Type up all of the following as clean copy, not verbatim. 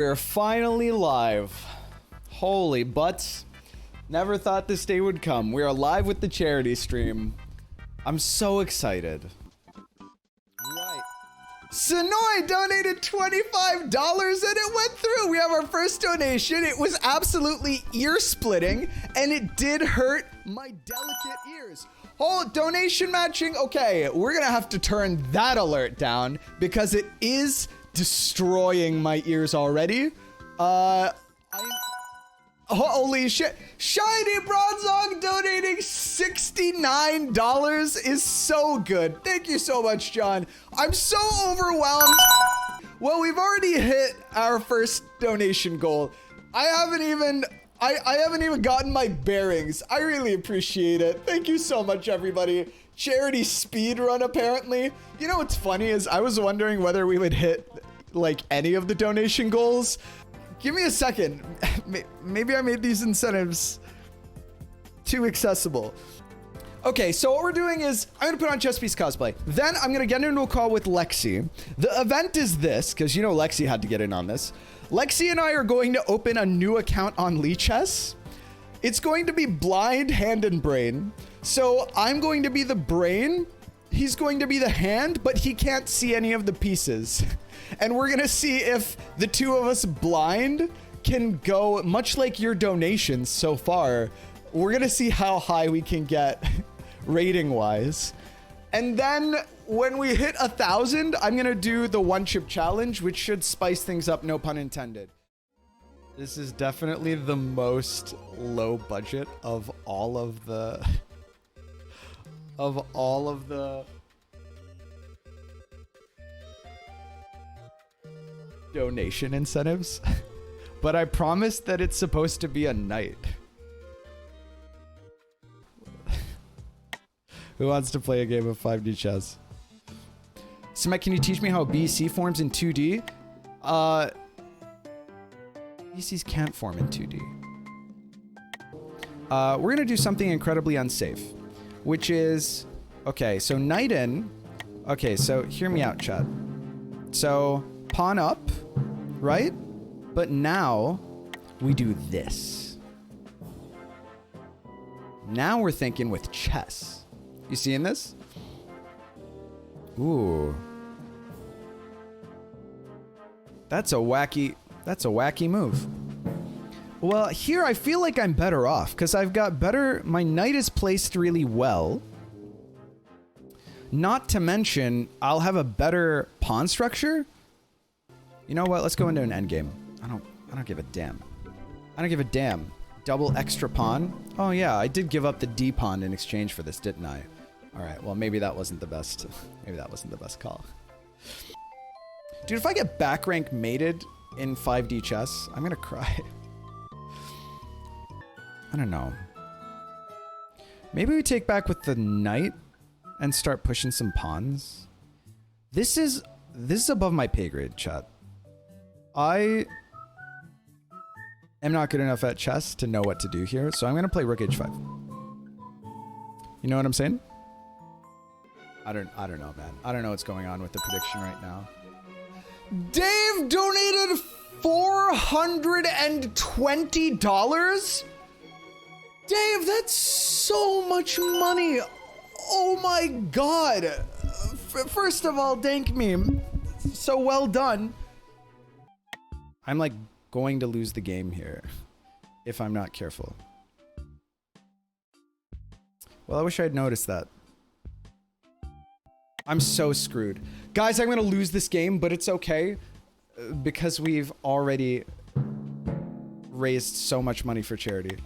We're finally live. Holy butts. Never thought this day would come. We are live with the charity stream. I'm so excited. Right. Sonoy donated $25 and it went through. We have our first donation. It was absolutely ear splitting and it did hurt my delicate ears. Oh, donation matching. Okay, we're gonna have to turn that alert down because it is destroying my ears already. Holy shit. Shiny Bronzong donating $69 is so good. Thank you so much, John. I'm so overwhelmed. Well, we've already hit our first donation goal. I haven't even gotten my bearings. I really appreciate it. Thank you so much, everybody. Charity speed run, apparently. You know what's funny is I was wondering whether we would hit like any of the donation goals. Give me a second. Maybe I made these incentives too accessible. Okay, so what we're doing is I'm gonna put on Chess-Piece Cosplay. Then I'm gonna get into a call with Lexi. The event is this, because you know Lexi had to get in on this. Lexi and I are going to open a new account on Lichess. It's going to be blind, hand, and brain. So I'm going to be the brain. He's going to be the hand, but he can't see any of the pieces. And we're gonna see if the two of us blind can go, much like your donations so far, we're gonna see how high we can get rating wise. And then when we hit 1,000, I'm gonna do the one chip challenge, which should spice things up, no pun intended. This is definitely the most low budget of all of the donation incentives, but I promise that it's supposed to be a night. Who wants to play a game of 5D chess? Smek, can you teach me how BC forms in 2D? BCs can't form in 2D. We're gonna do something incredibly unsafe, which is, okay, so knight in. Okay, so hear me out, chat. So pawn up, right? But now we do this. Now we're thinking with chess. You seeing this? Ooh. That's a wacky move. Well, here I feel like I'm better off because I've got better, my knight is placed really well. Not to mention, I'll have a better pawn structure. You know what? Let's go into an endgame. I don't give a damn. I don't give a damn. Double extra pawn. Oh yeah, I did give up the D pawn in exchange for this, didn't I? All right. Well, maybe that wasn't the best. Maybe that wasn't the best call. Dude, if I get back rank mated in 5D chess, I'm gonna cry. I don't know. Maybe we take back with the knight and start pushing some pawns. This is above my pay grade, chat. I am not good enough at chess to know what to do here, so I'm gonna play rook h5. You know what I'm saying? I don't know, man. I don't know what's going on with the prediction right now. Dave donated $420? Dave, that's so much money. Oh my god. First of all, thank me. So well done. I'm like going to lose the game here if I'm not careful. Well, I wish I'd noticed that. I'm so screwed. Guys, I'm gonna lose this game, but it's okay because we've already raised so much money for charity.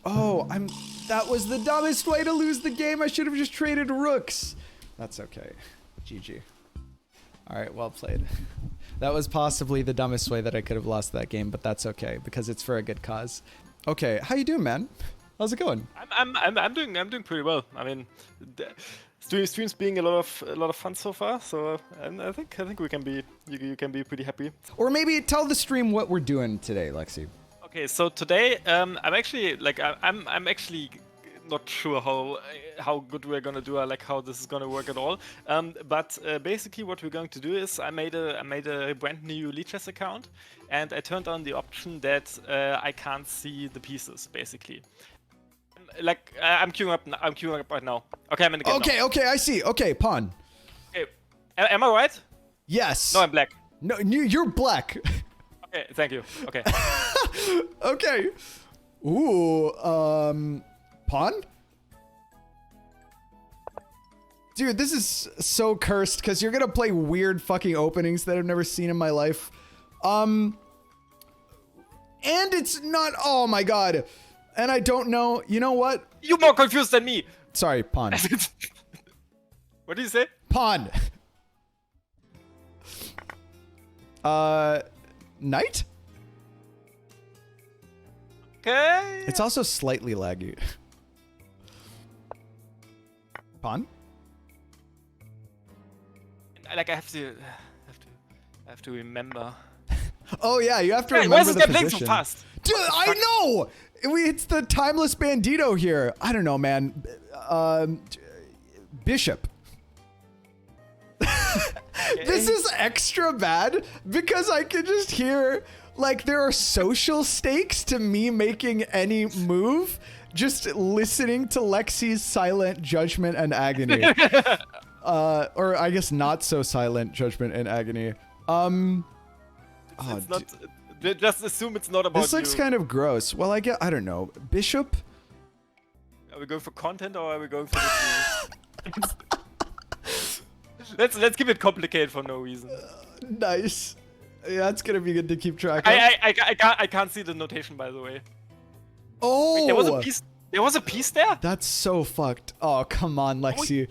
Oh, that was the dumbest way to lose the game. I should have just traded rooks. That's okay. GG. All right, well played. That was possibly the dumbest way that I could have lost that game, but that's okay because it's for a good cause. Okay, how you doing, man? How's it going? I'm doing pretty well. I mean, streams being a lot of fun so far. So I think we can be you can be pretty happy. Or maybe tell the stream what we're doing today, Lexi. Okay, so today I'm actually not sure how good we're gonna do, or like how this is gonna work at all. But basically, what we're going to do is I made a brand new Leechess account, and I turned on the option that I can't see the pieces. Basically, like I'm queuing up. I'm queuing up right now. Okay, I'm in the game now. Okay, I see. Okay, pawn. Okay, am I right? Yes. No, I'm black. No, you're black. Okay, thank you. Okay. Okay. Ooh, pawn? Dude, this is so cursed because you're gonna play weird fucking openings that I've never seen in my life. And it's not, oh my god. And I don't know, you know what? You're more confused than me. Sorry, pawn. What did you say? Pawn. Knight? Okay. It's also slightly laggy. Pawn? Like I have to remember. Oh yeah, you have to Hey, why remember is the it playing so position. fast? Dude, I know! It's the timeless bandito here. I don't know, man. Bishop. This is extra bad because I can just hear, like, there are social stakes to me making any move, just listening to Lexi's silent judgment and agony. Or I guess not so silent judgment and agony. It's not. Just assume it's not about This looks you. kind of gross. Well, I don't know. Bishop? Are we going for content or are we going for the Let's keep it complicated for no reason. Nice. Yeah, that's gonna be good to keep track of. I can't see the notation, by the way. Oh! Wait, there was a piece. There was a piece there. That's so fucked. Oh, come on, Lexi.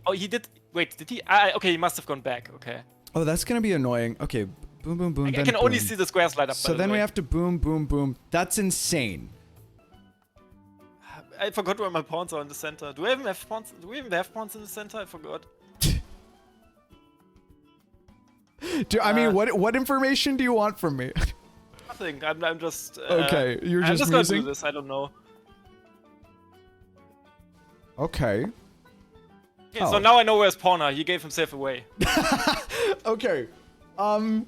Oh, he did. Wait, did he? Okay, he must have gone back. Okay. Oh, that's gonna be annoying. Okay, boom, boom, boom. I then can only boom. see the squares light up. So then we have to boom, boom, boom. That's insane. I forgot where my pawns are in the center. Do we even have pawns? Do we even have pawns in the center? I forgot. I mean, what information do you want from me? Nothing. I'm just. Okay, you're I'm just gonna musing? do this. I don't know. Okay. Okay, so now I know where's Pawner. He gave himself away. Okay. Oh,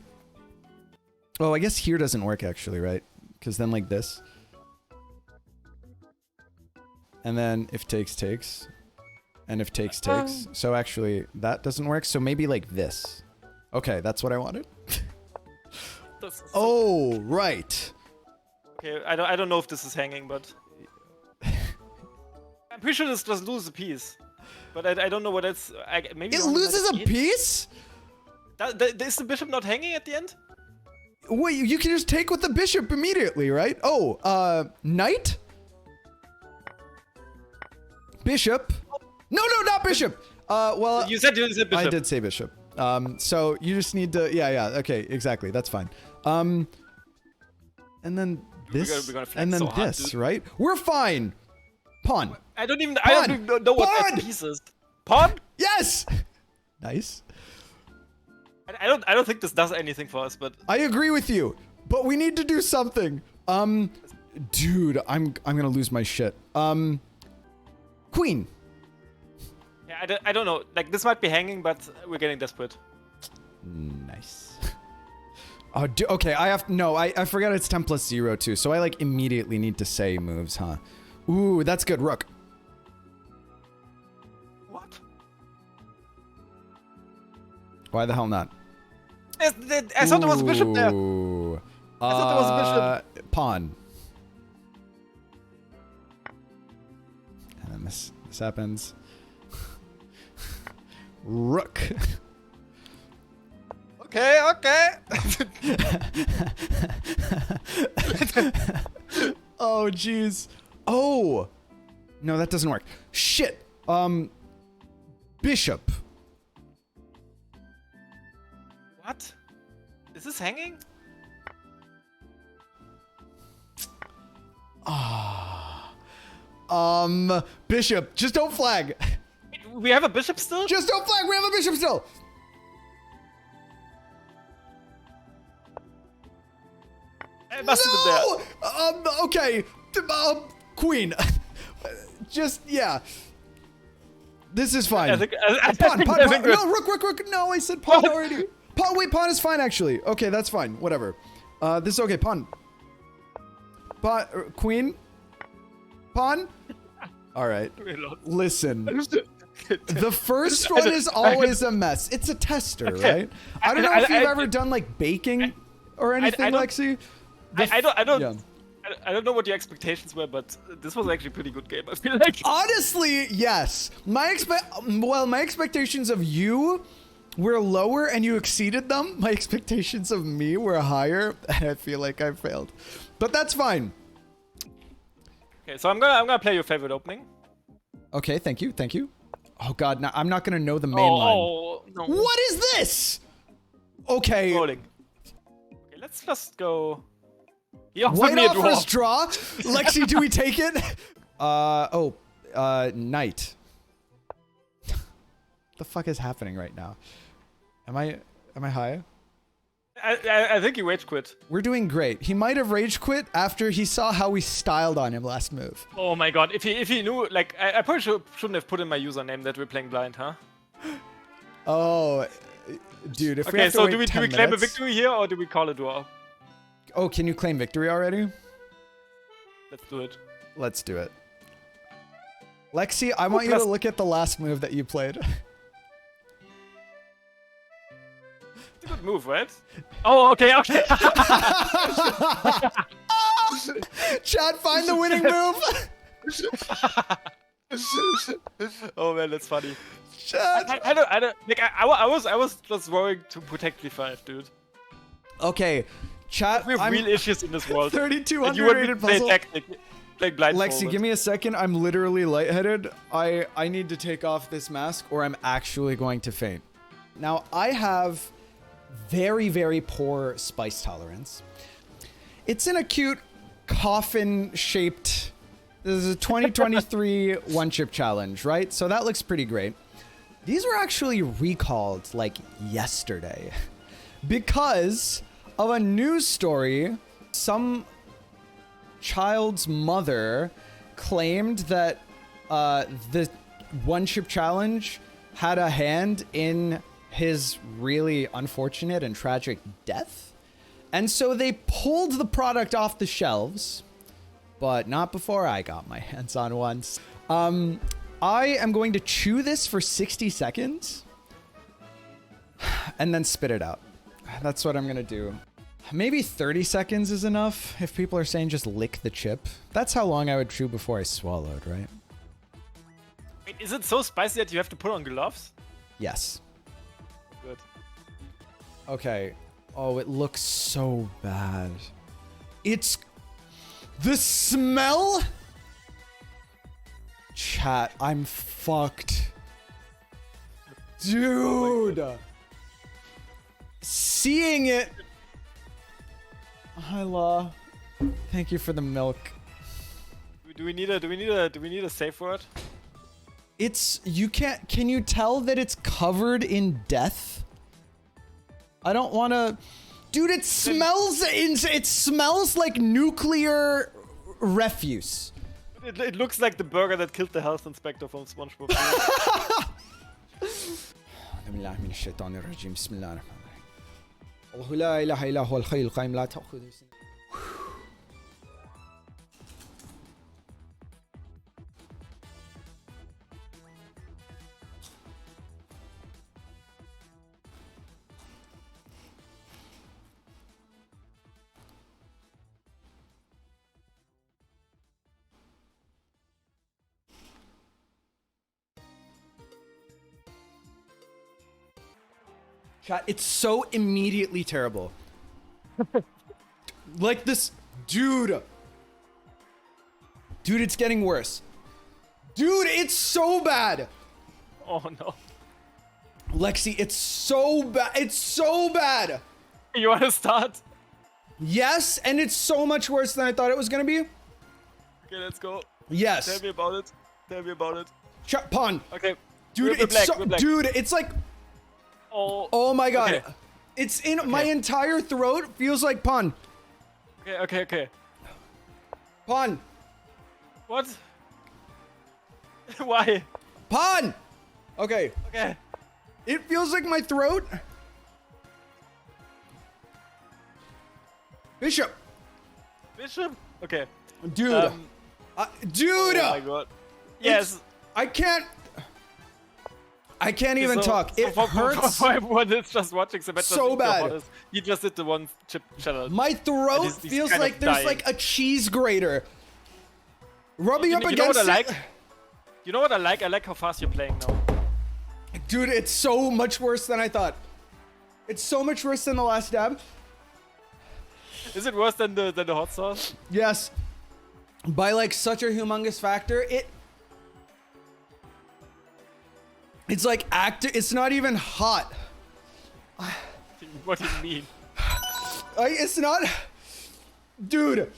I guess here doesn't work actually, right? Because then like this. And then if takes, takes. And if takes, takes. So actually that doesn't work. So maybe like this. Okay, that's what I wanted. Oh, right. Okay, I don't know if this is hanging, but I'm pretty sure this does lose a piece. But I don't know what it's. Maybe It loses a piece? Is the bishop not hanging at the end? Wait, you can just take with the bishop immediately, right? Oh, knight? Bishop? No, not bishop. Well, You said bishop. I did say bishop. So you just need to, yeah, okay, exactly, that's fine. And then this, we're gonna flex and then so hard, this, dude. right? We're fine. Pawn. I don't even know what Pawn! that piece is. Pawn? Yes. Nice. I don't think this does anything for us, but I agree with you, but we need to do something. Dude, I'm gonna lose my shit. Queen. yeah, I don't know. Like this might be hanging, but we're getting desperate. Nice. Oh, okay, I forgot it's 10+0 too, so I like immediately need to say moves, huh? Ooh, that's good, rook. What? Why the hell not? I thought there was a bishop there. Ooh. I thought there was a bishop. Pawn. And then this happens. Rook. Okay. Oh, jeez. Oh. No, that doesn't work. Shit. Bishop. What? Is this hanging? Bishop. Just don't flag. Wait, we have a bishop still? Just don't flag. We have a bishop still. It must have been there. Okay. Queen. just, yeah. This is fine. I think Pawn. we're good. No, rook. No, I said pawn already. Pawn, wait, pawn is fine, actually. Okay, that's fine. Whatever. This is okay. Pawn. Pawn, queen. Pawn. All right. Listen. The first one is always a mess. It's a tester, right? I don't know if you've ever done like baking or anything, Lexi. I don't know what your expectations were, but this was actually a pretty good game. I feel like. Honestly, yes. My expectations of you were lower and you exceeded them. My expectations of me were higher, and I feel like I failed. But that's fine. Okay, so I'm gonna play your favorite opening. Okay, thank you. Oh god, now I'm not gonna know the main line. Oh no. What is this? Okay. Rolling. Okay, let's just go. He offered White me a offers draw. Lexi, do we take it? Knight. The fuck is happening right now? Am I high? I think he rage quit. We're doing great. He might have rage quit after he saw how we styled on him last move. Oh my god, if he knew, like, I probably shouldn't have put in my username that we're playing blind, huh? Oh, dude, if we Okay, have to so wait do we 10 claim a minutes- victory here or do we call a draw? Oh, can you claim victory already? Let's do it. Let's do it. Lexi, I want you to look at the last move that you played. It's a good move, right? Oh, okay. Chad, find the winning move. Oh man, that's funny. Chad. I don't. Like, I was just worrying to protect V5, dude. Okay, chat. We have real issues in this world. 3200 you want me to rated play puzzle. tactic, like blindfolded. Lexi, give me a second. I'm literally lightheaded. I need to take off this mask or I'm actually going to faint. Now, I have very, very poor spice tolerance. It's in a cute coffin-shaped... This is a 2023 one-chip challenge, right? So that looks pretty great. These were actually recalled, like, yesterday. Because of a news story, some child's mother claimed that the one-chip challenge had a hand in his really unfortunate and tragic death. And so they pulled the product off the shelves, but not before I got my hands on one. I am going to chew this for 60 seconds and then spit it out. That's what I'm going to do. Maybe 30 seconds is enough if people are saying just lick the chip. That's how long I would chew before I swallowed, right? Wait, is it so spicy that you have to put on gloves? Yes. Good. Okay. Oh, it looks so bad. It's... The smell? Chat, I'm fucked. Dude! Seeing it... Hi, Law. Thank you for the milk. Do we need a safe word? It's... You can't... Can you tell that it's covered in death? I don't want to... Dude, it smells... It smells like nuclear refuse. It looks like the burger that killed the health inspector from SpongeBob. Chat, it's so immediately terrible. Like this... Dude. Dude, it's getting worse. Dude, it's so bad. Oh no. Lexi, it's so bad. It's so bad. You want to start? Yes, and it's so much worse than I thought it was going to be. Okay, let's go. Yes. Tell me about it. Tell me about it. Pawn. Okay. Dude, we're it's black. Dude, it's like... Oh my god. Okay. It's in my entire throat. Feels like pawn. Okay. Pawn. What? Why? Pawn! Okay. Okay. It feels like my throat. Bishop. Bishop. Okay. Dude. Dude! Oh my god. Yes. I can't even talk. It hurts For everyone that's just watching, Sebastian so bad. He just did the one chip channel. My throat he's feels kind of like there's dying. like a cheese grater rubbing up You know against what I it. like? You know what I like? I like how fast you're playing now. Dude, it's so much worse than I thought. It's so much worse than the last dab. Is it worse than the hot sauce? Yes. By like such a humongous factor. It's like it's not even hot. What do you mean? It's not. Dude.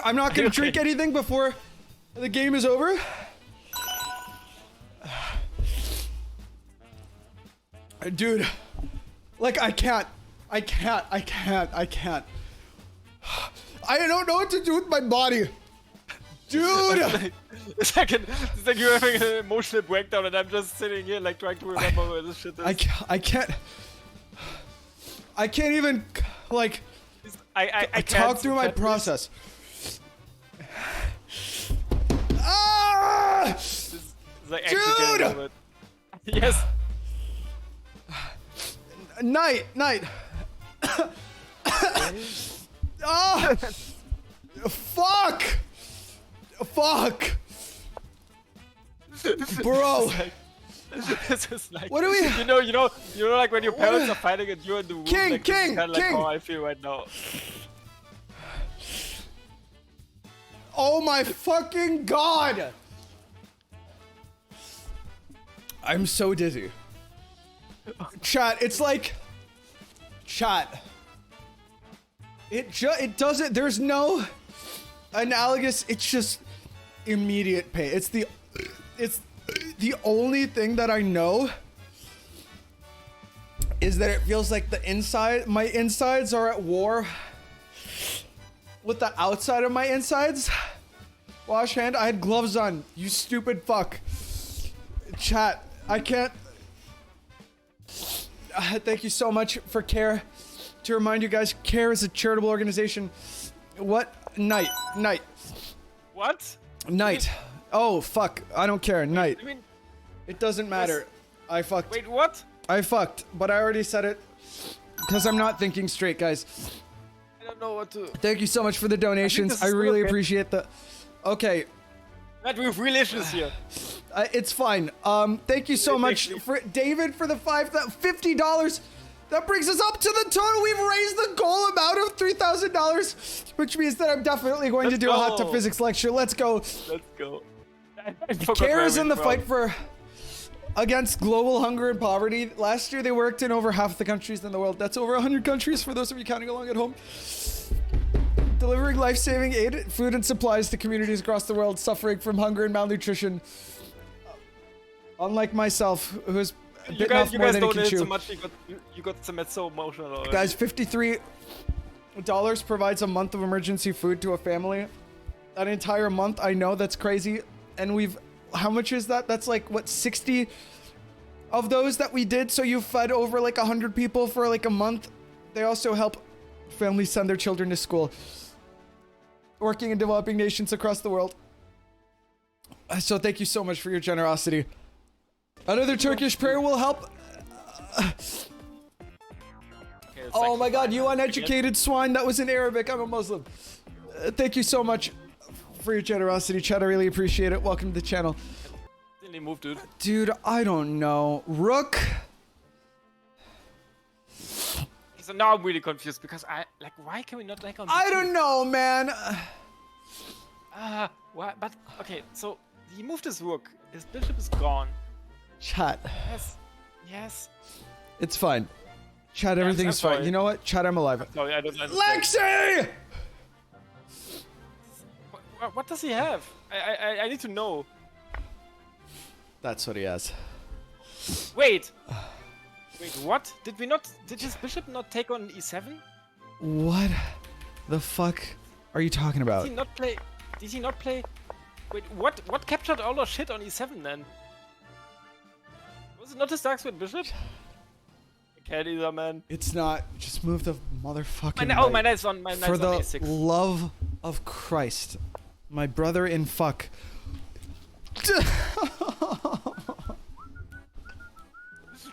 I'm not gonna drink anything before the game is over. Dude. Like, I can't. I don't know what to do with my body. Dude! It's like you're having an emotional breakdown and I'm just sitting here like trying to remember where this shit is. I can't even, like, I talk through my process. Ah! It's like actually getting over it. Yes. Night. Ah! Fuck! Bro. This is like, What do we? you know, like when your parents are fighting and you're in the room. King, like, this is kinda like King. how I feel right now. Oh my fucking god! I'm so dizzy. Chat, it's like... Chat. It doesn't... There's no analogous... It's just immediate pain. It's the only thing that I know is that it feels like my insides are at war with the outside of my insides. Wash hand. I had gloves on. You stupid fuck. Chat. I can't. Thank you so much for CARE. To remind you guys, CARE is a charitable organization. What? Night. What? Night. Oh, fuck. I don't care. Night. I mean, It doesn't matter. I fucked. wait, what? I fucked. But I already said it. Because I'm not thinking straight, guys. I don't know what to. Thank you so much for the donations. this I is really okay. appreciate the... Okay. But we have real issues here. It's fine. Thank you so much for David for the $50. That brings us up to the total. We've raised the goal amount of $3,000, which means that I'm definitely going to do a hot tub physics lecture. Let's go. Let's go. I forgot CARE where is in we're the from. fight against global hunger and poverty. Last year, they worked in over half the countries in the world. That's over 100 countries for those of you counting along at home. Delivering life-saving aid, food, and supplies to communities across the world suffering from hunger and malnutrition. Unlike myself, who's bitten off more than he can donated chew. so much. You got so emotional already. Guys, $53 provides a month of emergency food to a family. An entire month, I know that's crazy. And how much is that? That's like, what, 60 of those that we did? So you fed over like 100 people for like a month. They also help families send their children to school. Working in developing nations across the world. So thank you so much for your generosity. Another Turkish prayer will help. Okay, Oh like my god, you fine. uneducated swine. That was in Arabic. I'm a Muslim. Thank you so much for your generosity, Chad. I really appreciate it. Welcome to the channel. Didn't he move, dude? Dude, I don't know. Rook. So now I'm really confused because why can we not like on? I don't know, man. What? But okay, so he moved his rook. His bishop is gone. Chat. Yes. It's fine. Chat, everything's I'm fine. sorry. You know what? Chat, I'm alive. Sorry, I don't understand. Lexi! What does he have? I need to know. That's what he has. Wait, what? Did his bishop not take on e7? What the fuck are you talking about? Did he not play? Did he not play? Wait, what captured all our shit on e7 then? Was it not his dark square bishop? I can't either, man. It's not. Just move the motherfucking. Oh, my knight's on. My knight's For on the a6. love of Christ, my brother in fuck.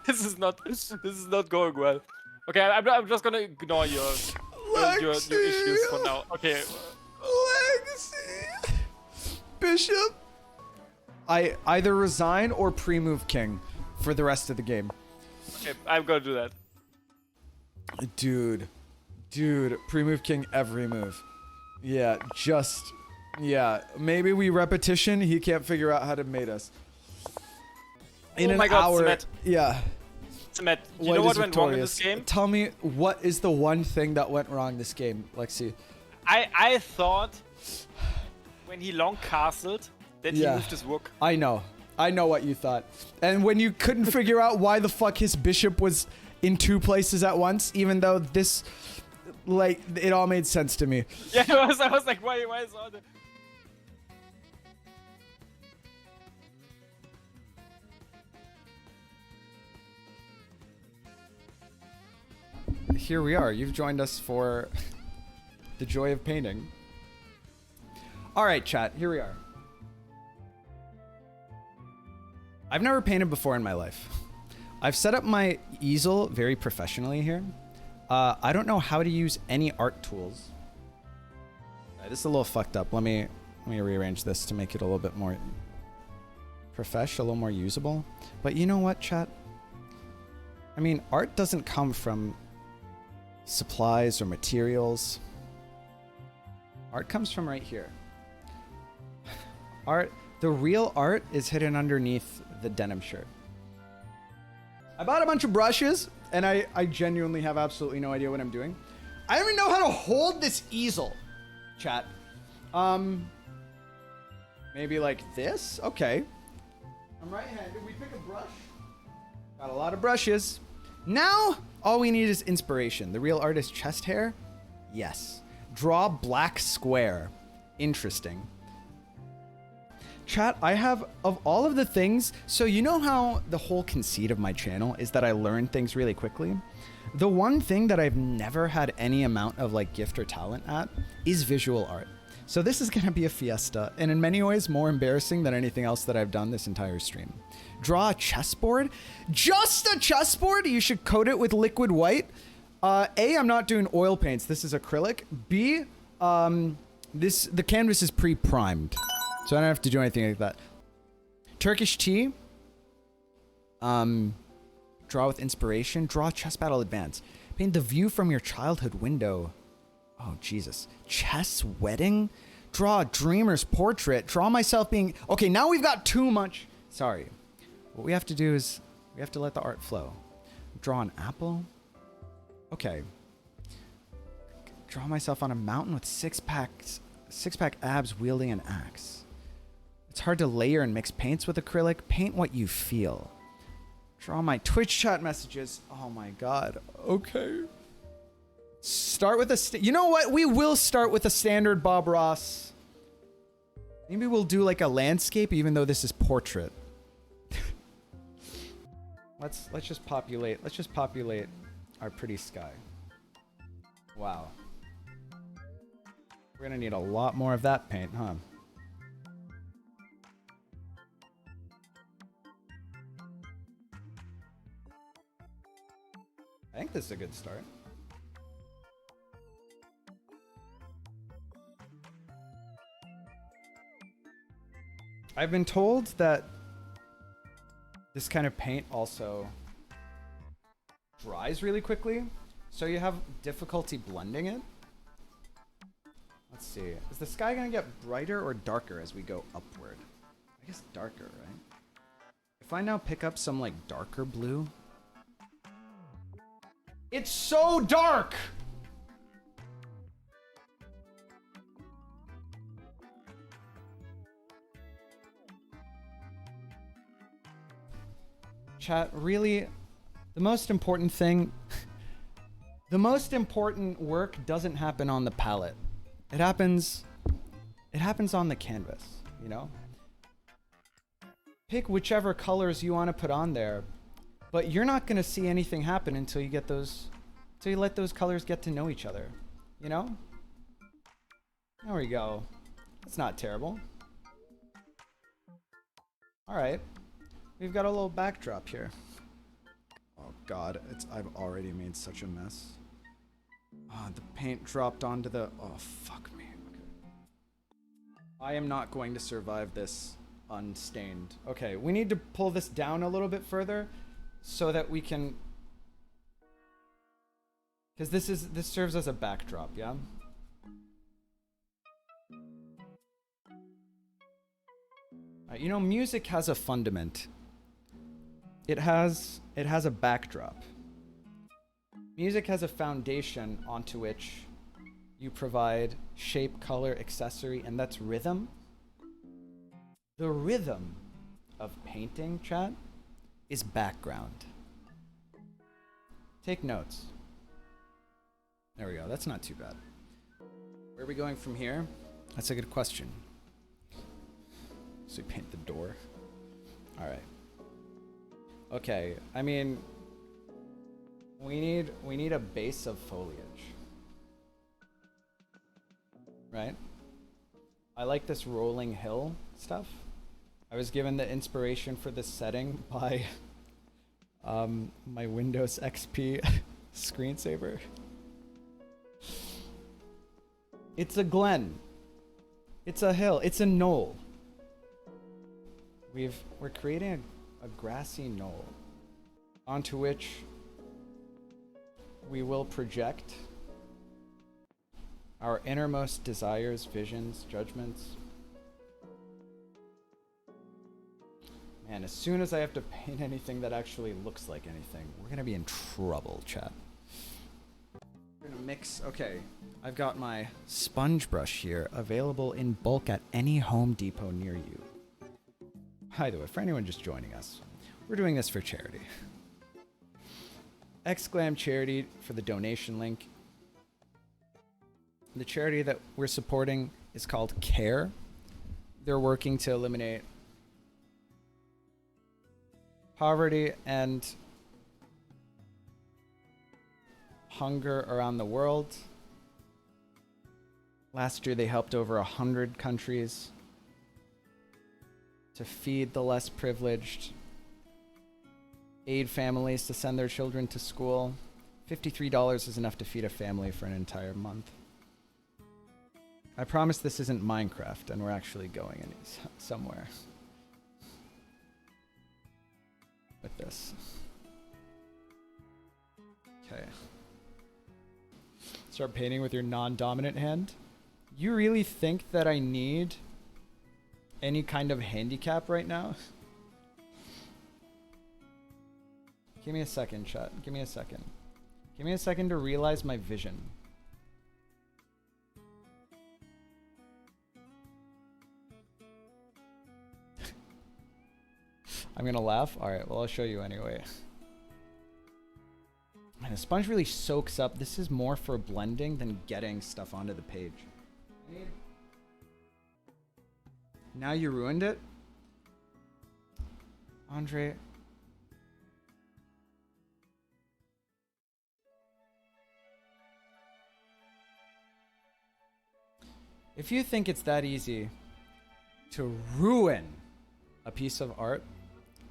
This is not going well. Okay, I'm just gonna ignore your issues for now. Okay. Lexi. Bishop. I either resign or pre-move king for the rest of the game. Okay, I'm gonna do that. Dude, pre-move king every move. Yeah, maybe we repetition. He can't figure out how to mate us. In oh my God, Samet. Yeah. Samet, you know what went wrong in this game? Tell me, what is the one thing that went wrong this game, Lexi? I thought when he long castled that he moved his rook. I know what you thought. And when you couldn't figure out why the fuck his bishop was in 2 places at once, even though this, like, it all made sense to me. Yeah, I was like, why is all the... Here we are. You've joined us for the joy of painting. All right, chat. Here we are. I've never painted before in my life. I've set up my easel very professionally here. I don't know how to use any art tools. This is a little fucked up. Let me rearrange this to make it a little bit more profesh, a little more usable. But you know what, chat? I mean, art doesn't come from supplies or materials. Art comes from right here. The real art is hidden underneath the denim shirt. I bought a bunch of brushes, and I genuinely have absolutely no idea what I'm doing. I don't even know how to hold this easel, chat. Maybe like this? Okay. I'm right-handed. We pick a brush. Got a lot of brushes. Now, all we need is inspiration. The real art is chest hair? Yes. Draw black square. Interesting. Chat, I have, of all of the things, so you know how the whole conceit of my channel is that I learn things really quickly? The one thing that I've never had any amount of like gift or talent at is visual art. So this is gonna be a fiesta, and in many ways more embarrassing than anything else that I've done this entire stream. Draw a chessboard? Just a chessboard? You should coat it with liquid white. A, I'm not doing oil paints. This is acrylic. B, the canvas is pre-primed, so I don't have to do anything like that. Turkish tea. Draw with inspiration. Draw chess battle advance. Paint the view from your childhood window. Oh, Jesus. Chess wedding? Draw a dreamer's portrait. Draw myself being... Okay, now we've got too much... Sorry. What we have to do is we have to let the art flow. Draw an apple. Okay. Draw myself on a mountain with six-pack abs wielding an axe. It's hard to layer and mix paints with acrylic. Paint what you feel. Draw my Twitch chat messages. Oh my God. Okay. Start with a... You know what? We will start with a standard Bob Ross. Maybe we'll do like a landscape, even though this is portrait. Let's just populate. Let's just populate our pretty sky. Wow. We're gonna need a lot more of that paint, huh? I think this is a good start. I've been told that this kind of paint also dries really quickly, so you have difficulty blending it. Let's see. Is the sky gonna get brighter or darker as we go upward? I guess darker, right? If I now pick up some like darker blue. It's so dark! Chat, really, the most important thing, the most important work doesn't happen on the palette. It happens It happens on the canvas, you know? Pick whichever colors you want to put on there, but you're not going to see anything happen until you get those, until you let those colors get to know each other, you know? There we go. That's not terrible. All right. We've got a little backdrop here. Oh God, I've already made such a mess. The paint dropped onto the, oh fuck me. Okay. I am not going to survive this unstained. Okay, we need to pull this down a little bit further so that we can, because this serves as a backdrop, yeah? You know, music has a fundament. It has a backdrop. Music has a foundation onto which you provide shape, color, accessory, and that's rhythm. The rhythm of painting, chat, is background. Take notes. There we go. That's not too bad. Where are we going from here? That's a good question. So we paint the door. All right. Okay. I mean, we need a base of foliage. Right? I like this rolling hill stuff. I was given the inspiration for this setting by my Windows XP screensaver. It's a glen. It's a hill. It's a knoll. We're creating a grassy knoll onto which we will project our innermost desires, visions, judgments. Man, as soon as I have to paint anything that actually looks like anything, we're gonna be in trouble, chat. We're gonna mix, okay. I've got my sponge brush here, available in bulk at any Home Depot near you. By the way, for anyone just joining us, we're doing this for charity. Exclam charity for the donation link. The charity that we're supporting is called CARE. They're working to eliminate poverty and hunger around the world. Last year, they helped over 100 countries to feed the less privileged, aid families to send their children to school. $53 is enough to feed a family for an entire month. I promise this isn't Minecraft, and we're actually going somewhere with this. Okay. Start painting with your non-dominant hand. You really think that I need any kind of handicap right now? Give me a second, chat. Give me a second. Give me a second to realize my vision. I'm gonna laugh? Alright, well I'll show you anyway. Man, the sponge really soaks up. This is more for blending than getting stuff onto the page. Now you ruined it? Andre. If you think it's that easy to ruin a piece of art,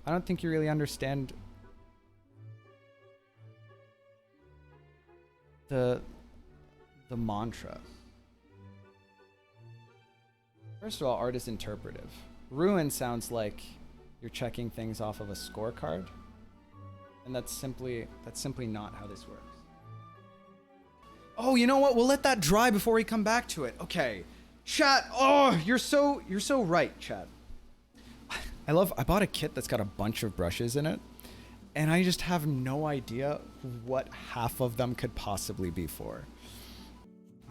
I don't think you really understand the mantra. First of all, art is interpretive. Ruin sounds like you're checking things off of a scorecard, and that's simply not how this works. Oh, you know what? We'll let that dry before we come back to it. Okay. Chat. Oh, you're so right, chat. I bought a kit that's got a bunch of brushes in it, and I just have no idea what half of them could possibly be for.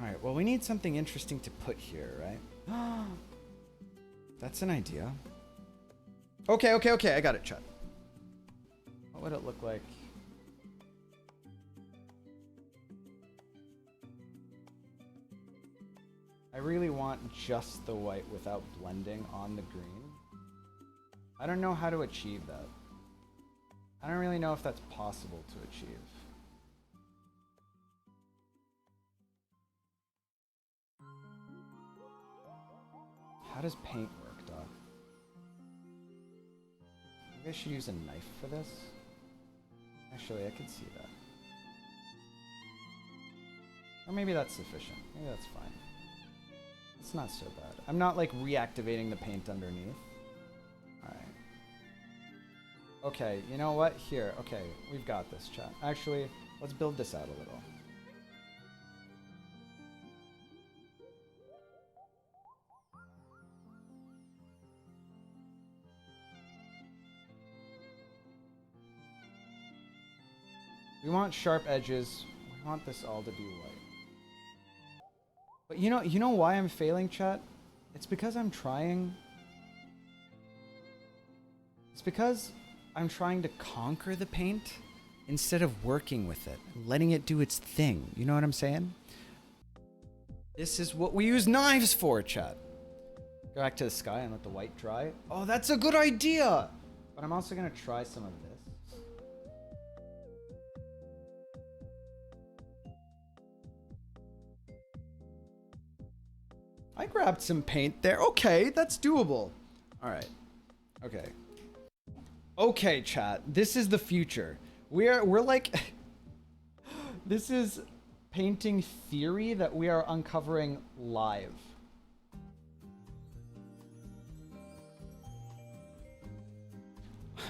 All right, well, we need something interesting to put here, right? That's an idea. Okay, I got it, chat. What would it look like? I really want just the white without blending on the green. I don't know how to achieve that. I don't really know if that's possible to achieve. How does paint work, Doc? Maybe I should use a knife for this? Actually, I could see that. Or maybe that's sufficient. Maybe that's fine. It's not so bad. I'm not like reactivating the paint underneath. Alright. Okay, you know what? Here, okay, we've got this, chat. Actually, let's build this out a little. We want sharp edges. We want this all to be white. But you know why I'm failing, chat? It's because I'm trying. It's because I'm trying to conquer the paint instead of working with it and letting it do its thing. You know what I'm saying? This is what we use knives for, chat. Go back to the sky and let the white dry. Oh, that's a good idea! But I'm also gonna try some of this. I grabbed some paint there. Okay, that's doable. All right. Okay. Okay, chat. This is the future. We're like this is painting theory that we are uncovering live.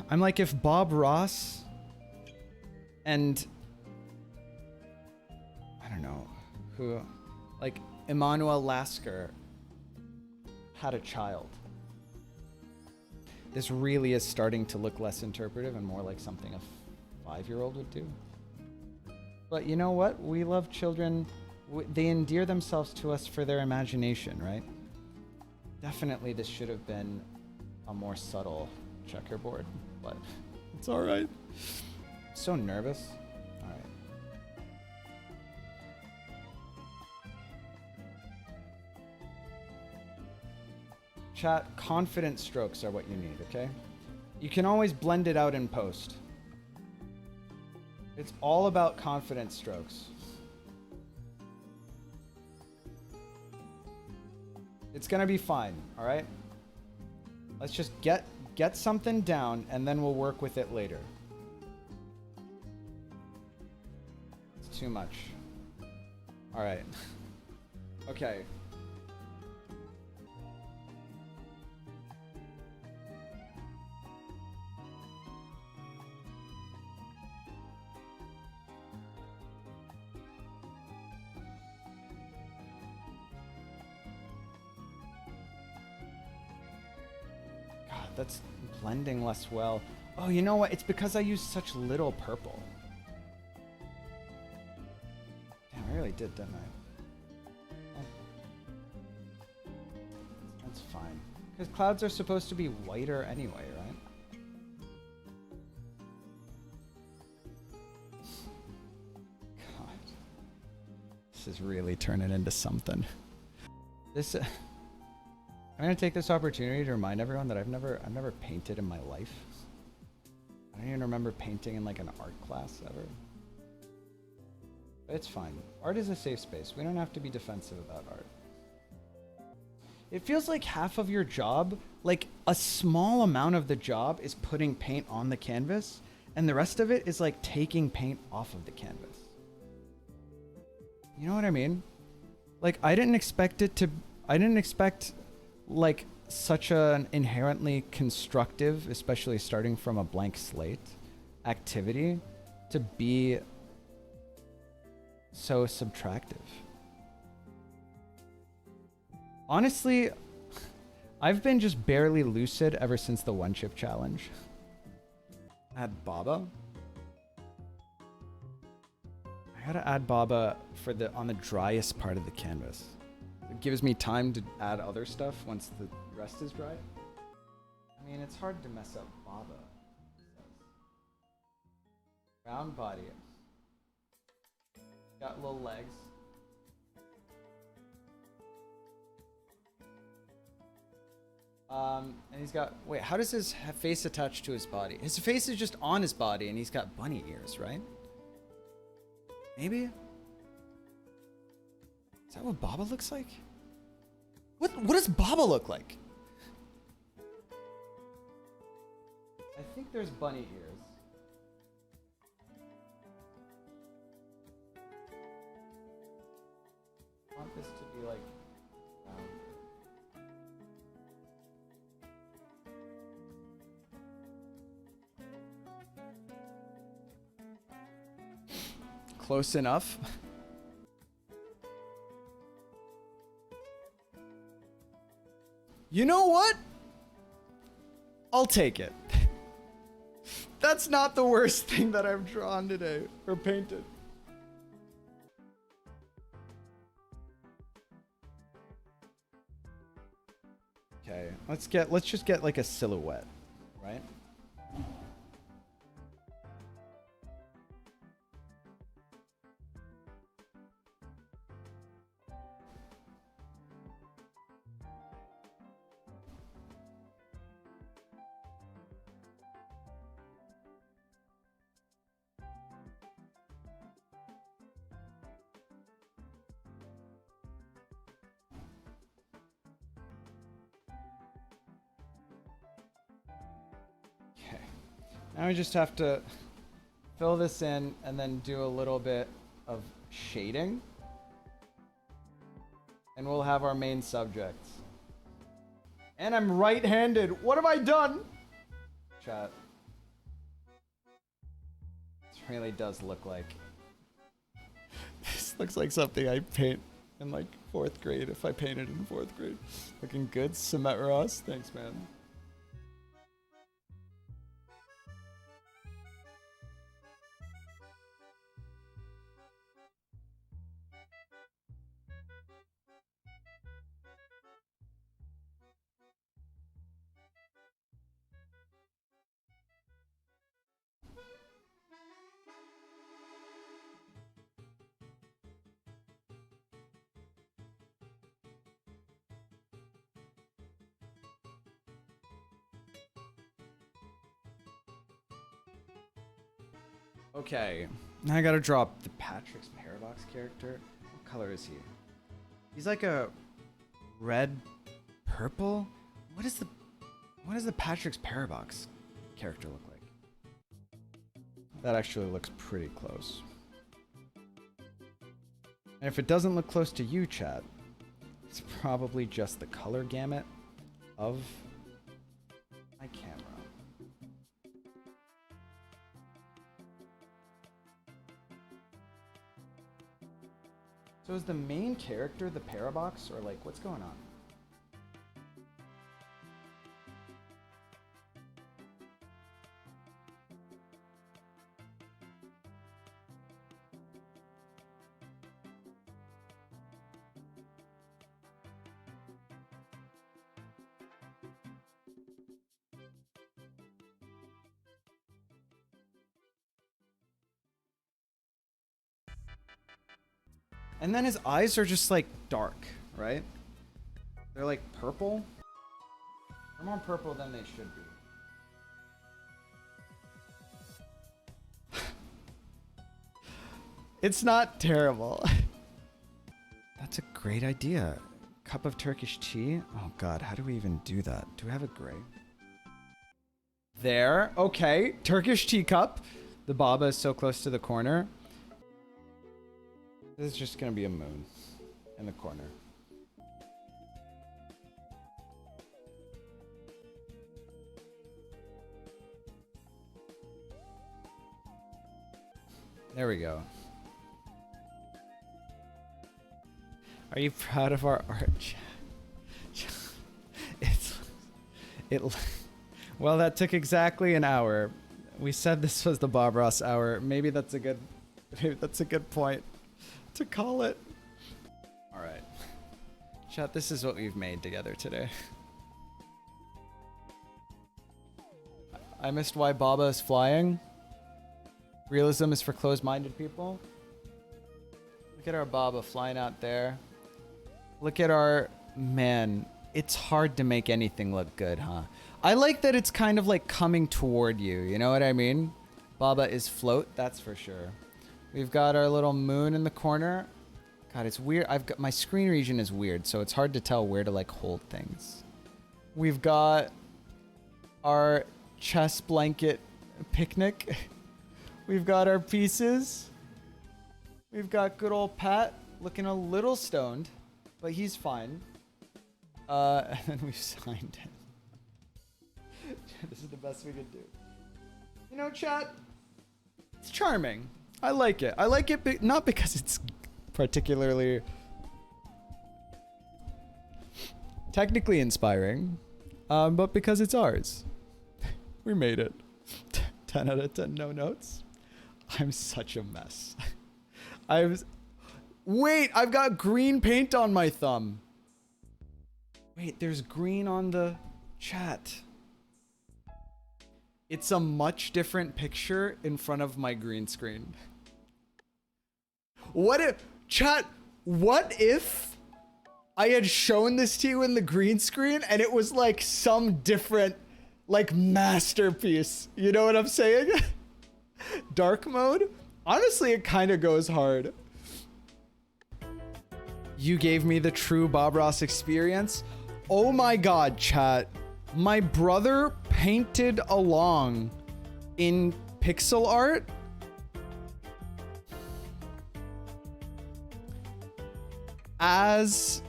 I'm like if Bob Ross and I don't know who, like Emmanuel Lasker had a child. This really is starting to look less interpretive and more like something a 5-year-old would do. But you know what? We love children. They endear themselves to us for their imagination, right? Definitely this should have been a more subtle checkerboard, but it's all right. So nervous. All right. Chat, confident strokes are what you need, okay? You can always blend it out in post. It's all about confident strokes. It's gonna be fine, all right? Let's just get something down and then we'll work with it later. It's too much. All right. Okay. That's blending less well. Oh, you know what? It's because I use such little purple. Damn, I really did, didn't I? Oh. That's fine. Because clouds are supposed to be whiter anyway, right? God. This is really turning into something. This... I'm gonna take this opportunity to remind everyone that I've never painted in my life. I don't even remember painting in like an art class ever. But it's fine. Art is a safe space. We don't have to be defensive about art. It feels like half of your job, like a small amount of the job is putting paint on the canvas, and the rest of it is like taking paint off of the canvas. You know what I mean? Like I didn't expect like such an inherently constructive, especially starting from a blank slate, activity to be so subtractive. Honestly, I've been just barely lucid ever since the one chip challenge. Add Baba. I gotta add Baba for on the driest part of the canvas. It gives me time to add other stuff once the rest is dry. I mean, it's hard to mess up Baba. Round body. Got little legs. And he's got, wait, how does his face attach to his body? His face is just on his body and he's got bunny ears, right? Maybe? Is that what Baba looks like? What does Baba look like? I think there's bunny ears. I want this to be like close enough. You know what? I'll take it. That's not the worst thing that I've drawn today or painted. Okay, let's just get like a silhouette, right? Now we just have to fill this in and then do a little bit of shading. And we'll have our main subjects. And I'm right-handed. What have I done? Chat. This really does look like... This looks like something I paint in like 4th grade if I painted in 4th grade. Looking good, Semet Ross. Thanks, man. Okay, now I gotta drop the Patrick's Paradox character. What color is he? He's like a red purple? What does the Patrick's Paradox character look like? That actually looks pretty close. And if it doesn't look close to you, chat, it's probably just the color gamut of my camera. So is the main character the Parabox, or like what's going on? And then his eyes are just like dark, right? They're like purple. They're more purple than they should be. It's not terrible. That's a great idea. Cup of Turkish tea? Oh god, how do we even do that? Do we have a gray? There, okay. Turkish teacup. The Baba is so close to the corner. This is just gonna be a moon in the corner. There we go. Are you proud of our art? Well, that took exactly an hour. We said this was the Bob Ross hour. Maybe that's a good point to call it. All right. Chat, this is what we've made together today. I missed why Baba is flying. Realism is for closed-minded people. Look at our Baba flying out there. Look at our man It's hard to make anything look good, huh? I like that it's kind of like coming toward you. You know what I mean? Baba is float, that's for sure. We've got our little moon in the corner. God, it's weird. My screen region is weird, so it's hard to tell where to like hold things. We've got our chess blanket picnic. We've got our pieces. We've got good old Pat looking a little stoned, but he's fine. And then we've signed it. This is the best we could do. You know, chat, it's charming. I like it. I like it not because it's particularly technically inspiring, but because it's ours. We made it. 10 out of 10 no notes. I'm such a mess. Wait, I've got green paint on my thumb. Wait, there's green on the chat. It's a much different picture in front of my green screen. What if, chat, what if I had shown this to you in the green screen and it was like some different, like, masterpiece? You know what I'm saying? Dark mode? Honestly, it kind of goes hard. You gave me the true Bob Ross experience. Oh my god, chat. My brother painted along in pixel art. As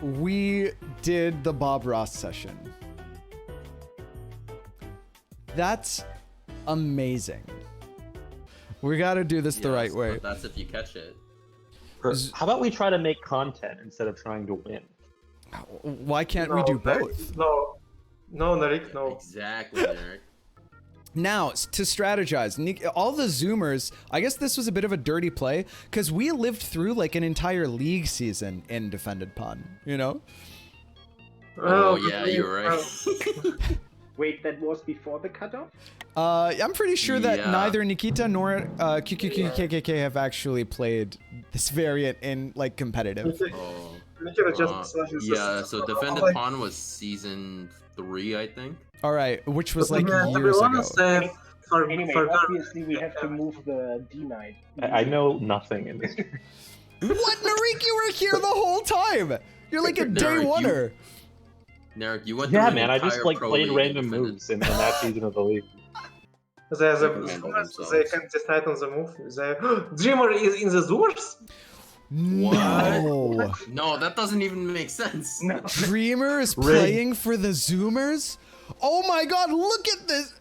we did the Bob Ross session. That's amazing. We gotta do this the right way. But that's if you catch it. How about we try to make content instead of trying to win? Why can't we do both? No, Narik, no. Exactly, Eric. Now, to strategize, all the Zoomers, I guess this was a bit of a dirty play, because we lived through like an entire league season in Defended Pawn, you know? Oh, yeah, you're right. Wait, that was before the cutoff? I'm pretty sure that neither Nikita nor QQQKK have actually played this variant in like competitive. Oh. Yeah, so Defended Pawn was season 3, I think. All right, which was like to be years ago. honest, Anyway, obviously we have to move the D-Knight. I know nothing in this. What, Narik? You were here the whole time. You're like a day Narik, oneer. Narek, you went Yeah, through man, an I just entire like pro played league random Defended. moves in that season of the league. They can decide on the move. Dreamer is in the Zoomers? No. No, that doesn't even make sense. No. Dreamer is playing for the Zoomers? Oh my god, look at this.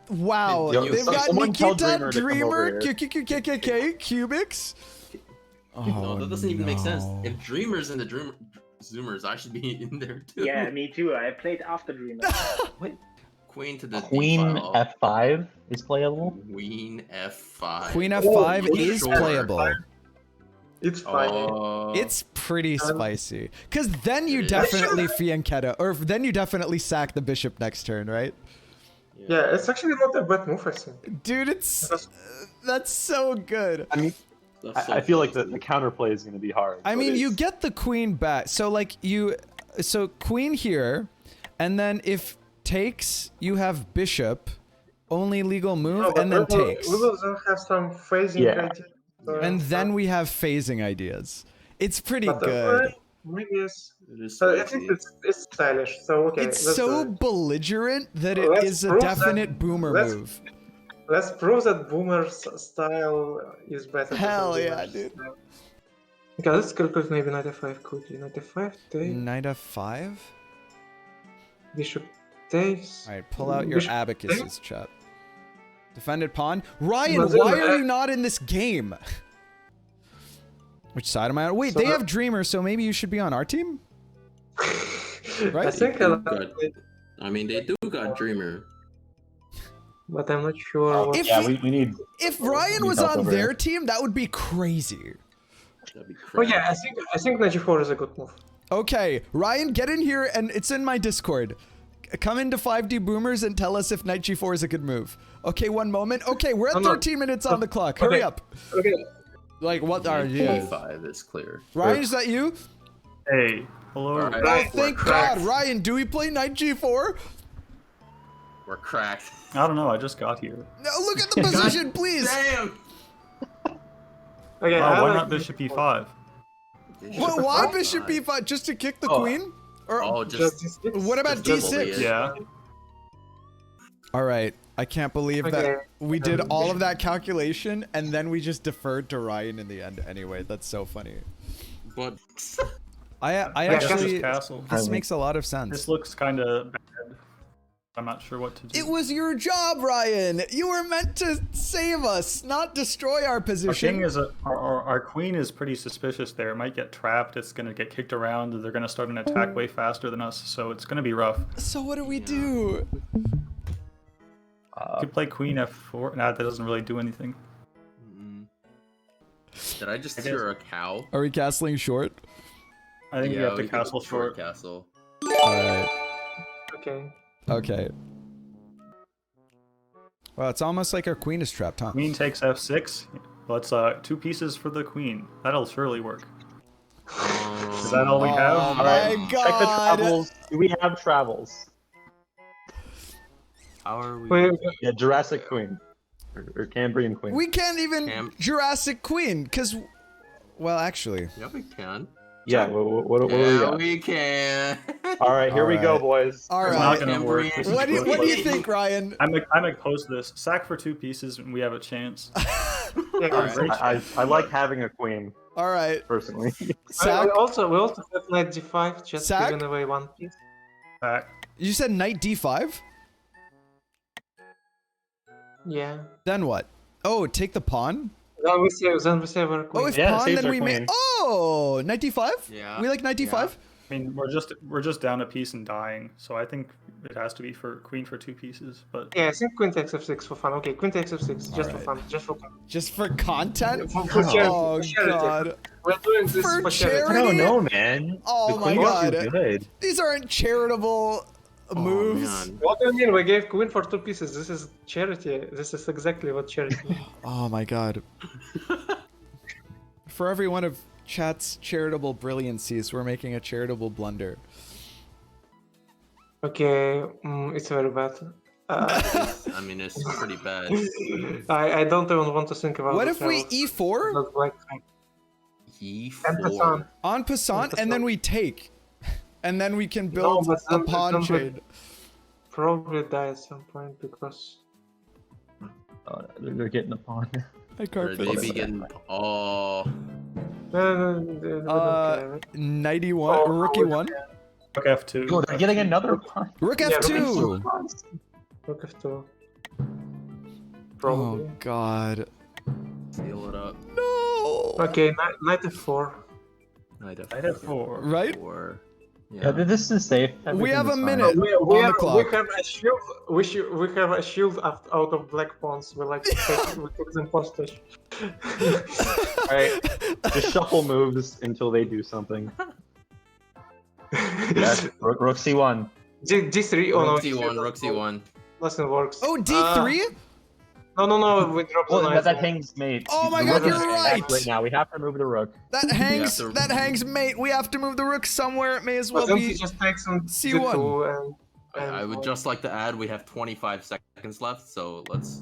Wow, Yo, they've got someone tell Nikita, Dreamer to come Dreamer, over here. QQQKK, Cubics. No, that doesn't even make sense. no. If Dreamer's in the Zoomers, I should be in there too. Yeah, me too. I played after Dreamer. Queen to the Queen D5. F5 is playable. Queen F5. Queen F5 Oh, is sure. playable. It's fine. It's pretty spicy. Cause then you definitely fianchetto, or then you definitely sack the bishop next turn, right? Yeah, it's actually not a bad move, I think. Dude, it's that's so good. I mean, I feel like the counterplay is going to be hard. I but mean, you it's- get the queen back. So like so queen here, and then if takes, you have bishop, only legal move, and then takes. We will then have some phasing Yeah. ideas. And then we have phasing ideas. It's pretty good. Maybe yes. It is So I spicy. think it's stylish. So okay. It's let's so do it. belligerent that it Let's is a prove that- definite boomer let's- move. Let's prove that Boomer's style is better. Hell than yeah, Boomer's. dude. Okay, let's calculate maybe knight f5 quickly. Knight f5, take, Knight f5. bishop takes. All right, pull out your Bishop abacuses, chat. Defended pawn. Ryan, But then why are you not in this game? Which side am I on? Wait, So they that- have Dreamer, so maybe you should be on our team? Right? I think I like it, I mean, they do got Dreamer. but I'm not sure. What... If Yeah, he- we need. If Ryan was help on over their here. team, that would be crazy. That'd be Oh crazy. yeah, I think knight g4 is a good move. Okay, Ryan, get in here, and it's in my Discord. Come into 5D Boomers and tell us if Knight G4 is a good move. Okay, one moment. Okay, we're at I'm not- 13 minutes on the clock. Hurry Okay. up. Okay. Like, what are you? G5 is clear. Ryan, is that you? Hey, hello. All right. Oh, Right, thank we're God. cracked. Ryan, do we play knight g4? We're cracked. I don't know. I just got here. No, look at the position, please. Damn. Okay, Wow, I why like not bishop e5? What, why bishop b5? Just to kick the queen? Or Oh, Just just D6. what about just d6? Yeah. All right, I can't believe Okay. that we did all of that calculation and then we just deferred to Ryan in the end. Anyway, that's so funny. but I Yeah, actually, castle. this makes a lot of sense. This looks kind of bad. I'm not sure what to do. It was your job, Ryan. You were meant to save us, not destroy our Our position. king is our queen is pretty suspicious there. It might get trapped. It's gonna get kicked around. They're gonna start an attack way faster than us, so it's gonna be rough. So what do we do? You could play queen f4. Nah, that doesn't really do anything. did I just I hear a cow? Are we castling short? I think you have to we castle could short. castle. All right. Okay. Okay. Well, it's almost like our queen is trapped, huh? Queen takes f6. Let's 2 pieces for the queen. That'll surely work. Is that all we have? Oh All my right. Check the God. travels. Do we have travels? How are we? Wait, Yeah, Jurassic Queen. Or Cambrian Queen. We can't even Jurassic Queen, because, well, actually. Yeah, we can. Yeah, what do we Yeah, got? we can. All right, here we go, Alright. boys. All It's not right. gonna work. This is What do you bullshit. think, Ryan? I'm opposed to this. Sack for 2 pieces and we have a chance. yeah, guys. I like having a queen, All right. personally. Sack. We also have knight d5, just Sack? giving away 1 piece. Sack. You said knight d5? Yeah. Then what? Oh, take the pawn? Then we save our queen. Oh, if Yeah, pawn, saves then our we queen. make. Oh, knight d5? Yeah. We like knight d5? I mean, we're just down a piece and dying, so I think it has to be for queen for 2 pieces. But Yeah, I think queen takes f6 for fun. Okay, queen takes f6, just for Alright. fun, just for fun. Just for content? For charity, Oh, for charity. God. We're doing this For for charity. I don't know, man. Oh the my queen God. is good. These aren't charitable moves. Man. What do you mean? We gave queen for 2 pieces. This is charity. This is exactly what charity is. Oh my God. For every one of chat's charitable brilliancies, we're making a charitable blunder. Okay, it's very bad. I mean, it's pretty bad. I don't even want to think about What the if we travels. e4 Look like E4. Passant. on passant and then we take? And then we can No, build but a then- pawn then we- trade. Probably die at some point because Oh, they're getting a pawn. I Or can't they fix be it. getting. Oh. no, they don't care. 91, Oh, rookie no, 1. rook f2. Oh, they're getting another pawn. Rook Yeah, f2. Rook f2. Oh Probably. God. Seal it up. No. Okay, knight f4. Knight Knight f4. Right? Four. Yeah, this is safe. We have a Everything is fine. minute. We On the have clock. a shield. We have a shield out of black pawns. We took them hostage. Alright, just shuffle moves until they do something. Yes, rook c1. D3. Oh no, Rook c1, rook c1. Nothing works. Oh, d3? No. We dropped the Well, knight. that hangs mate. Oh my The God, rook is you're back right. now, we have to move the rook. That hangs. to- That hangs, mate. We have to move the rook somewhere. It may as well But then be. he just takes on C1. D2 and I would just like to add we have 25 seconds left, so let's,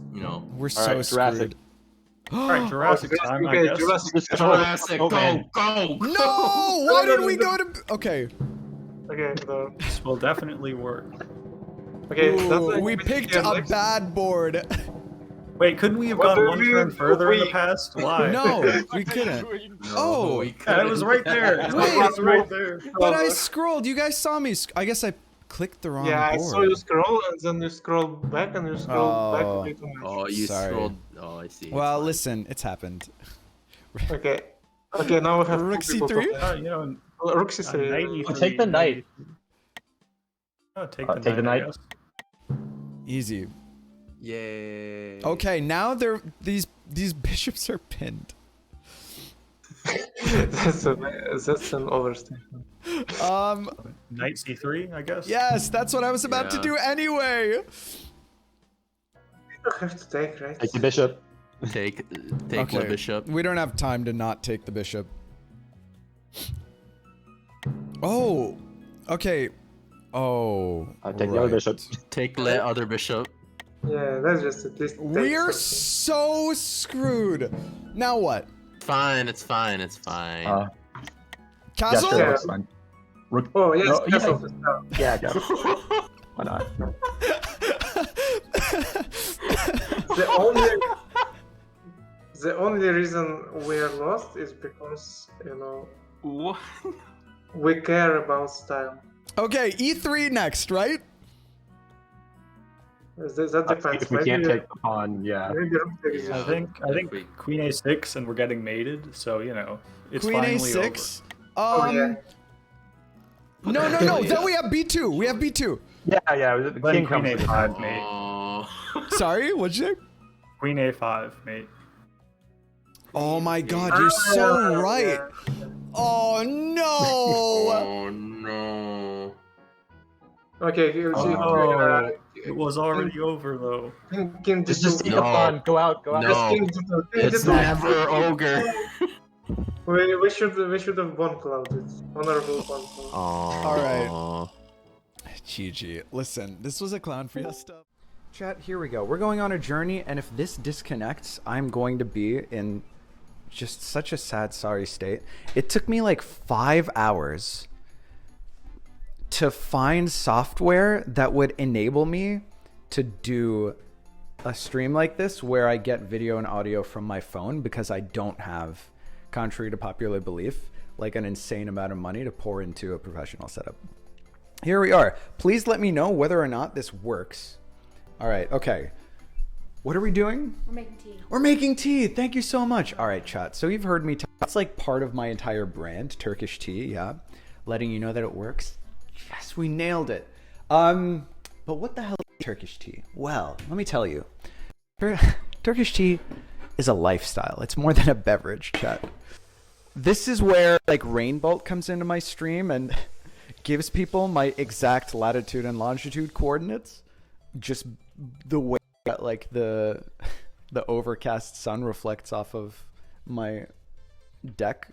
We're so Alright, Jurassic. screwed. Alright, Jurassic time, I Okay, guess. Jurassic. Jurassic, Oh, go, man. go! No! Why did we go to? Okay. Okay, no. This will definitely work. Okay, Ooh, that's we picked a bad board. Wait, couldn't we have What gone do one we- turn further in the we- past? Why? No, we couldn't. Oh, we Yeah, it was right there. It Wait. was right there. But I scrolled. You guys saw me. I guess I clicked the wrong Yeah, I board. saw you scroll and then you scroll back and you scroll Oh. back a bit. Oh, you Sorry. scrolled. Oh, I see. Well, listen, it's happened. Okay. Okay, now we have Rook two people C3? talking. You know, Rook a C3. knight Oh, e3, take the knight. Oh, take Take the the knight. I knight. guess. Easy. Yay. Okay, now these bishops are pinned. that's an overstatement. Knight c3, I guess. Yes, that's what I was about to Yeah. do anyway. You don't have to take, right? Take the bishop. Take the bishop. We don't have time to not take the bishop. Oh, okay. Oh, Take the other bishop. Take the other bishop. Yeah, that's just it. This We're takes so screwed. Now what? Fine, it's fine, it's fine. Yeah, Castle? sure, Yeah. that's fine. Rook. Oh yes, No, castle. yeah, yeah. Why not? The only reason we are lost is because What? we care about style. Okay, E3 next, right? That depends. If we can't Maybe- take the pawn, yeah. Maybe rook takes Yeah. I think we- Queen A6 and we're getting mated, so you know it's Queen finally A6. Oh, yeah. No. Then we have B2. We have B2. Yeah, yeah. The over. Then king Queen comes. A5, mate. Oh. Sorry, what'd you say? Queen A5, mate. Oh my god, you're so right. Oh no! Oh no. Okay, It was already over though. king Just D2. take No. a pawn. Go out. Go out. No. King D2. King It's D2. never ogre. We should have won Cloud. It's honorable one. All GG. Listen, this was a clown fiesta. Chat, here we go. We're going on a journey, and if this disconnects, I'm going to be in just such a sad, sorry state. It took me like 5 hours to find software that would enable me to do a stream like this where I get video and audio from my phone because I don't have, contrary to popular belief, like an insane amount of money to pour into a professional setup. Here we are. Please let me know whether or not this works. All right, okay. What are we doing? We're making tea. We're making tea. Thank you so much. All right, chat. So you've heard me talk. That's like part of my entire brand, Turkish tea, yeah. Letting you know that it works. Yes, we nailed it. But what the hell is Turkish tea? Well, let me tell you. Turkish tea is a lifestyle. It's more than a beverage, chat. This is where like Rainbolt comes into my stream and gives people my exact latitude and longitude coordinates. Just the way that like the overcast sun reflects off of my deck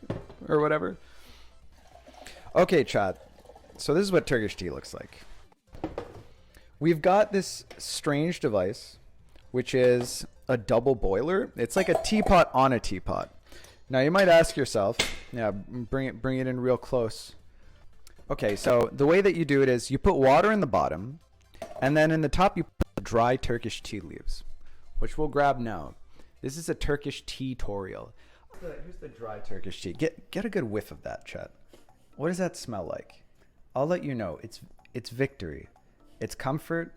or whatever. Okay, chat. So this is what Turkish tea looks like. We've got this strange device, which is a double boiler. It's like a teapot on a teapot. Now you might ask yourself, yeah, bring it in real close. Okay, so the way that you do it is you put water in the bottom, and then in the top you put dry Turkish tea leaves, which we'll grab now. This is a Turkish tea-torial. Here's the dry Turkish tea. Get a good whiff of that, chat. What does that smell like? I'll let you know. It's victory. It's comfort.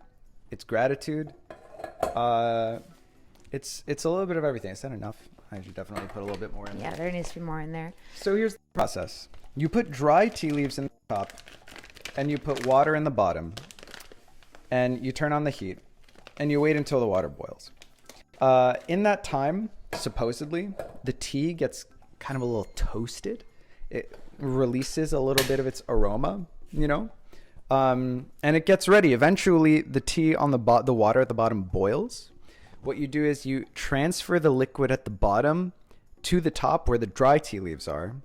It's gratitude. It's a little bit of everything. Is that enough? I should definitely put a little bit more in there. Yeah, there needs to be more in there. So here's the process. You put dry tea leaves in the top, and you put water in the bottom, and you turn on the heat, and you wait until the water boils. In that time, supposedly, the tea gets kind of a little toasted. It releases a little bit of its aroma, you know? And it gets ready. Eventually, the tea on the water at the bottom boils. What you do is you transfer the liquid at the bottom to the top where the dry tea leaves are,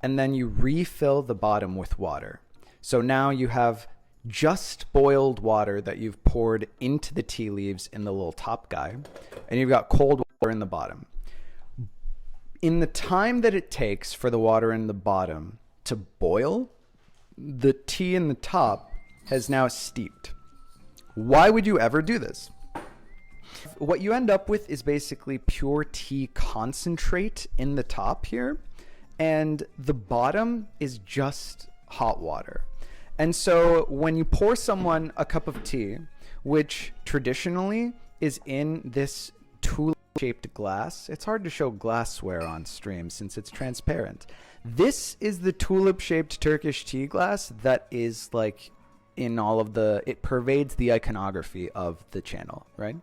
and then you refill the bottom with water. So now you have just boiled water that you've poured into the tea leaves in the little top guy, and you've got cold water in the bottom. In the time that it takes for the water in the bottom to boil, the tea in the top has now steeped. Why would you ever do this? What you end up with is basically pure tea concentrate in the top here, and the bottom is just hot water. And so when you pour someone a cup of tea, which traditionally is in this tulip-shaped glass, it's hard to show glassware on stream since it's transparent. This is the tulip-shaped Turkish tea glass that is like in all of the, it pervades the iconography of the channel, right?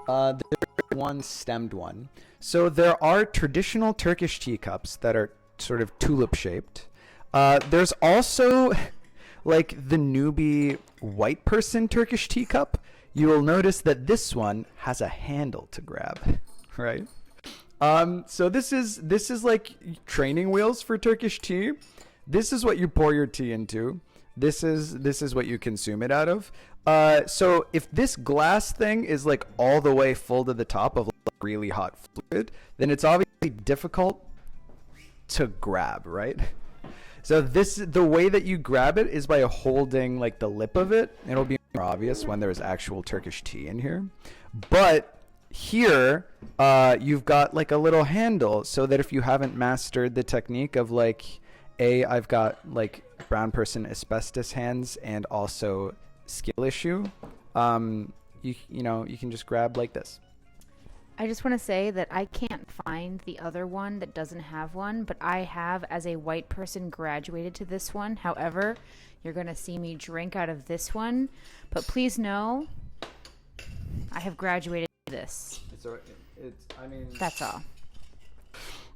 There's one stemmed one. So there are traditional Turkish teacups that are sort of tulip-shaped. There's also like the newbie white person Turkish teacup. You will notice that this one has a handle to grab, right? So this is like training wheels for Turkish tea. This is what you pour your tea into. This is what you consume it out of. So if this glass thing is like all the way full to the top of like really hot fluid, then it's obviously difficult to grab, right? So the way that you grab it is by holding like the lip of it. It'll be more obvious when there's actual Turkish tea in here. But here, you've got like a little handle so that if you haven't mastered the technique of like, I've got like brown person asbestos hands and also skill issue, you can just grab like this. I just want to say that I can't find the other one that doesn't have one, but I have, as a white person, graduated to this one. However, you're going to see me drink out of this one. But please know, I have graduated to this. That's all.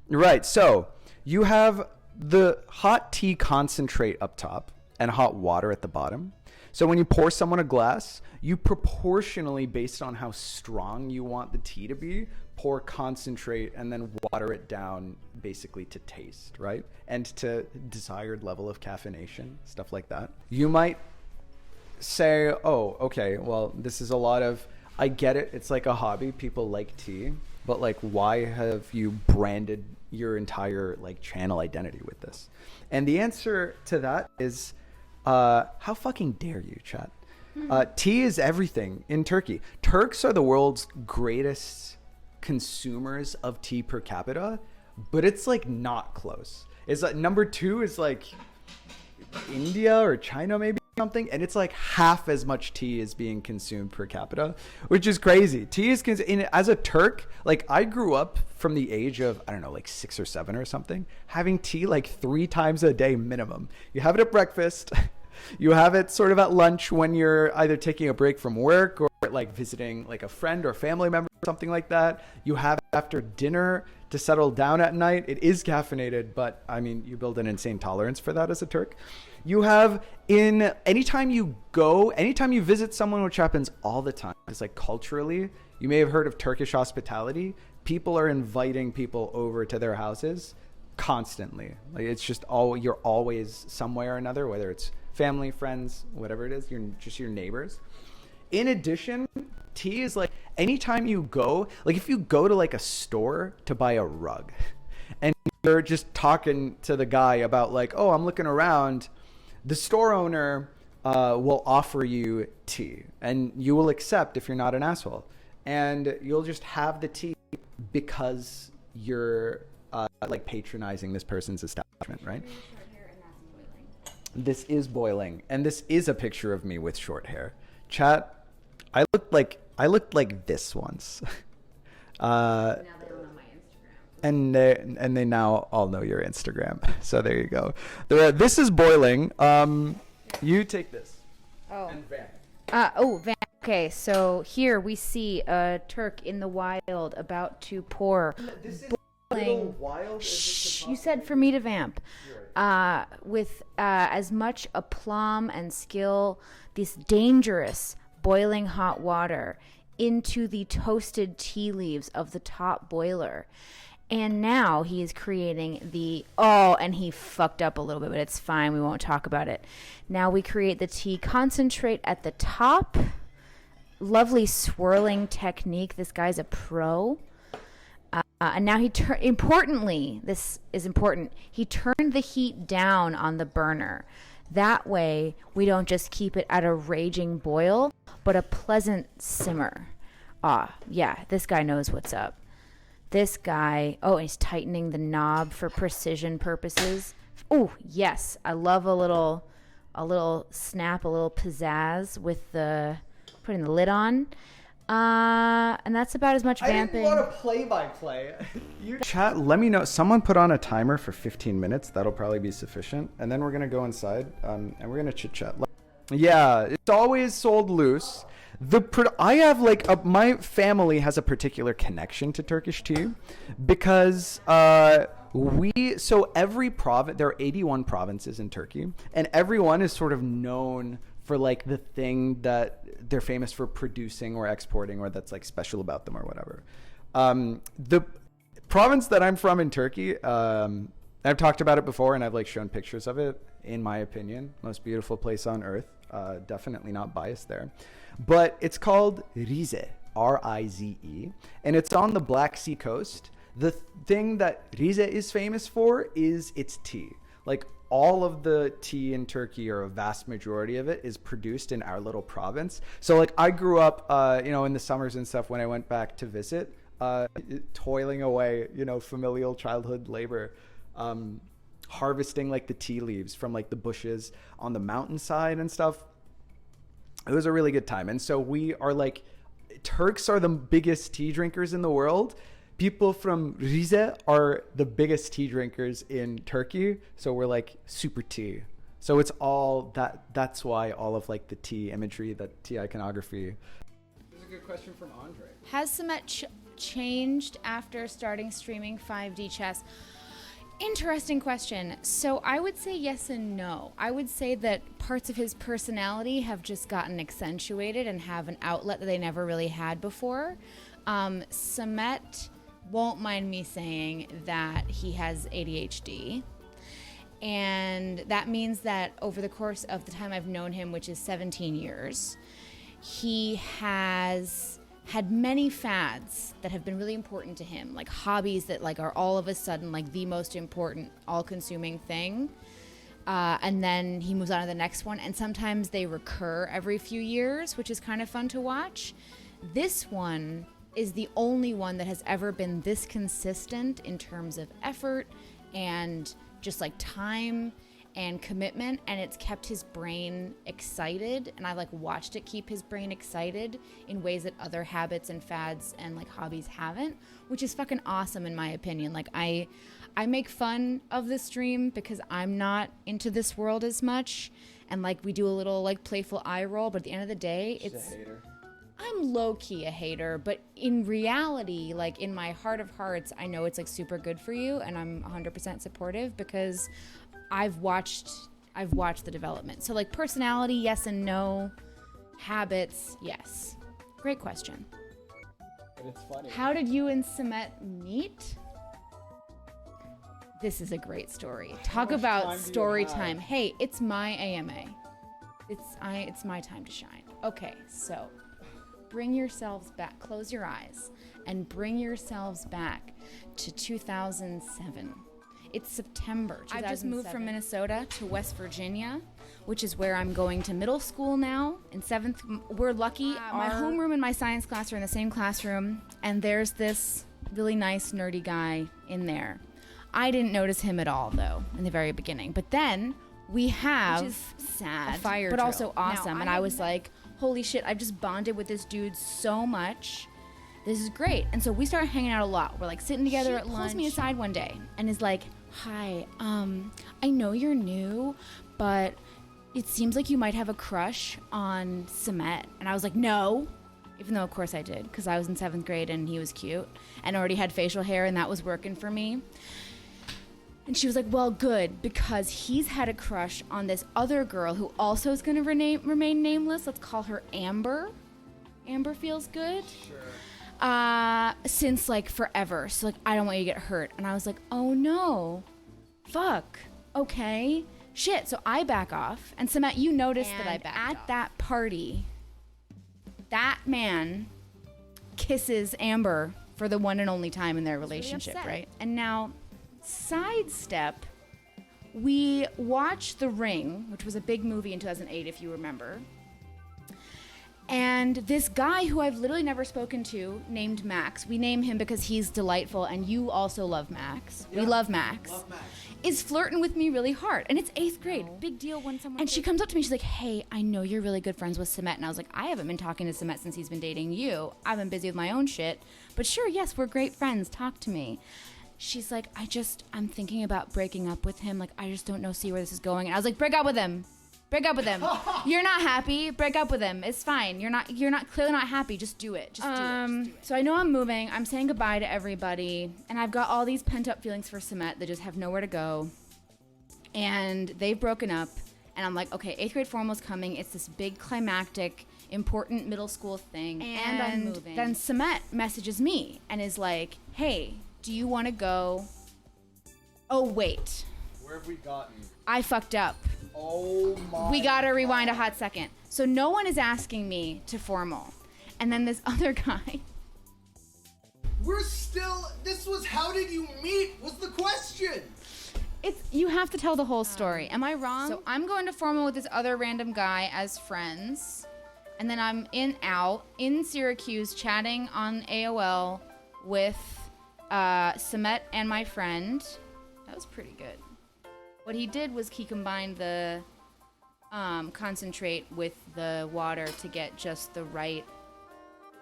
Right, so you have the hot tea concentrate up top and hot water at the bottom. So when you pour someone a glass, you proportionally, based on how strong you want the tea to be, pour concentrate and then water it down basically to taste, right? And to desired level of caffeination, stuff like that. You might say, oh, okay, well, this is a lot of, I get it, it's like a hobby, people like tea, but like, why have you branded your entire like channel identity with this? And the answer to that is, how fucking dare you, chat? Tea is everything in Turkey. Turks are the world's greatest consumers of tea per capita, but it's like not close. It's like number 2 is like India or China maybe something, and it's like half as much tea is being consumed per capita, which is crazy. Tea is as a Turk, like I grew up from the age of, I don't know, like 6 or 7 or something, having tea like 3 times a day minimum. You have it at breakfast, you have it sort of at lunch when you're either taking a break from work or like visiting like a friend or family member or something like that. You have it after dinner to settle down at night. It is caffeinated, but I mean, you build an insane tolerance for that as a Turk. You have anytime you visit someone, which happens all the time, it's like culturally, you may have heard of Turkish hospitality. People are inviting people over to their houses constantly. Like it's just you're always somewhere or another, whether it's family, friends, whatever it is, you're just your neighbors. In addition, tea is like anytime you go, like if you go to like a store to buy a rug and you're just talking to the guy about like, oh, I'm looking around, the store owner will offer you tea and you will accept if you're not an asshole. And you'll just have the tea because you're like patronizing this person's establishment, right? This is boiling. And this is a picture of me with short hair. Chat, I looked like this once. Now they don't know my Instagram. And they now all know your Instagram. So there you go. This is boiling. You take this. Oh. And Van. Van. Okay, so here we see a Turk in the wild about to pour. This is a little wild. Shh, you said for me to vamp. With as much aplomb and skill, this dangerous boiling hot water into the toasted tea leaves of the top boiler. And now he is creating and he fucked up a little bit, but it's fine. We won't talk about it. Now we create the tea concentrate at the top. Lovely swirling technique. This guy's a pro. And now importantly, this is important, he turned the heat down on the burner. That way, we don't just keep it at a raging boil, but a pleasant simmer. Yeah, this guy knows what's up. This guy, he's tightening the knob for precision purposes. Oh, yes, I love a little snap, a little pizzazz with putting the lid on. And that's about as much vamping. I didn't want to play-by-play. Chat, let me know. Someone put on a timer for 15 minutes. That'll probably be sufficient. And then we're going to go inside and we're going to chit-chat. Yeah, it's always sold loose. I have my family has a particular connection to Turkish tea because every province, there are 81 provinces in Turkey, and everyone is sort of known for like the thing that they're famous for producing or exporting or that's like special about them or whatever. The province that I'm from in Turkey, I've talked about it before, and I've like shown pictures of it. In my opinion, most beautiful place on earth. Definitely not biased there, but it's called Rize, Rize, and it's on the Black Sea coast. The thing that Rize is famous for is its tea. Like all of the tea in Turkey, or a vast majority of it, is produced in our little province. So like I grew up, in the summers and stuff when I went back to visit, toiling away, familial childhood labor, harvesting like the tea leaves from like the bushes on the mountainside and stuff. It was a really good time. And so we are like, Turks are the biggest tea drinkers in the world. People from Rize are the biggest tea drinkers in Turkey. So we're like super tea. So it's all that. That's why all of like the tea imagery, the tea iconography. This is a good question from Andre. Has Samet changed after starting streaming 5D chess? Interesting question. So I would say yes and no. I would say that parts of his personality have just gotten accentuated and have an outlet that they never really had before. Samet won't mind me saying that he has ADHD. And that means that over the course of the time I've known him, which is 17 years, he has had many fads that have been really important to him, like hobbies that like are all of a sudden like the most important, all-consuming thing. And then he moves on to the next one, and sometimes they recur every few years, which is kind of fun to watch. This one is the only one that has ever been this consistent in terms of effort and just like time and commitment, and it's kept his brain excited, and I like watched it keep his brain excited in ways that other habits and fads and like hobbies haven't, which is fucking awesome in my opinion. Like I make fun of the stream because I'm not into this world as much, and like we do a little like playful eye roll, but at the end of the day, it's a hater. I'm low-key a hater, but in reality, like in my heart of hearts, I know it's like super good for you, and I'm 100% supportive because I've watched the development. So like personality, yes and no. Habits, yes. Great question. But it's funny. How did you and Samet meet? This is a great story. Talk about story time. Hey, it's my AMA. It's my time to shine. Okay, so bring yourselves back. Close your eyes and bring yourselves back to 2007. It's September 2007. I've just moved from Minnesota to West Virginia, which is where I'm going to middle school now. In 7th, we're lucky. My homeroom and my science class are in the same classroom, and there's this really nice nerdy guy in there. I didn't notice him at all, though, in the very beginning. But then we have, which is sad, a fire but drill. Also awesome. And I was like, holy shit, I've just bonded with this dude so much. This is great. And so we started hanging out a lot. We're like sitting together at lunch. He pulls me aside one day and is like, hi, I know you're new, but it seems like you might have a crush on Samet. And I was like, no. Even though, of course, I did, because I was in 7th grade and he was cute and already had facial hair, and that was working for me. And she was like, well, good, because he's had a crush on this other girl who also is going to remain nameless. Let's call her Amber. Amber feels good. Sure. Since, like, forever. So, like, I don't want you to get hurt. And I was like, oh, no. Fuck. Okay. Shit. So I back off. And Samet, you noticed that I backed off. At that party, that man kisses Amber for the one and only time in their relationship, right? And now, sidestep, we watched The Ring, which was a big movie in 2008, if you remember. And this guy who I've literally never spoken to, named Max, we name him because he's delightful, and you also love Max. Yeah. We love Max. Is flirting with me really hard. And it's 8th grade. Oh. Big deal when someone. And she comes up to me, she's like, hey, I know you're really good friends with Samet. And I was like, I haven't been talking to Samet since he's been dating you. I've been busy with my own shit. But sure, yes, we're great friends. Talk to me. She's like, I'm thinking about breaking up with him. Like, I just don't see where this is going. And I was like, break up with him. Break up with him. You're not happy. Break up with him. It's fine. You're clearly not happy. Just do it. Just do it. So I know I'm moving. I'm saying goodbye to everybody. And I've got all these pent up feelings for Samet that just have nowhere to go. And they've broken up. And I'm like, okay, 8th grade formal's coming. It's this big climactic, important middle school thing. And I'm moving. Then Samet messages me and is like, hey, do you want to go Oh, wait. Where have we gotten? I fucked up. Oh my. We gotta rewind a hot second. So no one is asking me to formal. And then this other guy. We're still. This was how did you meet? Was the question. You have to tell the whole story. Am I wrong? So I'm going to formal with this other random guy as friends. And then I'm in Syracuse chatting on AOL with Samet and my friend. That was pretty good. What he did was he combined the concentrate with the water to get just the right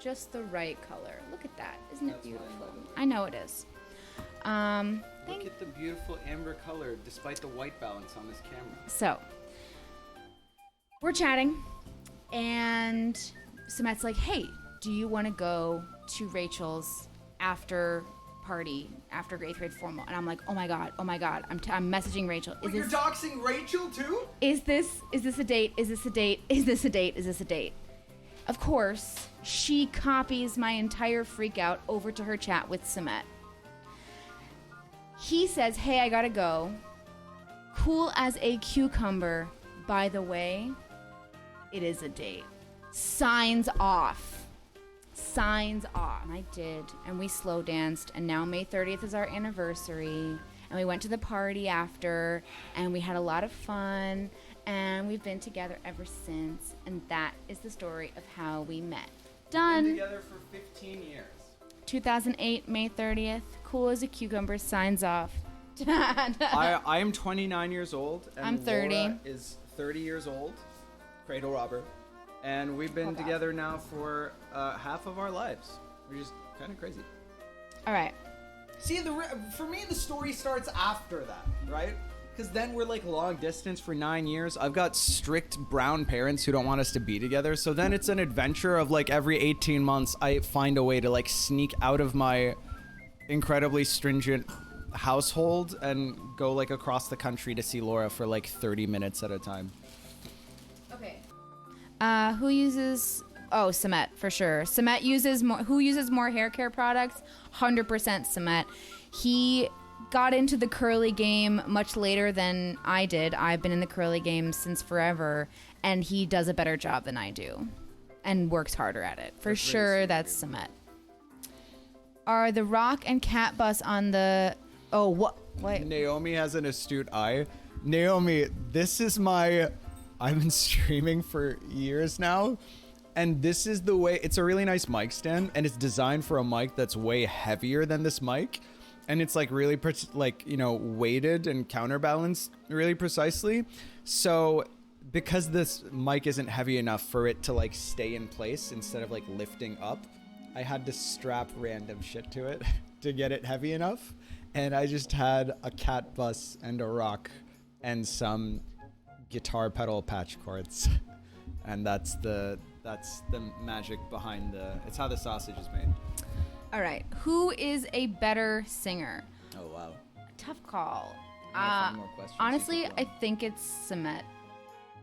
color. Look at that. Isn't it beautiful? I know it is. Look at the beautiful amber color despite the white balance on this camera. So, we're chatting, and Samet's like, hey, do you want to go to Rachel's after party, after 8th grade formal? And I'm like, oh my god, I'm messaging Rachel. Wait, you're doxing Rachel too? Is this a date? Is this a date? Is this a date? Is this a date? Of course, she copies my entire freak out over to her chat with Samet. He says, hey, I gotta go. Cool as a cucumber. By the way, it is a date. Signs off. And I did. And we slow danced. And now May 30th is our anniversary. And we went to the party after. And we had a lot of fun. And we've been together ever since. And that is the story of how we met. Done. Been together for 15 years. 2008, May 30th. Cool as a cucumber, signs off. I am 29 years old. And I'm 30. Laura is 30 years old. Cradle robber. And we've been together now for half of our lives. We're just kind of crazy. All right. See, for me, the story starts after that, right? Because then we're like long distance for 9 years. I've got strict brown parents who don't want us to be together. So then it's an adventure of like every 18 months, I find a way to like sneak out of my incredibly stringent household and go like across the country to see Laura for like 30 minutes at a time. Okay. Who uses... Oh, Samet, for sure. Samet uses more... Who uses more hair care products? 100% Samet. He got into the curly game much later than I did. I've been in the curly game since forever, and he does a better job than I do and works harder at it. For sure, that's Samet. Are The Rock and Cat Bus on the... Oh, what? Wait. Naomi has an astute eye. Naomi, this is my... I've been streaming for years now, and this is the way... It's a really nice mic stand, and it's designed for a mic that's way heavier than this mic. And it's like really, weighted and counterbalanced really precisely. So because this mic isn't heavy enough for it to like stay in place instead of like lifting up, I had to strap random shit to it to get it heavy enough. And I just had a cat bus and a rock and some guitar pedal patch cords. And that's the magic behind it's how the sausage is made. All right. Who is a better singer? Oh, wow. Tough call. Find more questions. Honestly, I think it's Samet.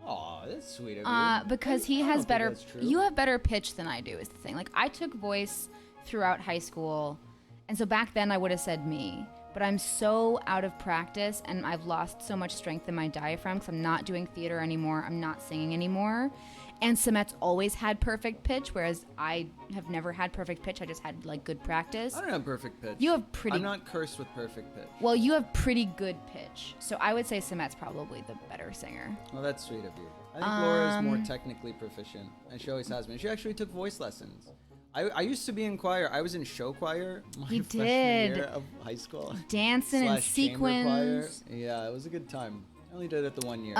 Aw, that's sweet of you. Because he I has don't think better... that's true. You have better pitch than I do is the thing. Like, I took voice throughout high school, and so back then I would have said me. But I'm so out of practice, and I've lost so much strength in my diaphragm because I'm not doing theater anymore. I'm not singing anymore. And Samet's always had perfect pitch, whereas I have never had perfect pitch. I just had, like, good practice. I don't have perfect pitch. You have pretty... I'm not cursed with perfect pitch. Well, you have pretty good pitch. So I would say Samet's probably the better singer. Well, that's sweet of you. I think Laura is more technically proficient, and she always has been. She actually took voice lessons. I used to be in choir. I was in show choir my freshman year of high school. Dancing in sequins. Yeah, it was a good time. I only did it the 1 year.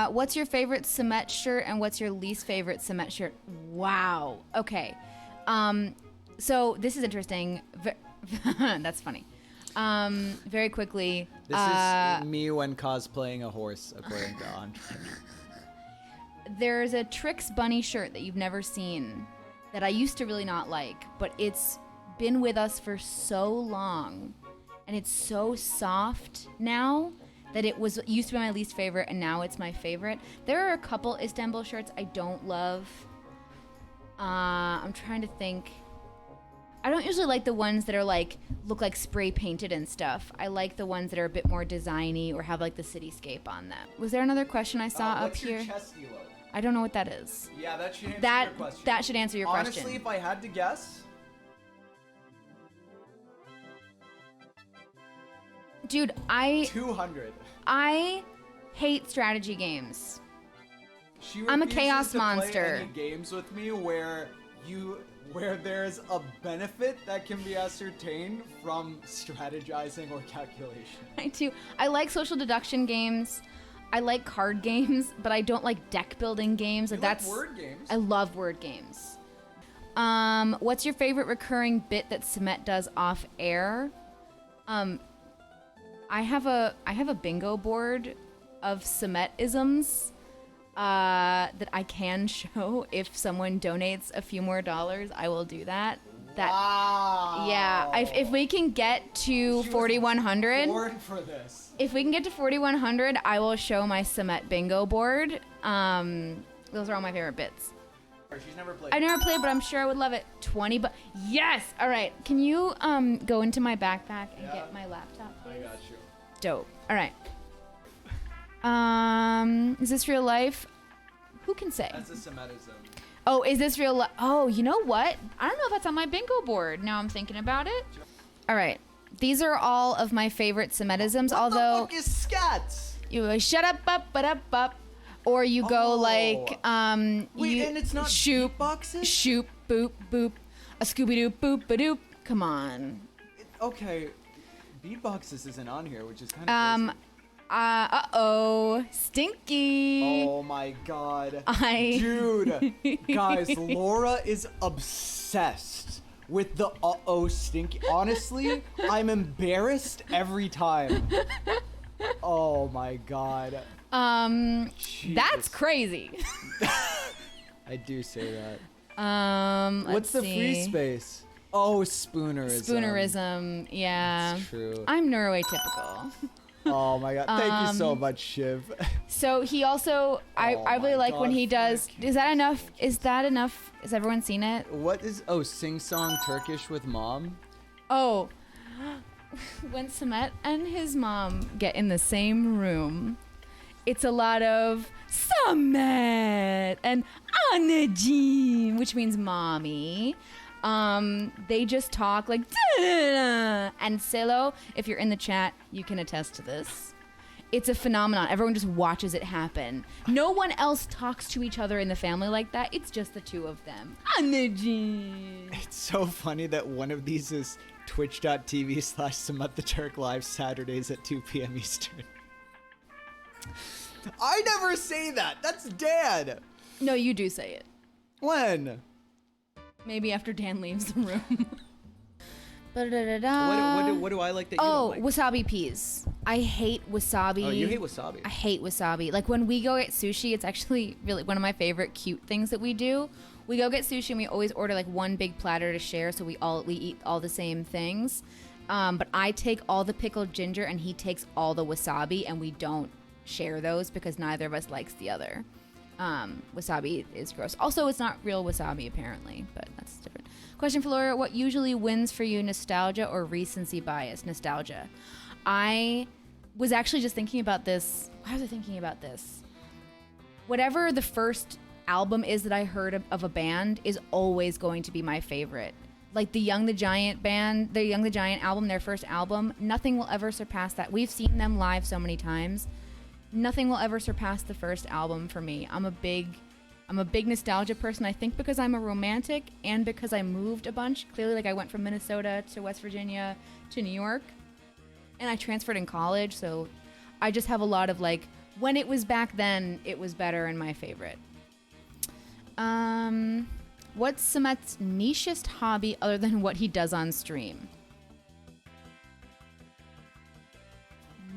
What's your favorite Samet shirt and what's your least favorite Samet shirt? Wow. Okay. So this is interesting. That's funny. Very quickly. This is me when cosplaying a horse, according to Andre. There's a Trix bunny shirt that you've never seen that I used to really not like, but it's been with us for so long and it's so soft now that it used to be my least favorite and now it's my favorite. There are a couple Istanbul shirts I don't love. I'm trying to think. I don't usually like the ones that are like look like spray painted and stuff. I like the ones that are a bit more designy or have like the cityscape on them. Was there another question I saw up what's here? your chest elo? I don't know what that is. Yeah, that should answer That your question. that should answer your Honestly, question. if I had to guess, Dude, 200. I hate strategy games. She I'm a refuses chaos to play monster. any games with me where there's a benefit that can be ascertained from strategizing or calculation. I do. I like social deduction games. I like card games, but I don't like deck building games. You That's like word games. I love word games. What's your favorite recurring bit that Sumet does off air? I have a bingo board of Sumet-isms that I can show. If someone donates a few more dollars, I will do that. Wow. Yeah, if we can get to 4,100, Born for this. if we can get to 4,100, I will show my Sumet bingo board. Those are all my favorite bits. She's never played. I never played, but I'm sure I would love it. 20 bucks. Yes. All right. Can you go into my backpack and get my laptop? I got you. Dope. All right. Is this real life? Who can say? That's a Semitism. Oh, is this real life? Oh, you know what? I don't know if that's on my bingo board. Now I'm thinking about it. All right. These are all of my favorite Semitisms. What although the fuck is scats? you go shut up, or you go like Wait, you and it's not shoot beatboxes? shoot boop boop a Scooby Doo boop ba doop. Come on. Okay, beatboxes isn't on here, which is kind of Uh-oh. Stinky. Oh my god. Dude. Guys, Laura is obsessed with the uh-oh stinky. Honestly, I'm embarrassed every time. Oh my god. Jesus. That's crazy. I do say that. Let's What's the free see. space? Oh, spoonerism. Spoonerism, yeah. It's true. I'm neuroatypical. Oh my god. Thank you so much, Shiv. So he also, I really my like when God, he does, frick. is that enough? Is that enough? Has everyone seen it? What is, oh, sing song Turkish with mom? Oh, when Samet and his mom get in the same room, it's a lot of Samet and Annajim, which means mommy. They just talk like da-da-da. And Silo, if you're in the chat, you can attest to this. It's a phenomenon. Everyone just watches it happen. No one else talks to each other in the family like that. It's just the two of them. Annajim. It's so funny that one of these is twitch.tv/Samet the Turk live Saturdays at 2 p.m. Eastern. I never say that. That's Dad. No, you do say it. When? Maybe after Dan leaves the room. What do I like that you don't like? Wasabi peas. I hate wasabi. Oh, you hate wasabi. I hate wasabi. Like when we go get sushi, it's actually really one of my favorite cute things that we do. We go get sushi and we always order like one big platter to share, so we eat all the same things. But I take all the pickled ginger and he takes all the wasabi, and we don't share those because neither of us likes the other. Wasabi is gross. Also, it's not real wasabi apparently, but that's different. Question for Laura: what usually wins for you, nostalgia or recency bias? Nostalgia. I was actually just thinking about this. Why was I thinking about this? Whatever the first album is that I heard of a band is always going to be my favorite. Like the Young the Giant band, the Young the Giant album, their first album, nothing will ever surpass that. We've seen them live so many times. Nothing will ever surpass the first album for me. I'm a big nostalgia person. I think because I'm a romantic and because I moved a bunch. Clearly, like I went from Minnesota to West Virginia to New York, and I transferred in college. So I just have a lot of like, when it was back then, it was better and my favorite. What's Samet's nichest hobby other than what he does on stream?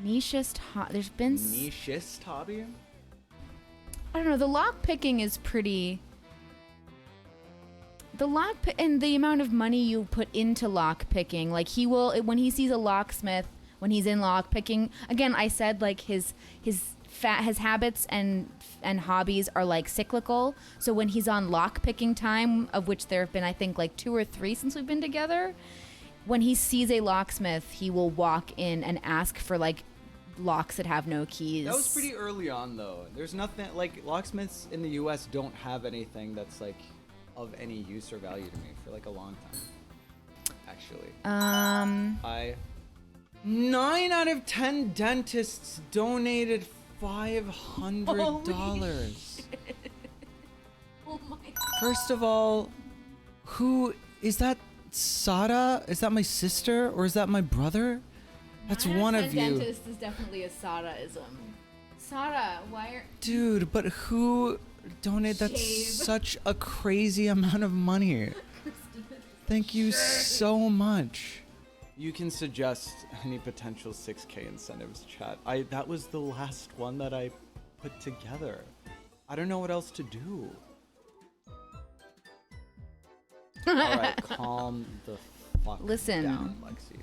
Nichest there's been Nichest hobby? I don't know, the lock picking is pretty. And the amount of money you put into lock picking, like he will, when he sees a locksmith, when he's in lock picking, again, I said like his his habits and hobbies are like cyclical. So when he's on lock picking time, of which there have been I think like 2 or 3 since we've been together, when he sees a locksmith, he will walk in and ask for like locks that have no keys. That was pretty early on, though. There's nothing like locksmiths in the U.S. don't have anything that's like of any use or value to me for like a long time. Actually, 9 out of 10 dentists donated $500. Oh my God. First of all, who is that? Sada? Is that my sister or is that my brother? That's one of you. Dentist is definitely a Sada-ism. Sada, why are... Dude, but who donated? That's Shave. such a crazy amount of money. Thank you so much. You can suggest any potential 6K incentives, chat. That was the last one that I put together. I don't know what else to do. Alright, calm the fuck Listen. down, Lexi.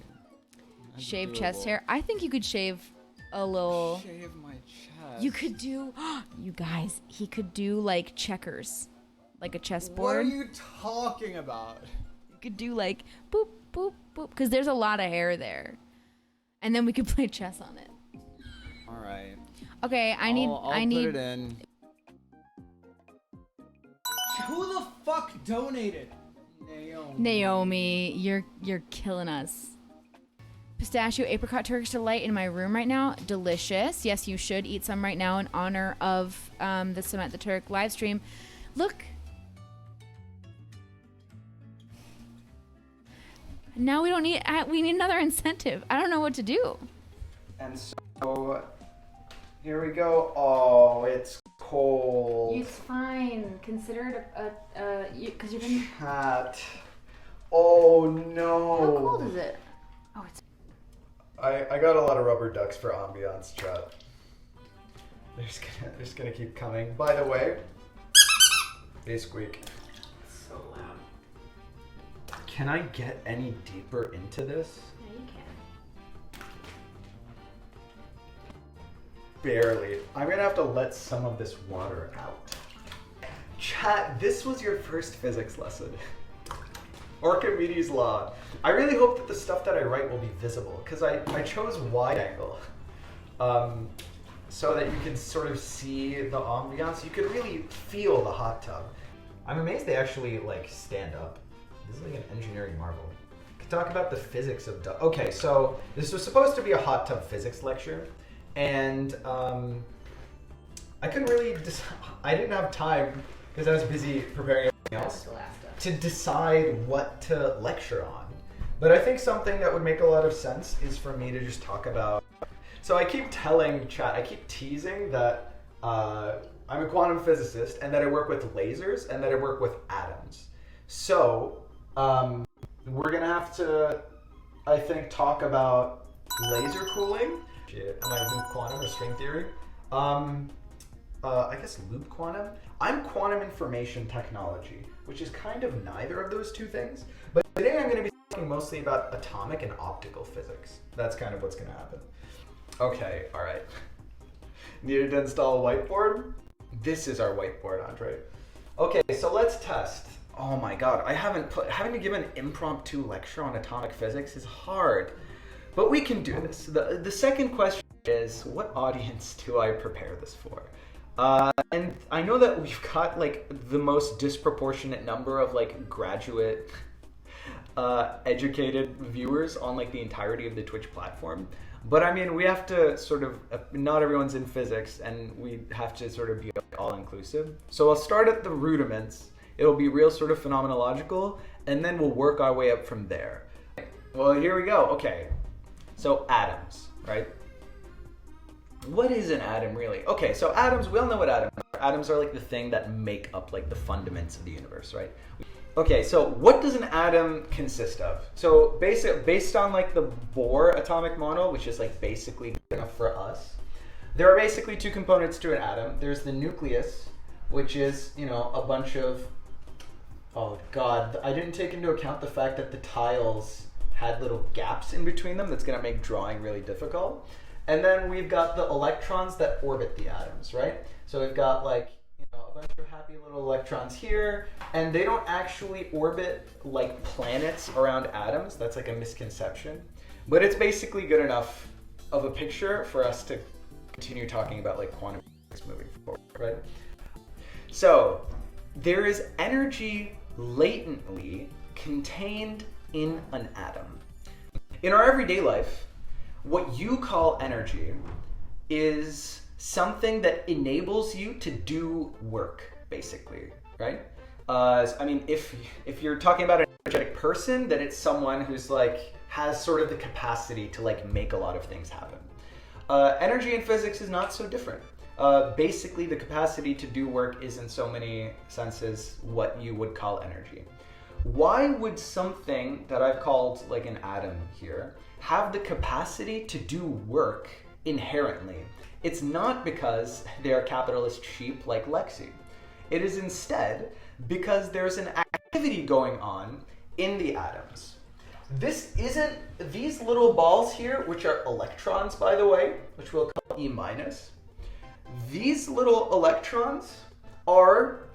Shave chest hair. I think you could shave a little... Shave my chest. You could do... You guys, he could do like checkers. Like a What are chessboard. you talking about? You could do like boop, boop, boop. Because there's a lot of hair there. And then we could play chess on it. Alright. Okay, I need... I'll I need... put it in. Who the fuck donated? Naomi, you're killing us. Pistachio apricot Turkish delight in my room right now. Delicious. Yes, you should eat some right now in honor of the Cement the Turk live stream. Look. Now we don't need. We need another incentive. I don't know what to do. And so here we go. Oh, it's cold. It's fine. Consider it because you're gonna. Cat. Oh no. How cold is it? Oh, it's. I got a lot of rubber ducks for ambiance, chat. They're just gonna keep coming. By the way, they squeak. So loud. Can I get any deeper into this? Yeah, you can. Barely. I'm gonna have to let some of this water out. Chat, this was your first physics lesson. Archimedes' law. I really hope that the stuff that I write will be visible, because I chose wide angle. So that you can sort of see the ambiance. You can really feel the hot tub. I'm amazed they actually like stand up. This is like an engineering marvel. We could talk about the physics of okay, so this was supposed to be a hot tub physics lecture, and I couldn't really I didn't have time because I was busy preparing everything else to decide what to lecture on. But I think something that would make a lot of sense is for me to just talk about. So I keep telling chat, I keep teasing that I'm a quantum physicist and that I work with lasers and that I work with atoms. So we're gonna have to, I think, talk about laser cooling. Am I loop quantum or string theory? I guess loop quantum. I'm quantum information technology, which is kind of neither of those two things. But today I'm going to be talking mostly about atomic and optical physics. That's kind of what's going to happen. Okay, all right. Needed to install a whiteboard? This is our whiteboard, Andre. Okay, so let's test. Oh my God, having to give an impromptu lecture on atomic physics is hard, but we can do this. The second question is, what audience do I prepare this for? And I know that we've got like the most disproportionate number of like graduate educated viewers on like the entirety of the Twitch platform. But I mean, we have to sort of, not everyone's in physics and we have to sort of be all inclusive. So I'll start at the rudiments. It'll be real sort of phenomenological and then we'll work our way up from there. Well, here we go. Okay. So atoms, right? What is an atom really? Okay, so atoms, we all know what atoms are. Atoms are like the thing that make up like the fundaments of the universe, right? Okay, so what does an atom consist of? So based on like the Bohr atomic model, which is like basically good enough for us, there are basically two components to an atom. There's the nucleus, which is, you know, a bunch of, oh God, I didn't take into account the fact that the tiles had little gaps in between them that's gonna make drawing really difficult. And then we've got the electrons that orbit the atoms, right? So we've got like, a bunch of happy little electrons here, and they don't actually orbit like planets around atoms. That's like a misconception. But it's basically good enough of a picture for us to continue talking about like quantum physics moving forward, right? So there is energy latently contained in an atom. In our everyday life, what you call energy is something that enables you to do work, basically, right? I mean, if you're talking about an energetic person, then it's someone who's like has sort of the capacity to like make a lot of things happen. Energy in physics is not so different. Basically, the capacity to do work is in so many senses what you would call energy. Why would something that I've called like an atom here have the capacity to do work inherently? It's not because they're capitalist sheep like Lexi. It is instead because there's an activity going on in the atoms. These little balls here, which are electrons, by the way, which we'll call E minus, these little electrons are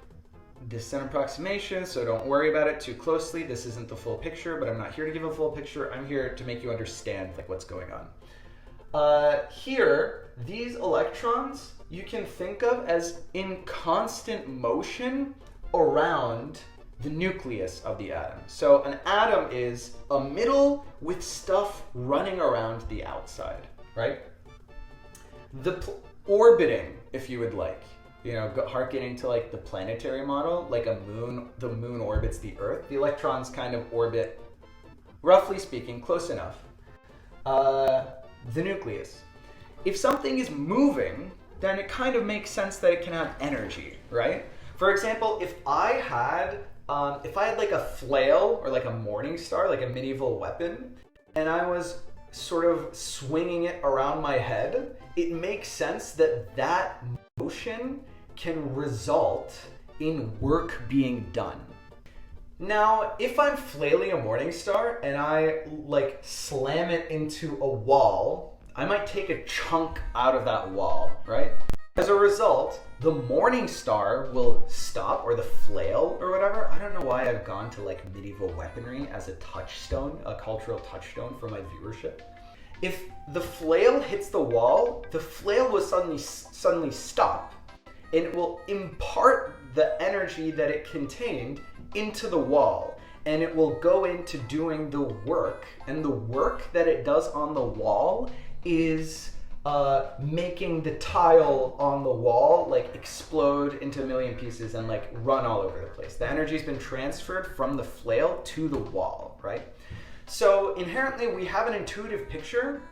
distant approximation, so don't worry about it too closely. This isn't the full picture, but I'm not here to give a full picture. I'm here to make you understand like what's going on. Here, these electrons you can think of as in constant motion around the nucleus of the atom. So an atom is a middle with stuff running around the outside, right? Orbiting, if you would like, harkening to like the planetary model, like the moon orbits the Earth. The electrons kind of orbit, roughly speaking, close enough, the nucleus. If something is moving, then it kind of makes sense that it can have energy, right? For example, if I had like a flail or like a morning star, like a medieval weapon, and I was sort of swinging it around my head, it makes sense that that motion can result in work being done. Now, if I'm flailing a morning star and I like slam it into a wall, I might take a chunk out of that wall, right? As a result, the morning star will stop, or the flail or whatever. I don't know why I've gone to like medieval weaponry as a touchstone, a cultural touchstone for my viewership. If the flail hits the wall, the flail will suddenly stop, and it will impart the energy that it contained into the wall, and it will go into doing the work, and the work that it does on the wall is making the tile on the wall like explode into a million pieces and like run all over the place. The energy's been transferred from the flail to the wall, right? So inherently we have an intuitive picture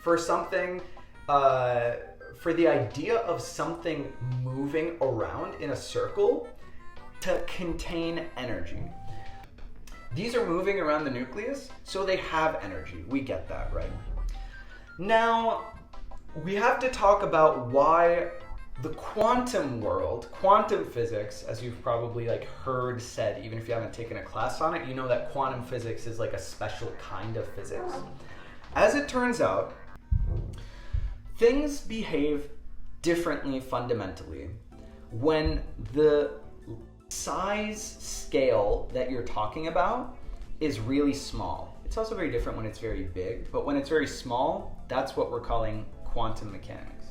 for something, for the idea of something moving around in a circle to contain energy. These are moving around the nucleus, so they have energy. We get that, right? Now, we have to talk about why the quantum world, quantum physics, as you've probably like heard said, even if you haven't taken a class on it, you know that quantum physics is like a special kind of physics. As it turns out, things behave differently fundamentally when the size scale that you're talking about is really small. It's also very different when it's very big, but when it's very small, that's what we're calling quantum mechanics.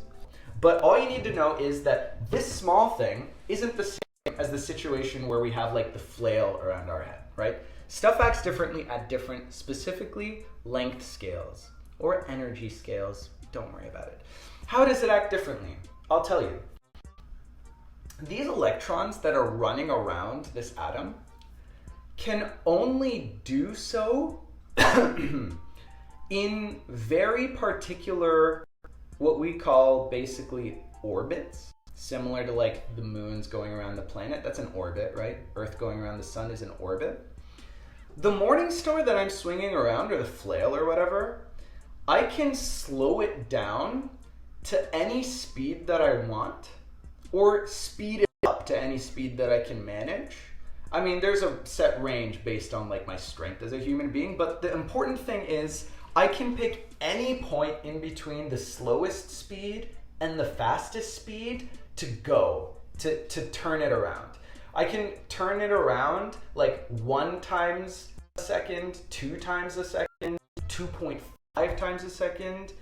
But all you need to know is that this small thing isn't the same as the situation where we have like the flail around our head, right? Stuff acts differently at different, specifically length scales or energy scales. Don't worry about it. How does it act differently? I'll tell you. These electrons that are running around this atom can only do so in very particular, what we call basically orbits, similar to like the moon's going around the planet. That's an orbit, right? Earth going around the sun is an orbit. The morning star that I'm swinging around, or the flail or whatever, I can slow it down to any speed that I want, or speed it up to any speed that I can manage. I mean, there's a set range based on like my strength as a human being, but the important thing is I can pick any point in between the slowest speed and the fastest speed to go, to turn it around. I can turn it around like 1 times a second, 2 times a second, 2.5 times a second,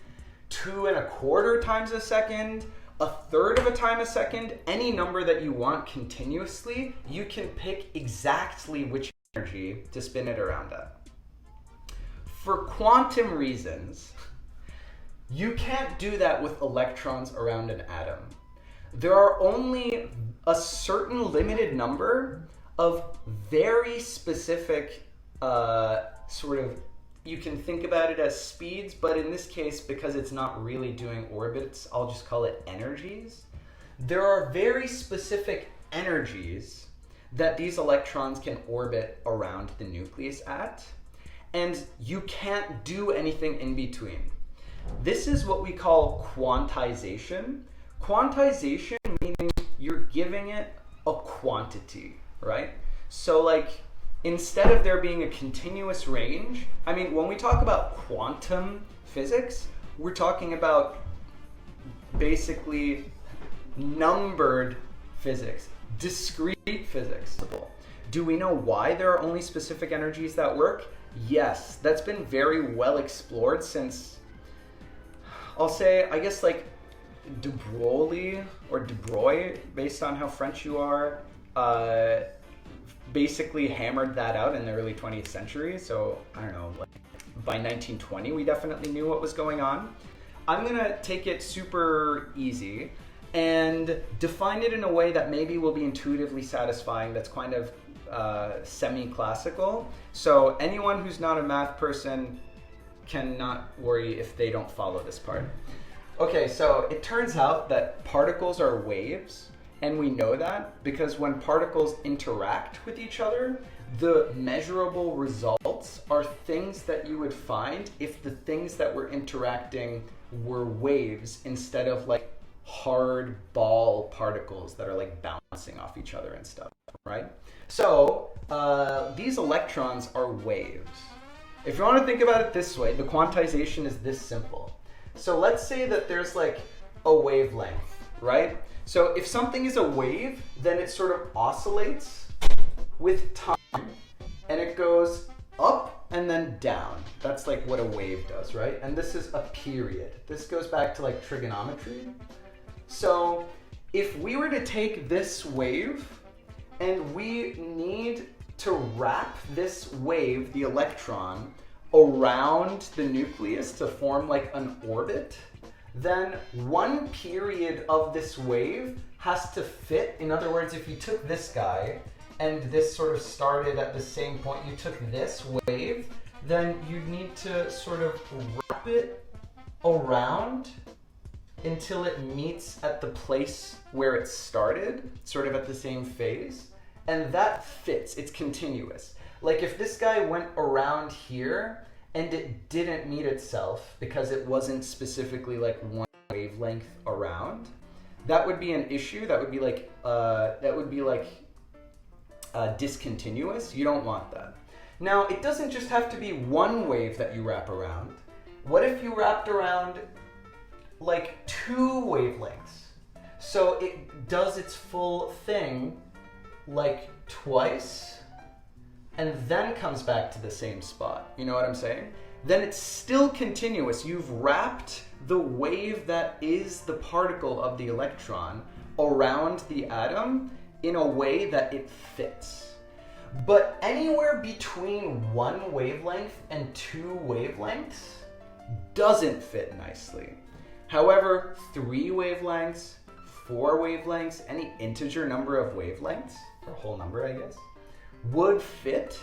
2.25 times a second, 1/3 of a time a second, any number that you want continuously, you can pick exactly which energy to spin it around at. For quantum reasons, you can't do that with electrons around an atom. There are only a certain limited number of very specific you can think about it as speeds, but in this case, because it's not really doing orbits, I'll just call it energies. There are very specific energies that these electrons can orbit around the nucleus at, and you can't do anything in between. This is what we call quantization. Quantization meaning you're giving it a quantity, right? So like, instead of there being a continuous range, I mean, when we talk about quantum physics, we're talking about basically numbered physics, discrete physics. Do we know why there are only specific energies that work? Yes, that's been very well explored since, I'll say, I guess like de Broglie or de Broglie, based on how French you are, basically hammered that out in the early 20th century. So I don't know, like by 1920 we definitely knew what was going on. I'm gonna take it super easy and define it in a way that maybe will be intuitively satisfying, that's kind of semi-classical. So anyone who's not a math person cannot worry if they don't follow this part. Okay, so it turns out that particles are waves. And we know that because when particles interact with each other, the measurable results are things that you would find if the things that were interacting were waves instead of like hard ball particles that are like bouncing off each other and stuff, right? So these electrons are waves. If you want to think about it this way, the quantization is this simple. So let's say that there's like a wavelength, right? So if something is a wave, then it sort of oscillates with time and it goes up and then down. That's like what a wave does, right? And this is a period. This goes back to like trigonometry. So if we were to take this wave and we need to wrap this wave, the electron, around the nucleus to form like an orbit, then one period of this wave has to fit. In other words, if you took this guy and this sort of started at the same point, you took this wave, then you need to sort of wrap it around until it meets at the place where it started, sort of at the same phase. And that fits, it's continuous. Like if this guy went around here and it didn't meet itself because it wasn't specifically like one wavelength around, that would be an issue. That would be like discontinuous. You don't want that. Now, it doesn't just have to be one wave that you wrap around. What if you wrapped around like 2 wavelengths? So it does its full thing like twice and then comes back to the same spot. You know what I'm saying? Then it's still continuous. You've wrapped the wave that is the particle of the electron around the atom in a way that it fits. But anywhere between 1 wavelength and 2 wavelengths doesn't fit nicely. However, 3 wavelengths, 4 wavelengths, any integer number of wavelengths, or whole number I guess, would fit.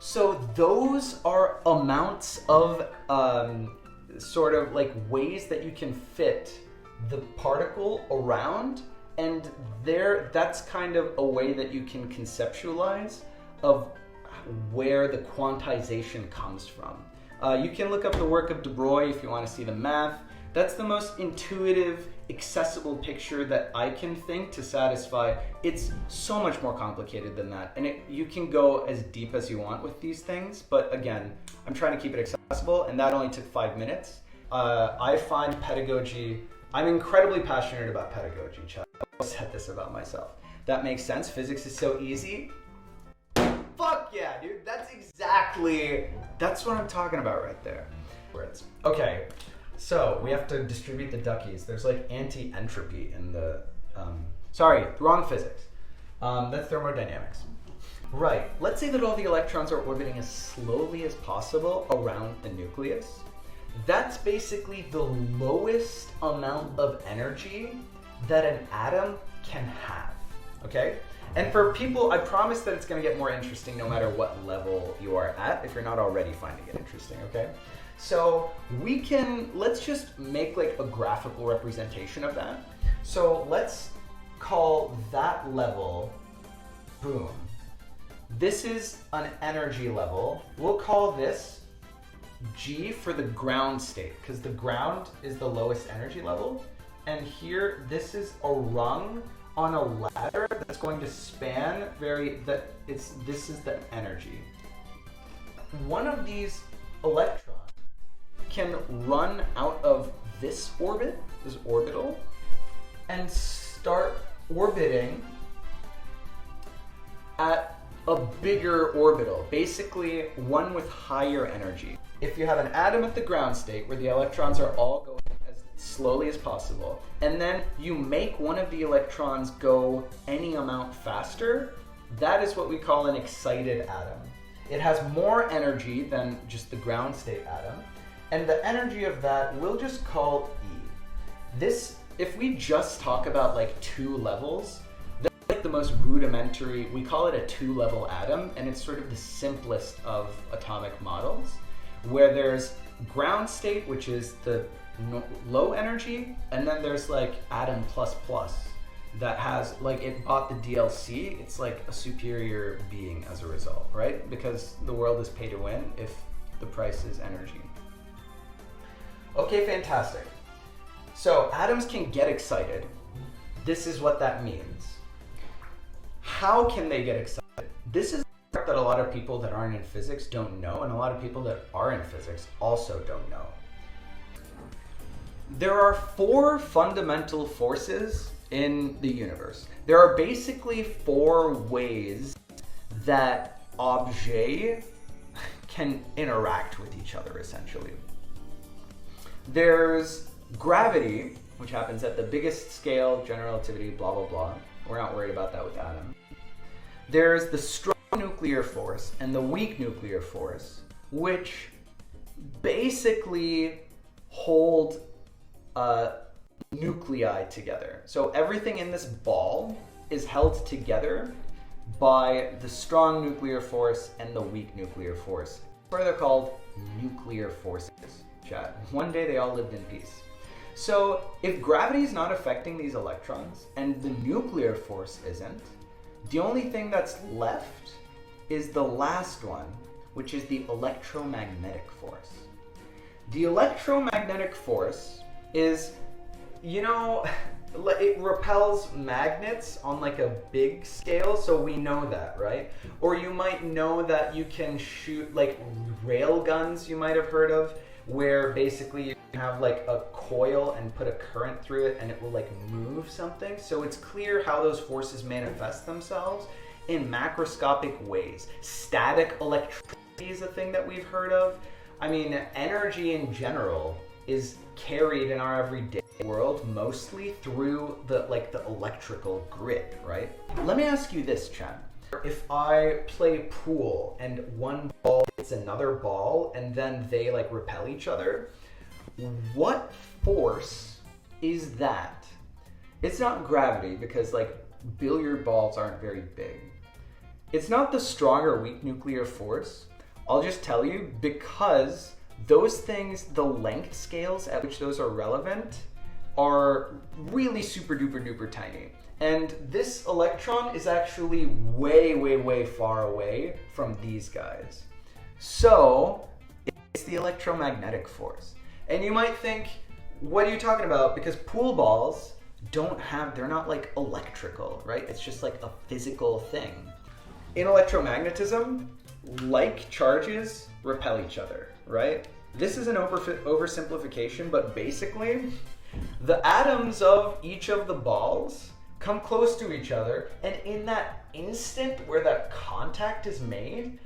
So those are amounts of sort of like ways that you can fit the particle around, and that's kind of a way that you can conceptualize of where the quantization comes from. You can look up the work of de Broglie if you want to see the math. That's the most intuitive, accessible picture that I can think to satisfy. It's so much more complicated than that, and you can go as deep as you want with these things, but again, I'm trying to keep it accessible. possible, and that only took 5 minutes. I find pedagogy, I'm incredibly passionate about pedagogy, Chad. I said this about myself. That makes sense. Physics is so easy. Fuck yeah, dude. That's what I'm talking about right there. Okay, so we have to distribute the duckies. There's like anti-entropy in the, sorry, wrong physics. That's thermodynamics. Right, let's say that all the electrons are orbiting as slowly as possible around the nucleus. That's basically the lowest amount of energy that an atom can have, okay? And for people, I promise that it's gonna get more interesting no matter what level you are at, if you're not already finding it interesting, okay? So let's just make like a graphical representation of that. So let's call that level, boom. This is an energy level. We'll call this G for the ground state, because the ground is the lowest energy level. And here, this is a rung on a ladder that's going to span this is the energy. One of these electrons can run out of this orbit, this orbital, and start orbiting at a bigger orbital, basically one with higher energy. If you have an atom at the ground state where the electrons are all going as slowly as possible, and then you make one of the electrons go any amount faster, that is what we call an excited atom. It has more energy than just the ground state atom, and the energy of that we'll just call E. If we just talk about like 2 levels, the most rudimentary, we call it a 2-level atom, and it's sort of the simplest of atomic models, where there's ground state, which is the low energy, and then there's like atom plus plus that has, like, it bought the DLC, it's like a superior being as a result, right? Because the world is pay to win if the price is energy. Okay, fantastic. So atoms can get excited. This is what that means. How can they get excited? This is the part that a lot of people that aren't in physics don't know, and a lot of people that are in physics also don't know. There are 4 fundamental forces in the universe. There are basically 4 ways that objects can interact with each other, essentially. There's gravity, which happens at the biggest scale, general relativity, blah, blah, blah. We're not worried about that with atoms. There's the strong nuclear force and the weak nuclear force, which basically hold nuclei together. So everything in this ball is held together by the strong nuclear force and the weak nuclear force. That's why they're called nuclear forces, chat. One day they all lived in peace. So if gravity is not affecting these electrons and the nuclear force isn't, the only thing that's left is the last one, which is the electromagnetic force. The electromagnetic force is, you know, it repels magnets on like a big scale, so we know that, right? Or you might know that you can shoot like rail guns, you might have heard of, where basically you have like a coil and put a current through it and it will like move something. So it's clear how those forces manifest themselves in macroscopic ways. Static electricity is a thing that we've heard of. I mean, energy in general is carried in our everyday world mostly through the electrical grid, right? Let me ask you this, chat. If I play pool and one ball hits another ball and then they like repel each other, what force is that? It's not gravity, because like billiard balls aren't very big. It's not the strong or weak nuclear force. I'll just tell you, because those things, the length scales at which those are relevant are really super duper duper tiny. And this electron is actually way, way, way far away from these guys. So it's the electromagnetic force. And you might think, what are you talking about? Because pool balls they're not like electrical, right? It's just like a physical thing. In electromagnetism, like charges repel each other, right? This is an oversimplification, but basically, the atoms of each of the balls come close to each other, and in that instant where that contact is made,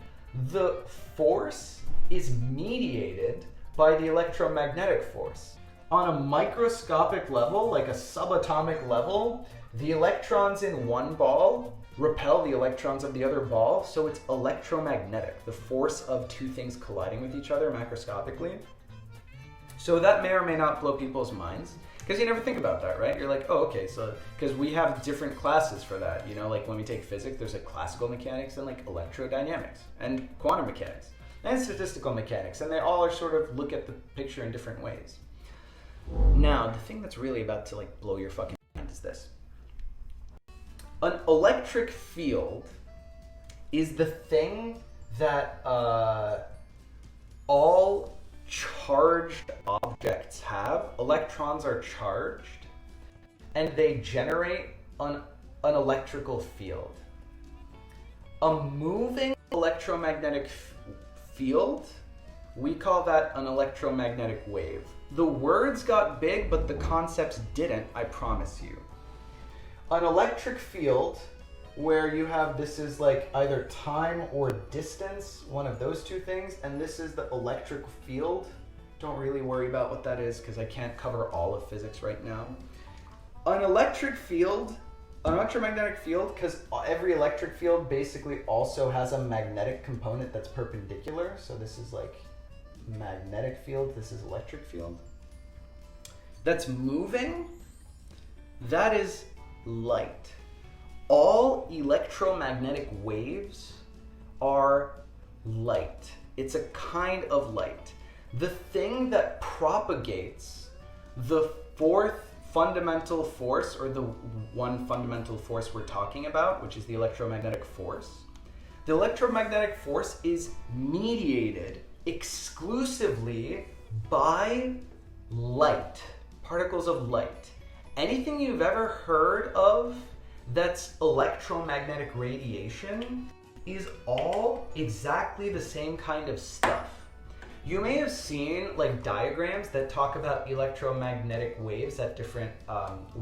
the force is mediated by the electromagnetic force. On a microscopic level, like a subatomic level, the electrons in one ball repel the electrons of the other ball, so it's electromagnetic, the force of two things colliding with each other macroscopically. So that may or may not blow people's minds, because you never think about that, right? You're like, oh, okay, so, because we have different classes for that, you know, like when we take physics, there's like classical mechanics and like electrodynamics, and quantum mechanics, and statistical mechanics, and they all are sort of look at the picture in different ways. Now, the thing that's really about to like blow your fucking mind is this. An electric field is the thing that all charged objects have. Electrons are charged, and they generate an electrical field. A moving electromagnetic field, we call that an electromagnetic wave. The words got big, but the concepts didn't, I promise you. An electric field, where you have, this is like either time or distance, one of those two things, and this is the electric field. Don't really worry about what that is, because I can't cover all of physics right now. An electric field, an electromagnetic field, because every electric field basically also has a magnetic component that's perpendicular, so this is like magnetic field, this is electric field. That's moving, that is light. All electromagnetic waves are light. It's a kind of light. The thing that propagates the fourth fundamental force, or the one fundamental force we're talking about, which is the electromagnetic force. The electromagnetic force is mediated exclusively by light, particles of light. Anything you've ever heard of that's electromagnetic radiation is all exactly the same kind of stuff. You may have seen like diagrams that talk about electromagnetic waves at different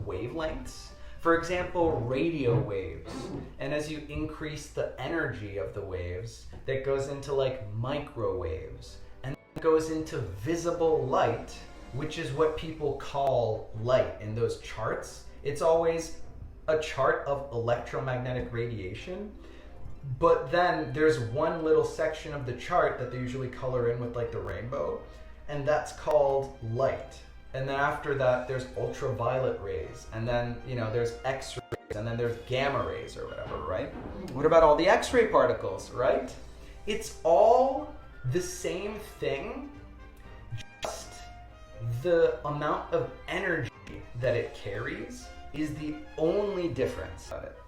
wavelengths. For example, radio waves. And as you increase the energy of the waves, that goes into like microwaves. And that goes into visible light, which is what people call light in those charts. It's always a chart of electromagnetic radiation, but then there's one little section of the chart that they usually color in with like the rainbow, and that's called light. And then after that, there's ultraviolet rays, and then, you know, there's X-rays, and then there's gamma rays or whatever, right? What about all the X-ray particles, right? It's all the same thing, just the amount of energy that it carries is the only difference of it.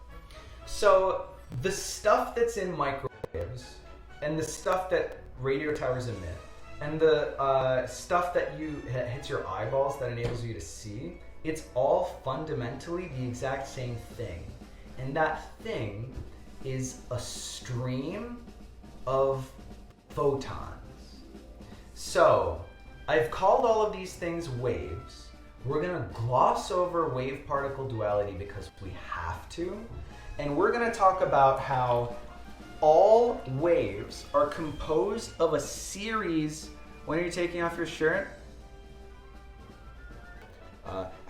So the stuff that's in microwaves and the stuff that radio towers emit and the stuff that hits your eyeballs that enables you to see, it's all fundamentally the exact same thing. And that thing is a stream of photons. So I've called all of these things waves. We're gonna gloss over wave-particle duality because we have to. And we're gonna talk about how all waves are composed of a series. When are you taking off your shirt?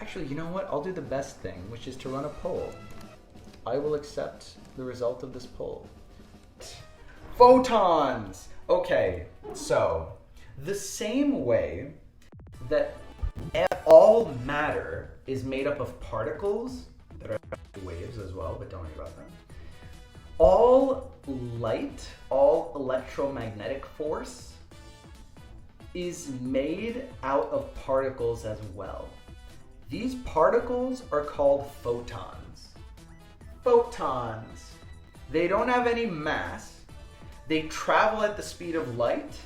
Actually, you know what? I'll do the best thing, which is to run a poll. I will accept the result of this poll. Photons! Okay, so the same way that all matter is made up of particles that are waves as well, but don't worry about them. All light, all electromagnetic force is made out of particles as well. These particles are called photons. Photons. They don't have any mass. They travel at the speed of light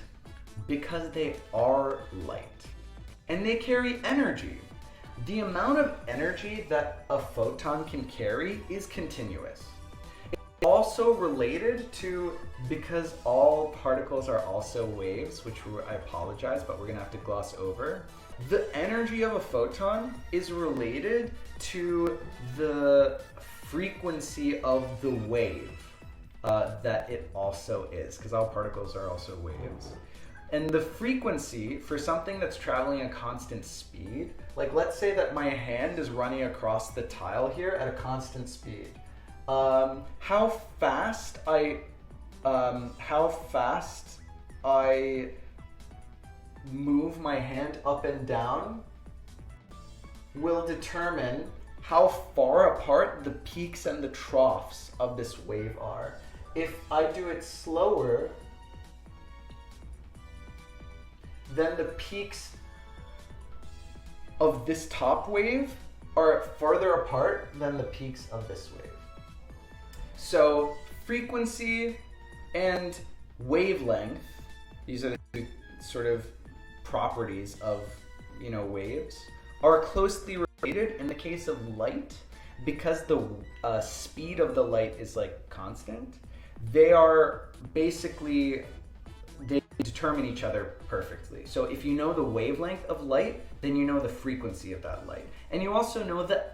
because they are light. And they carry energy. The amount of energy that a photon can carry is continuous. Also related to, because all particles are also waves, which I apologize, but we're gonna have to gloss over. The energy of a photon is related to the frequency of the wave that it also is, because all particles are also waves. And the frequency for something that's traveling at constant speed, like let's say that my hand is running across the tile here at a constant speed. How fast I move my hand up and down will determine how far apart the peaks and the troughs of this wave are. If I do it slower, then the peaks of this top wave are farther apart than the peaks of this wave. So frequency and wavelength, these are the two sort of properties of, you know, waves, are closely related in the case of light. Because the speed of the light is like constant, they are basically, they determine each other perfectly. So if you know the wavelength of light, then you know the frequency of that light. And you also know the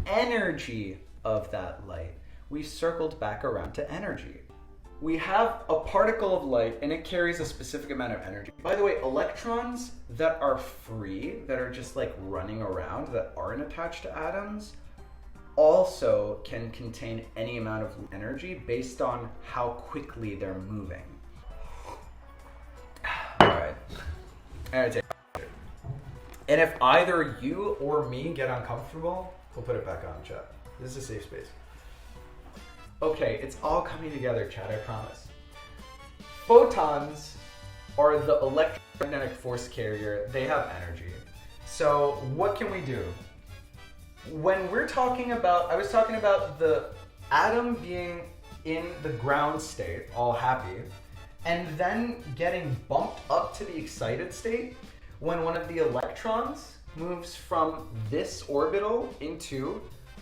energy of that light. We've circled back around to energy. We have a particle of light and it carries a specific amount of energy. By the way, electrons that are free, that are just like running around, that aren't attached to atoms, also can contain any amount of energy based on how quickly they're moving. Alright. And if either you or me get uncomfortable, we'll put it back on, chat. This is a safe space. Okay, it's all coming together, chat, I promise. Photons are the electromagnetic force carrier. They have energy. So what can we do? When we're talking about, I was talking about the atom being in the ground state, all happy, and then getting bumped up to the excited state when one of the electrons moves from this orbital into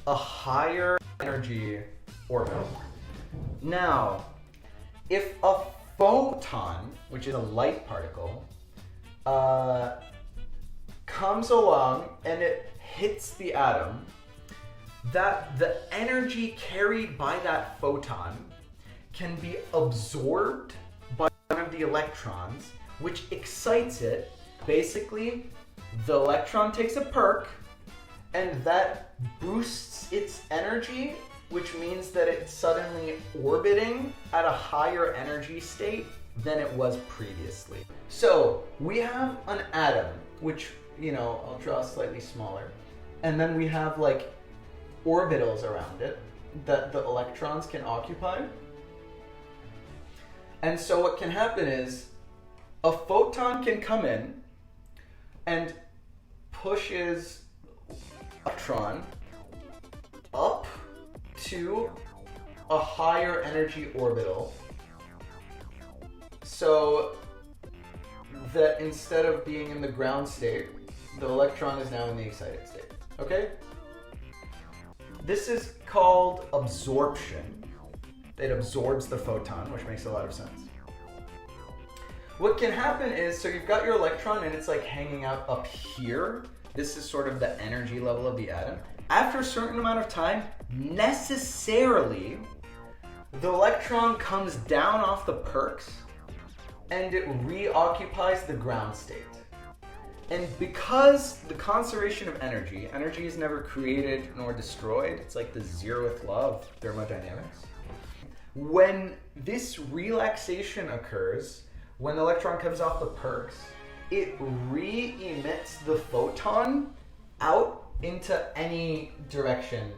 a higher energy orbital. Now, if a photon, which is a light particle, comes along and it hits the atom, that the energy carried by that photon can be absorbed by one of the electrons, which excites it. Basically, the electron takes a perk, and that boosts its energy, which means that it's suddenly orbiting at a higher energy state than it was previously. So we have an atom, which, you know, I'll draw slightly smaller. And then we have like orbitals around it that the electrons can occupy. And so what can happen is a photon can come in and pushes electron up to a higher energy orbital, so that instead of being in the ground state, the electron is now in the excited state. Okay? This is called absorption. It absorbs the photon, which makes a lot of sense. What can happen is, so you've got your electron and it's like hanging out up here. This is sort of the energy level of the atom. After a certain amount of time, necessarily, the electron comes down off the perks and it reoccupies the ground state. And because the conservation of energy is never created nor destroyed, it's like the zeroth law of thermodynamics. When this relaxation occurs, when the electron comes off the perks, it re-emits the photon out into any direction.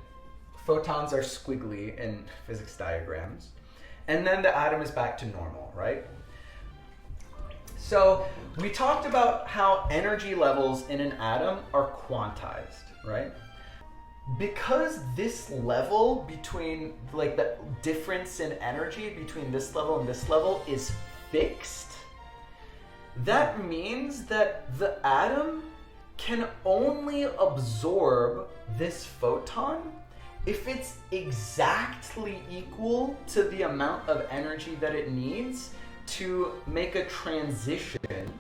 Photons are squiggly in physics diagrams. And then the atom is back to normal, right? So we talked about how energy levels in an atom are quantized, right? Because this level between, like the difference in energy between this level and this level is fixed, that means that the atom can only absorb this photon if it's exactly equal to the amount of energy that it needs to make a transition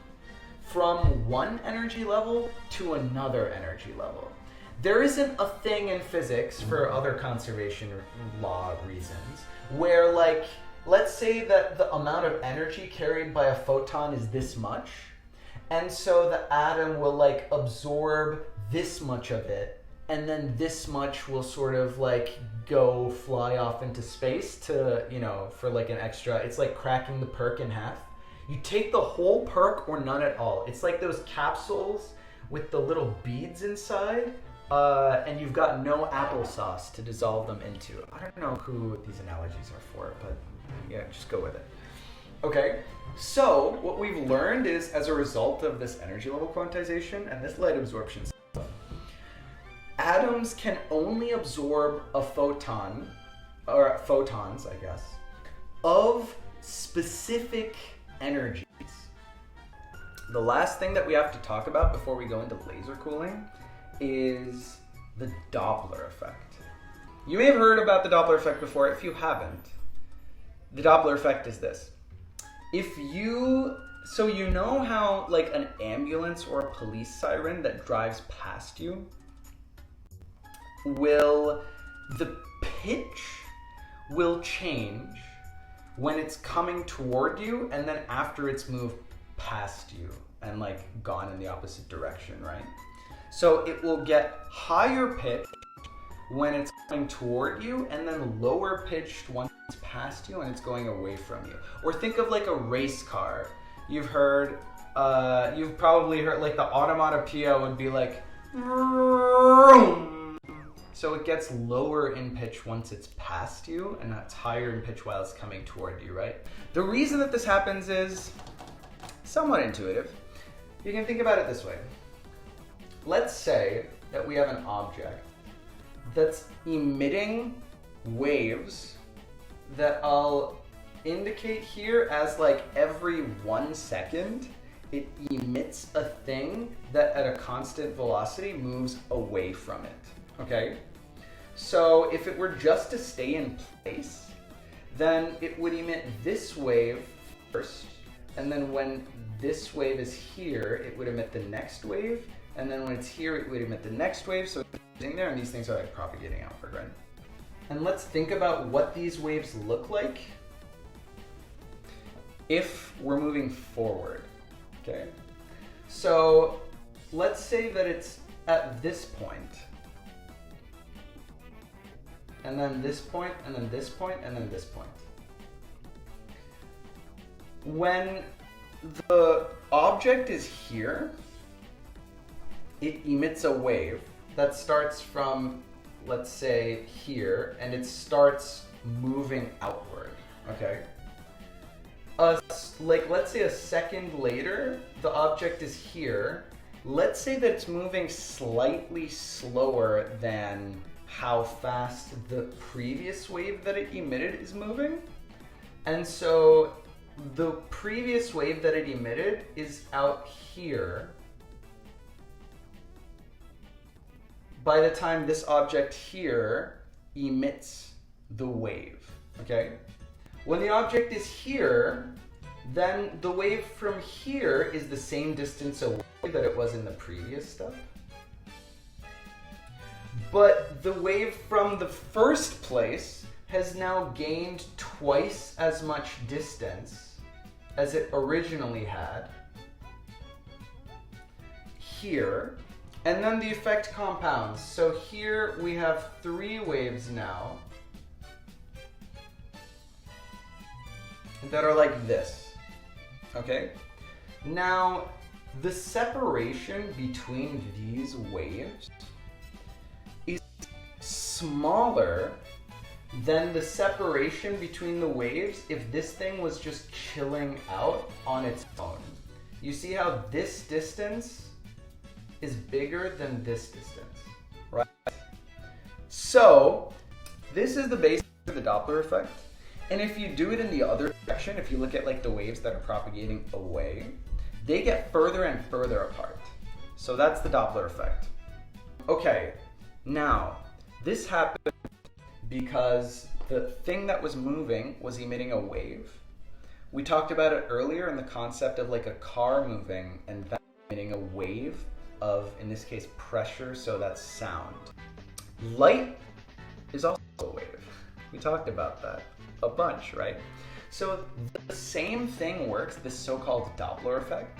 from one energy level to another energy level. There isn't a thing in physics, for other conservation law reasons, where like, let's say that the amount of energy carried by a photon is this much, and so the atom will like absorb this much of it, and then this much will sort of like go fly off into space to, you know, for like an extra, it's like cracking the perk in half. You take the whole perk or none at all. It's like those capsules with the little beads inside, and you've got no applesauce to dissolve them into. I don't know who these analogies are for, but yeah, just go with it. Okay, so what we've learned is, as a result of this energy level quantization and this light absorption stuff, atoms can only absorb a photon, or photons, I guess, of specific energies. The last thing that we have to talk about before we go into laser cooling is the Doppler effect. You may have heard about the Doppler effect before. If you haven't, the Doppler effect is this. So you know how like an ambulance or a police siren that drives past you, the pitch will change when it's coming toward you and then after it's moved past you and like gone in the opposite direction, right? So it will get higher pitched when it's coming toward you and then lower pitched once it's past you and it's going away from you. Or think of like a race car. You've probably heard like the automatopoeia would be like vroom. So it gets lower in pitch once it's past you, and it's higher in pitch while it's coming toward you, right? The reason that this happens is somewhat intuitive. You can think about it this way. Let's say that we have an object that's emitting waves that I'll indicate here as like every 1 second it emits a thing that at a constant velocity moves away from it, okay? So if it were just to stay in place, then it would emit this wave first, and then when this wave is here, it would emit the next wave, and then when it's here, it would emit the next wave, so it's sitting there, and these things are like propagating outward, right? And let's think about what these waves look like if we're moving forward, okay? So let's say that it's at this point, and then this point, and then this point, and then this point. When the object is here, it emits a wave that starts from, let's say, here, and it starts moving outward, okay? Like, let's say a second later, the object is here. Let's say that it's moving slightly slower than how fast the previous wave that it emitted is moving. And so the previous wave that it emitted is out here. By the time this object here emits the wave, okay? When the object is here, then the wave from here is the same distance away that it was in the previous stuff. But the wave from the first place has now gained twice as much distance as it originally had here. And then the effect compounds. So here we have 3 waves now that are like this, okay? Now, the separation between these waves is smaller than the separation between the waves if this thing was just chilling out on its own. You see how this distance is bigger than this distance, right? So, this is the basis of the Doppler effect. And if you do it in the other direction, if you look at like the waves that are propagating away, they get further and further apart. So that's the Doppler effect. Okay, now, this happens because the thing that was moving was emitting a wave. We talked about it earlier in the concept of like a car moving and that emitting a wave of, in this case, pressure, so that's sound. Light is also a wave. We talked about that a bunch, right? So the same thing works, this so-called Doppler effect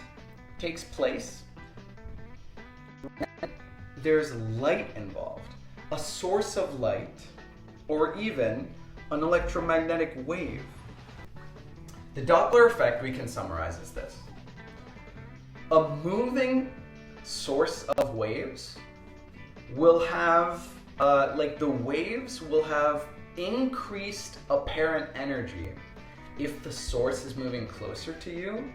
takes place. There's light involved, a source of light, or even an electromagnetic wave. The Doppler effect we can summarize as this. A moving source of waves will have, the waves will have increased apparent energy if the source is moving closer to you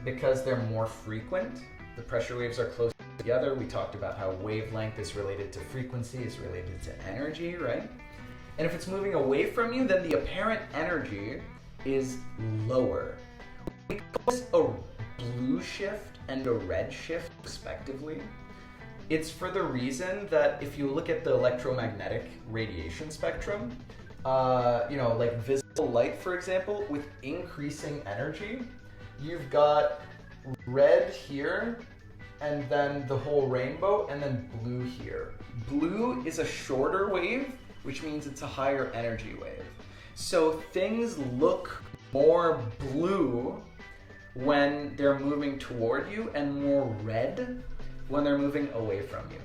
because they're more frequent. The pressure waves are closer together. We talked about how wavelength is related to frequency, is related to energy, right? And if it's moving away from you, then the apparent energy is lower. We call this a blue shift and a red shift, respectively. It's for the reason that if you look at the electromagnetic radiation spectrum, like visible light, for example, with increasing energy, you've got red here, and then the whole rainbow, and then blue here. Blue is a shorter wave, which means it's a higher energy wave. So things look more blue when they're moving toward you and more red when they're moving away from you.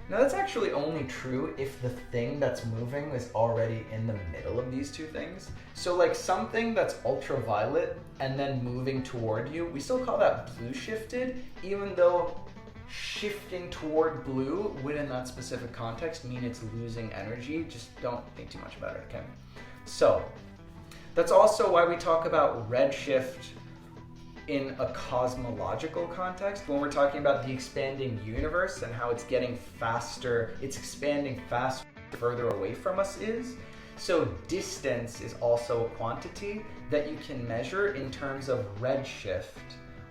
Now that's actually only true if the thing that's moving is already in the middle of these two things. So like something that's ultraviolet and then moving toward you, we still call that blue shifted, even though shifting toward blue would in that specific context mean it's losing energy. Just don't think too much about it, okay? So that's also why we talk about redshift in a cosmological context when we're talking about the expanding universe and how it's getting faster, it's expanding faster further away from us is. So distance is also a quantity that you can measure in terms of redshift,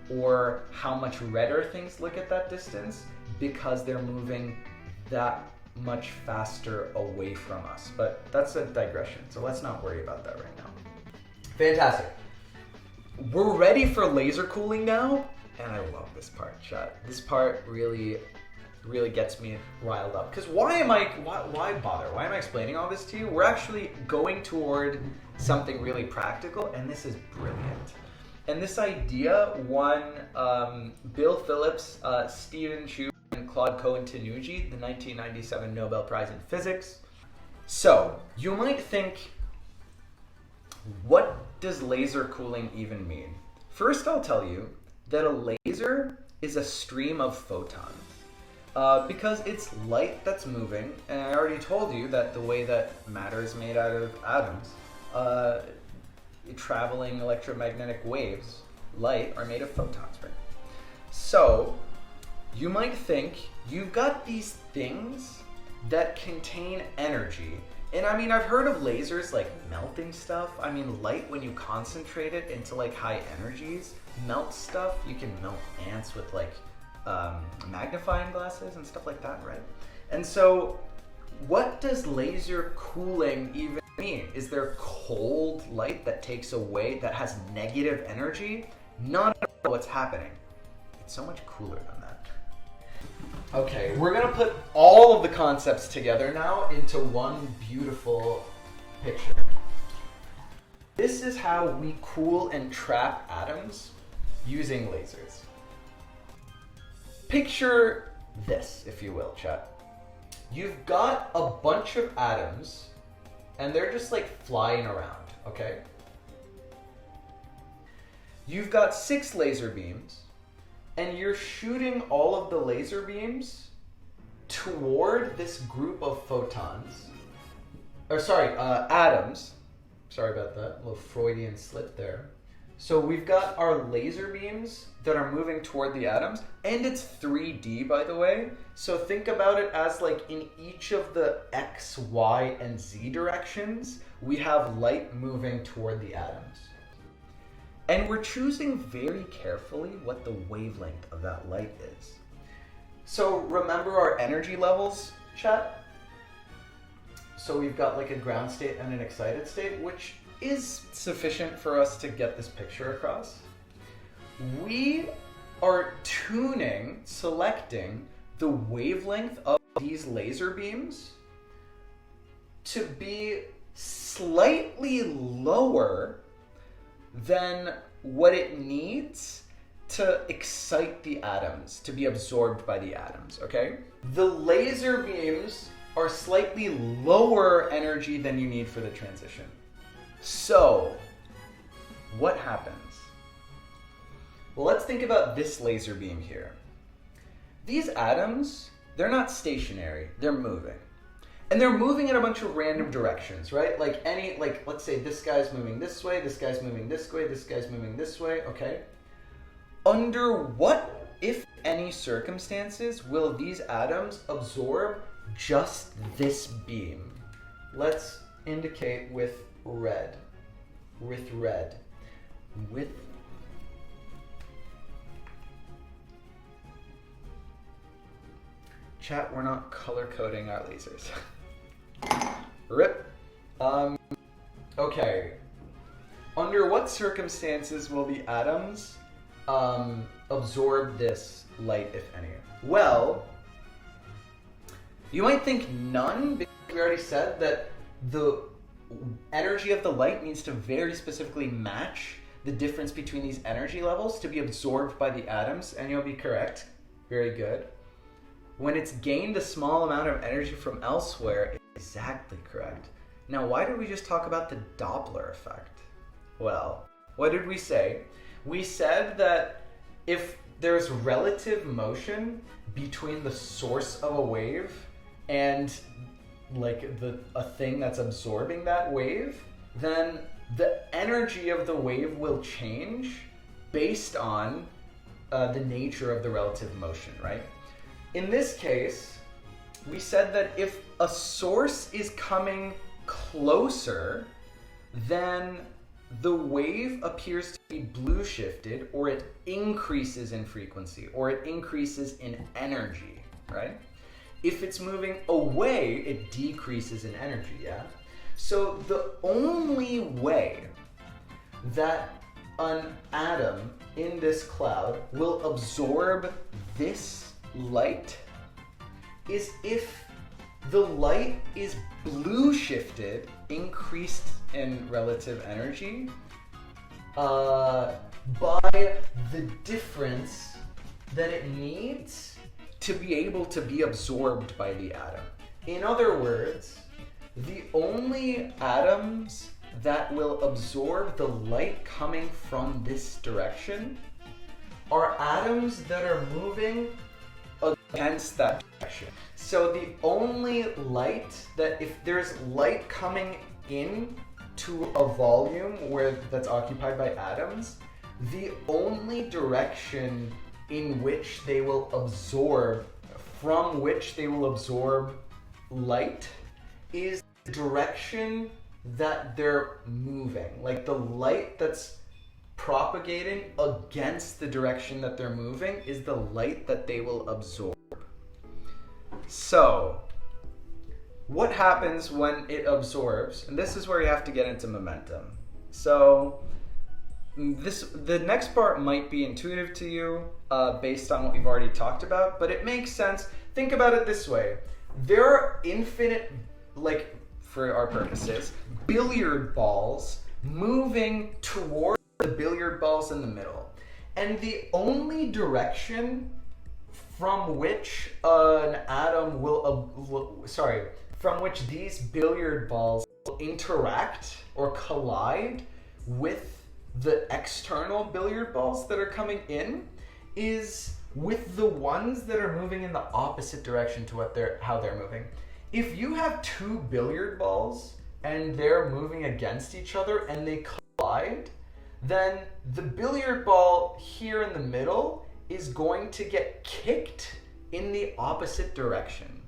or how much redder things look at that distance because they're moving that much faster away from us. But that's a digression, so let's not worry about that right now. Fantastic. We're ready for laser cooling now, and I love this part, chat. This part really gets me riled up. Because why bother? Why am I explaining all this to you? We're actually going toward something really practical, and this is brilliant. And this idea won Bill Phillips, Stephen Chu, and Claude Cohen-Tanuji the 1997 Nobel Prize in Physics. So, you might think, what does laser cooling even mean? First, I'll tell you that a laser is a stream of photons. Because it's light that's moving, and I already told you that the way that matter is made out of atoms, traveling electromagnetic waves, light, are made of photons, right? So, you might think you've got these things that contain energy. And I mean, I've heard of lasers like melting stuff. I mean, light, when you concentrate it into like high energies, melts stuff. You can melt ants with like magnifying glasses and stuff like that, right? And so, what does laser cooling even mean? Is there cold light that takes away, that has negative energy? Not at all what's happening. It's so much cooler than that. Okay, we're gonna put all of the concepts together now into one beautiful picture. This is how we cool and trap atoms using lasers. Picture this, if you will, chat. You've got a bunch of atoms and they're just like flying around, okay? You've got 6 laser beams, and you're shooting all of the laser beams toward this group of photons. Atoms. Sorry about that, a little Freudian slip there. So we've got our laser beams that are moving toward the atoms, and it's 3D, by the way. So think about it as like in each of the X, Y, and Z directions, we have light moving toward the atoms. And we're choosing very carefully what the wavelength of that light is. So remember our energy levels, chat? So we've got like a ground state and an excited state, which is sufficient for us to get this picture across. We are selecting the wavelength of these laser beams to be slightly lower than what it needs to excite the atoms, to be absorbed by the atoms, okay? The laser beams are slightly lower energy than you need for the transition. So, what happens? Well, let's think about this laser beam here. These atoms, they're not stationary, they're moving. And they're moving in a bunch of random directions, right? Like let's say this guy's moving this way, this guy's moving this way, this guy's moving this way, okay? Under what, if any, circumstances will these atoms absorb just this beam? Let's indicate with red. Chat, we're not color coding our lasers. Rip. Okay. Under what circumstances will the atoms absorb this light, if any? Well, you might think none, because we already said that the energy of the light needs to very specifically match the difference between these energy levels to be absorbed by the atoms, and you'll be correct. Very good. When it's gained a small amount of energy from elsewhere, it's exactly correct. Now, why did we just talk about the Doppler effect? Well, what did we say? We said that if there's relative motion between the source of a wave and like a thing that's absorbing that wave, then the energy of the wave will change based on the nature of the relative motion, right? In this case, we said that if a source is coming closer, then the wave appears to be blue shifted, or it increases in frequency, or it increases in energy, right? If it's moving away, it decreases in energy, yeah? So the only way that an atom in this cloud will absorb this light is if the light is blue shifted, increased in relative energy, by the difference that it needs to be able to be absorbed by the atom. In other words, the only atoms that will absorb the light coming from this direction are atoms that are moving against that direction. So the only light that, if there's light coming in to a volume that's occupied by atoms, the only direction in which they will absorb, from which they will absorb light, is the direction that they're moving. Like the light that's propagating against the direction that they're moving is the light that they will absorb. So, what happens when it absorbs? And this is where you have to get into momentum. So, the next part might be intuitive to you based on what we've already talked about, but it makes sense. Think about it this way. There are infinite, like for our purposes, billiard balls moving toward the billiard balls in the middle. And the only direction from which from which these billiard balls will interact or collide with the external billiard balls that are coming in is with the ones that are moving in the opposite direction to how they're moving. If you have two billiard balls and they're moving against each other and they collide, then the billiard ball here in the middle is going to get kicked in the opposite direction.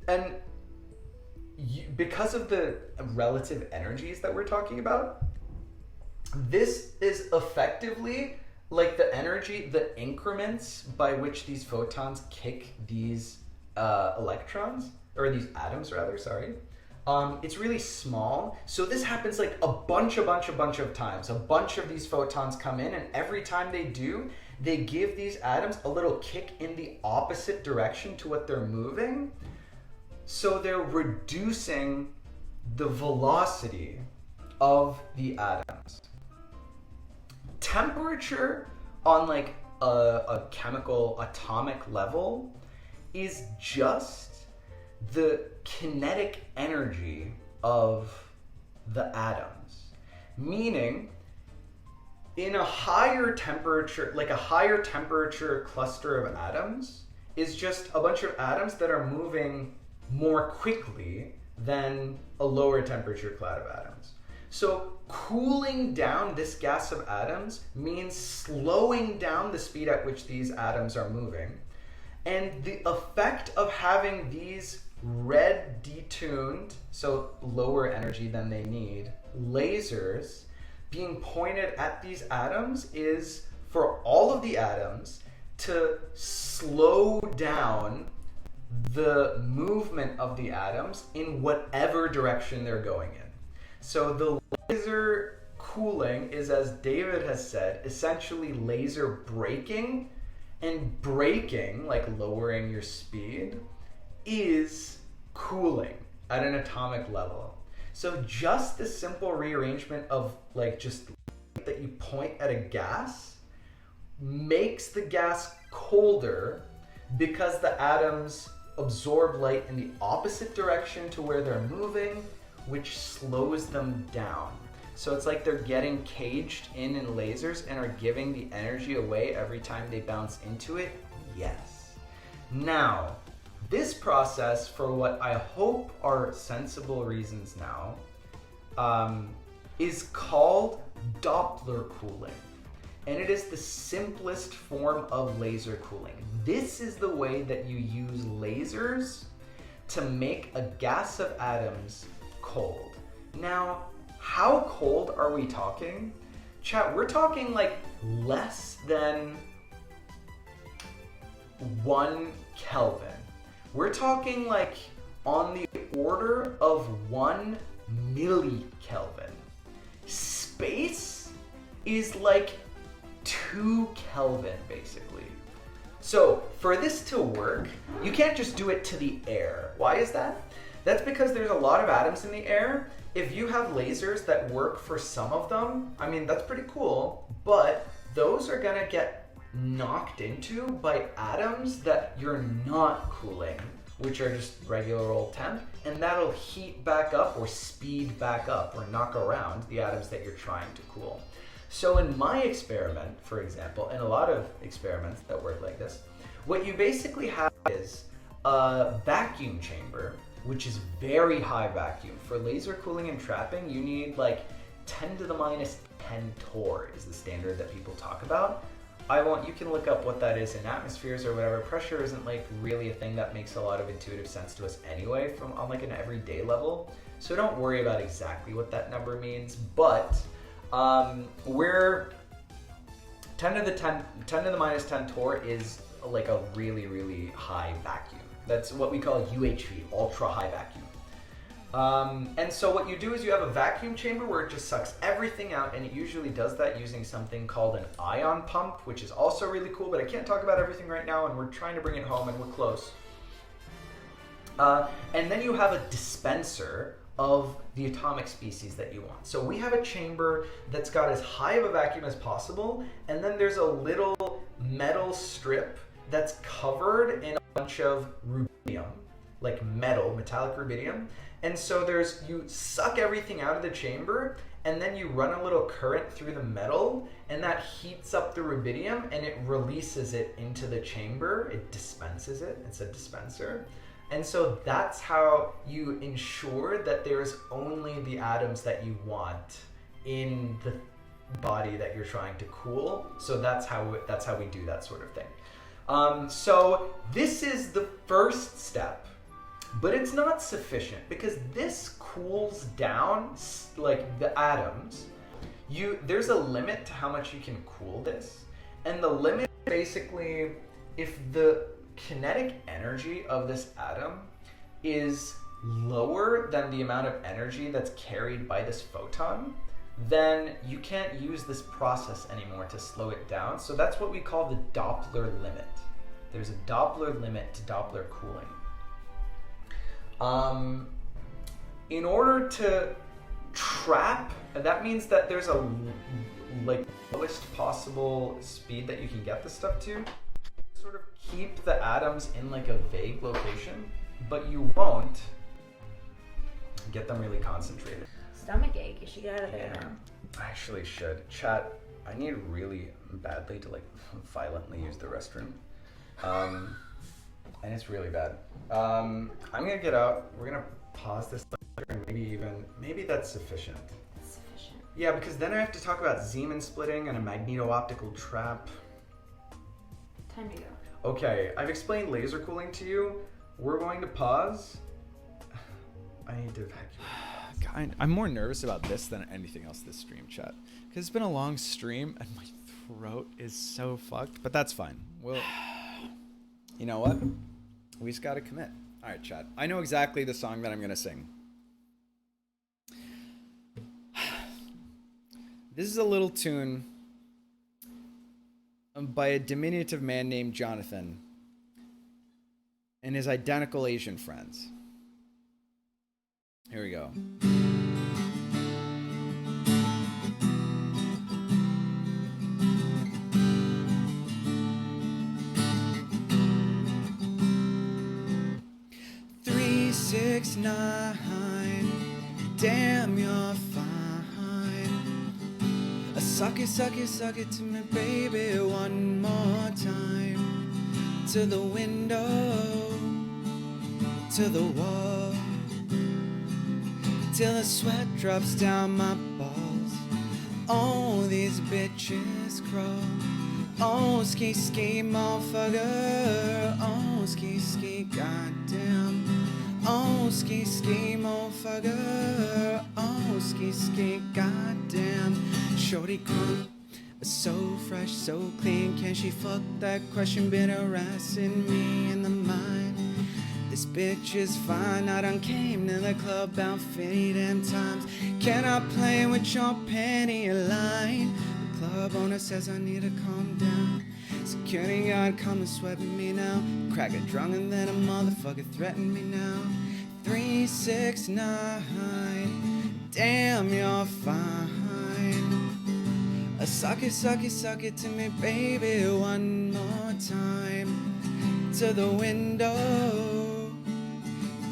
And because of the relative energies that we're talking about, this is effectively like the energy, the increments by which these photons kick these electrons, or these atoms rather, sorry. It's really small. So this happens like a bunch of times. A bunch of these photons come in, and every time they do, they give these atoms a little kick in the opposite direction to what they're moving. So they're reducing the velocity of the atoms. Temperature on like a chemical atomic level is just the kinetic energy of the atoms. Meaning, in a higher temperature, like a higher temperature cluster of atoms is just a bunch of atoms that are moving more quickly than a lower temperature cloud of atoms. So cooling down this gas of atoms means slowing down the speed at which these atoms are moving. And the effect of having these red detuned, so lower energy than they need, lasers being pointed at these atoms is for all of the atoms to slow down the movement of the atoms in whatever direction they're going in. So the laser cooling is, as David has said, essentially laser braking, and braking, like lowering your speed, is cooling at an atomic level. So just the simple rearrangement of like just that you point at a gas makes the gas colder because the atoms absorb light in the opposite direction to where they're moving, which slows them down. So it's like they're getting caged in lasers and are giving the energy away every time they bounce into it? Yes. Now, this process, for what I hope are sensible reasons now, is called Doppler cooling. And it is the simplest form of laser cooling. This is the way that you use lasers to make a gas of atoms cold. Now, how cold are we talking? Chat, we're talking like less than 1 Kelvin. We're talking like on the order of 1 millikelvin. Space is like 2 Kelvin, basically. So for this to work, you can't just do it to the air. Why is that? That's because there's a lot of atoms in the air. If you have lasers that work for some of them, I mean, that's pretty cool, but those are gonna get knocked into by atoms that you're not cooling, which are just regular old temp, and that'll heat back up or speed back up or knock around the atoms that you're trying to cool. So in my experiment, for example, and a lot of experiments that work like this, what you basically have is a vacuum chamber, which is very high vacuum. For laser cooling and trapping, you need like 10 to the minus 10 torr is the standard that people talk about. You can look up what that is in atmospheres or whatever. Pressure isn't like really a thing that makes a lot of intuitive sense to us anyway on like an everyday level. So don't worry about exactly what that number means, but we're 10 to the minus 10 torr is like a really, really high vacuum. That's what we call UHV, ultra high vacuum. And so what you do is you have a vacuum chamber where it just sucks everything out, and it usually does that using something called an ion pump, which is also really cool, but I can't talk about everything right now, and we're trying to bring it home, and we're close. And then you have a dispenser of the atomic species that you want. So we have a chamber that's got as high of a vacuum as possible, and then there's a little metal strip that's covered in a bunch of rubidium, like metallic rubidium. And so you suck everything out of the chamber, and then you run a little current through the metal, and that heats up the rubidium, and it releases it into the chamber. It dispenses it. It's a dispenser. And so that's how you ensure that there's only the atoms that you want in the body that you're trying to cool. So that's how we do that sort of thing. So this is the first step, but it's not sufficient because this cools down like the atoms. There's a limit to how much you can cool this, and the limit basically, if the kinetic energy of this atom is lower than the amount of energy that's carried by this photon, then you can't use this process anymore to slow it down. So that's what we call the Doppler limit. There's a Doppler limit to Doppler cooling. In order to trap, that means that there's a lowest possible speed that you can get this stuff to. Sort of keep the atoms in like a vague location, but you won't get them really concentrated. Stomach ache. You should get out of there now. I actually should. Chat, I need really badly to like violently use the restroom. And it's really bad. I'm gonna get out. We're gonna pause this later and maybe that's sufficient. Sufficient. Yeah, because then I have to talk about Zeeman splitting and a magneto-optical trap. Time to go. Okay, I've explained laser cooling to you. We're going to pause. I need to evacuate. I'm more nervous about this than anything else this stream, chat. Because it's been a long stream and my throat is so fucked. But that's fine. Well, you know what? We just gotta commit. All right, chat. I know exactly the song that I'm gonna sing. This is a little tune by a diminutive man named Jonathan and his identical Asian friends. Here we go. Three, 6, 9. Damn, you're fine. Suck it to me, baby, one more time. To the window, to the wall, till the sweat drops down my balls. Oh, these bitches crawl. Oh, ski, motherfucker. Oh, ski, goddamn. Oh, ski, motherfucker. Oh, ski, goddamn. Shorty crunk, so fresh, so clean. Can she fuck that question? Been harassing me in the mind. This bitch is fine. I done came to the club about 50 damn times. Can I play with your panty line? The club owner says I need to calm down. Security guard come and sweat me now. Crack a drunk and then a motherfucker threaten me now. 3, 6, 9. Damn, you're fine. Suck it to me, baby, one more time. To the window,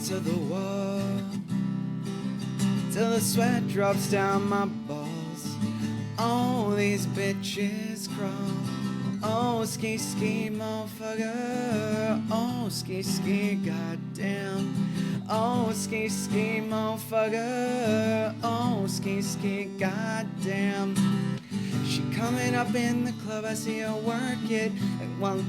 to the wall, till the sweat drops down my balls. Oh, these bitches crawl. Oh, ski, motherfucker. Oh, ski, goddamn. Oh, ski, motherfucker. Oh, ski, goddamn. She coming up in the club, I see her work it. Well,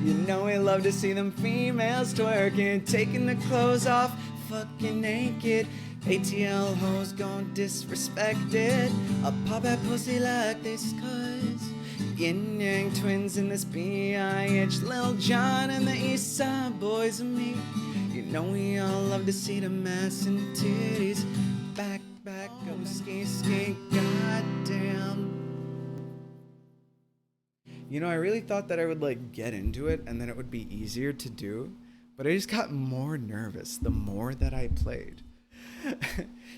you know we love to see them females twerking, taking the clothes off, fucking naked. ATL hoes gon' disrespect it. I'll pop that pussy like this, cause yin yang twins in this BIH. Lil Jon and the East Side boys and me. You know we all love to see them ass and titties. Back, go ski, goddamn. You know, I really thought that I would like get into it and then it would be easier to do, but I just got more nervous the more that I played.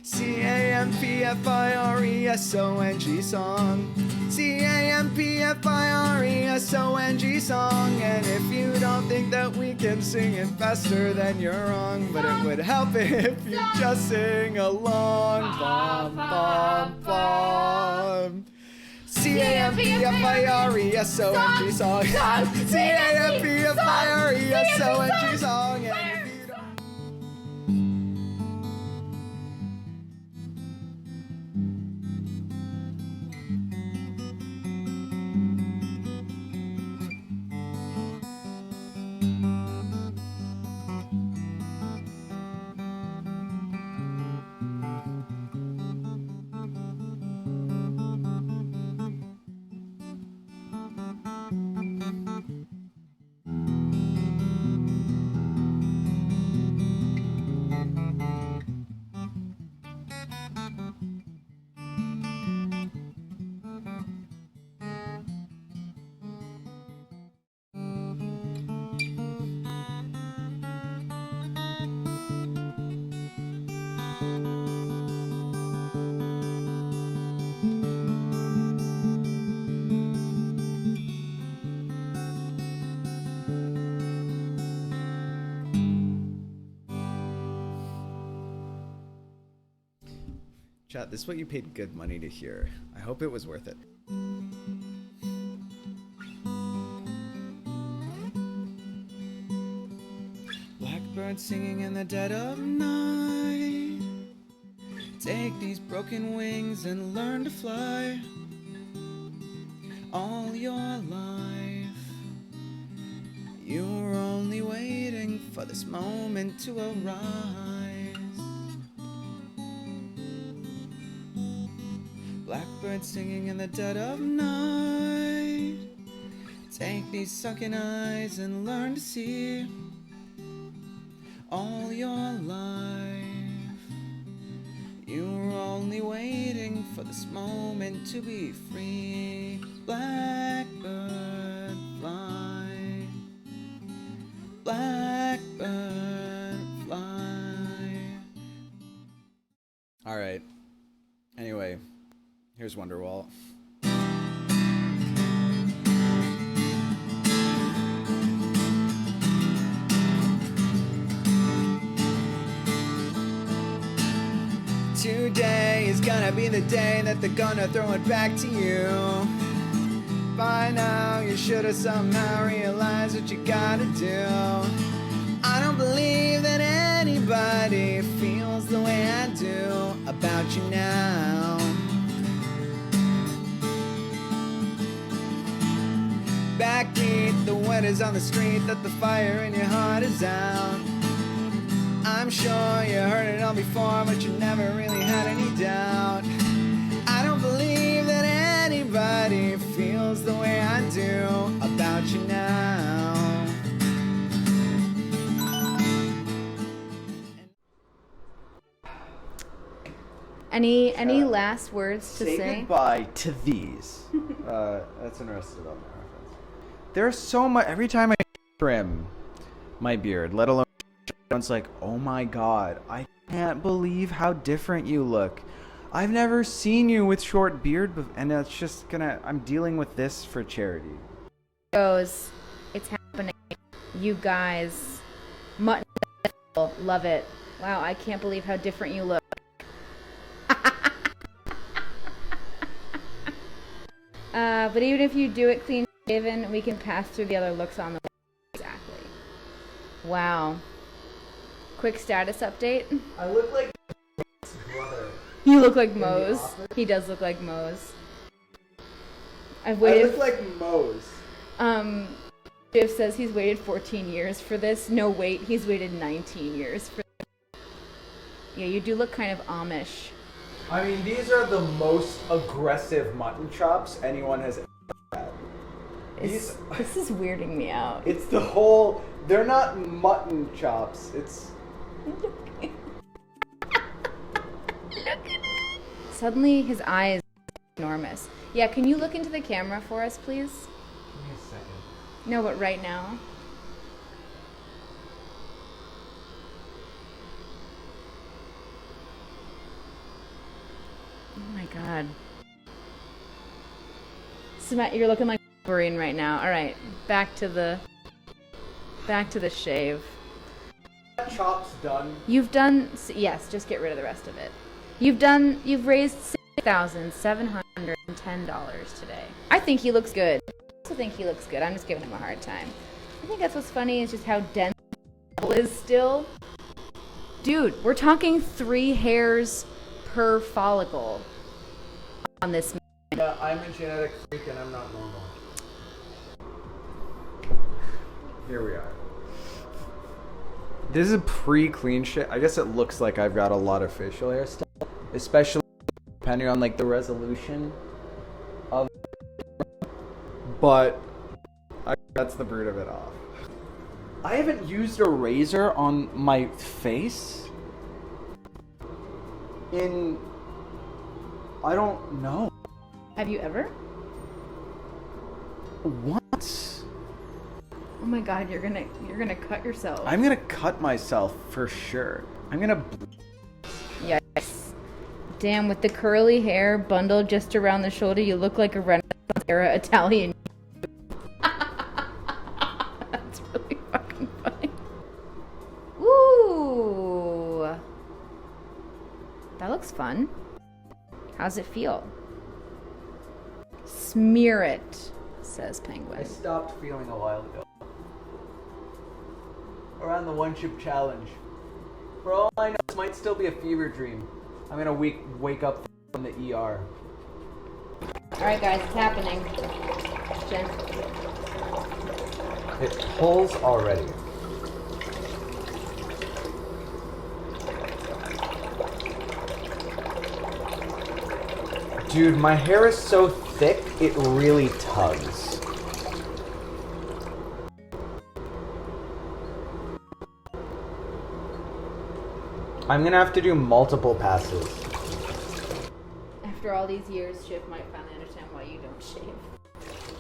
CAMPFIRESONG song. CAMPFIRESONG song. And if you don't think that we can sing it faster, then you're wrong. But it would help if you just sing along. Bum, bum, bum. CAMPFIRESONG song. CAMPFIRESONG song. And if you don't Chat, this is what you paid good money to hear. I hope it was worth it. Blackbird singing in the dead of night. Take these broken wings and learn to fly. All your life, you were only waiting for this moment to arise. Blackbird singing in the dead of night. Take these sunken eyes and learn to see. All your life, you were only waiting for this moment to be free. Blackbird fly, blackbird fly. All right. Anyway, here's Wonderwall. Today is gonna be the day that they're gonna throw it back to you. By now you should have somehow realized what you gotta do. I don't believe that anybody feels the way I do about you now. Backbeat, the word is on the street that the fire in your heart is out. I'm sure you heard it all before, but you never really had any doubt. I don't believe that anybody feels the way I do about you now. Any last words to say? Goodbye to these. That's an Arrested Development reference. There's so much. Every time I trim my beard, let alone, it's like, oh my god, I can't believe how different you look. I've never seen you with short beard, and it's just gonna. I'm dealing with this for charity. Goes, it's happening. You guys, mutton, love it. Wow, I can't believe how different you look. But even if you do it clean shaven, we can pass through the other looks on the way. Exactly. Wow. Quick status update. I look like Mo's brother. You look like Mo's. He does look like Mo's. I look like Mo's. Jeff says he's waited 14 years for this. No, wait, he's waited 19 years for this. Yeah, you do look kind of Amish. I mean, these are the most aggressive mutton chops anyone has ever had. This is weirding me out. It's the whole. They're not mutton chops. It's. Suddenly, his eyes are enormous. Yeah, can you look into the camera for us, please? Give me a second. No, but right now. Oh my god. Matt, you're looking like Wolverine right now. All right, back to the shave. Chops done. You've done, yes, just get rid of the rest of it. You've raised $6,710 today. I think he looks good. I also think he looks good. I'm just giving him a hard time. I think that's what's funny is just how dense the is still. Dude, we're talking 3 hairs per follicle on this man. Yeah, I'm a genetic freak and I'm not normal. Here we are. This is a pre-clean shit. I guess it looks like I've got a lot of facial hair still, especially depending on like the resolution of. But that's the brute of it off. I haven't used a razor on my face in. I don't know. Have you ever? Once. Oh my god, you're gonna cut yourself. I'm gonna cut myself for sure. I'm gonna. Yikes. Damn, with the curly hair bundled just around the shoulder, you look like a Renaissance era Italian. That's really fucking funny. Ooh. That looks fun. How's it feel? Smear it, says Penguin. I stopped feeling a while ago. Around the one chip challenge. For all I know, this might still be a fever dream. I'm gonna wake up from the ER. Alright guys, it's happening. Jen. It pulls already. Dude, my hair is so thick, it really tugs. I'm gonna have to do multiple passes. After all these years, Chip might finally understand why you don't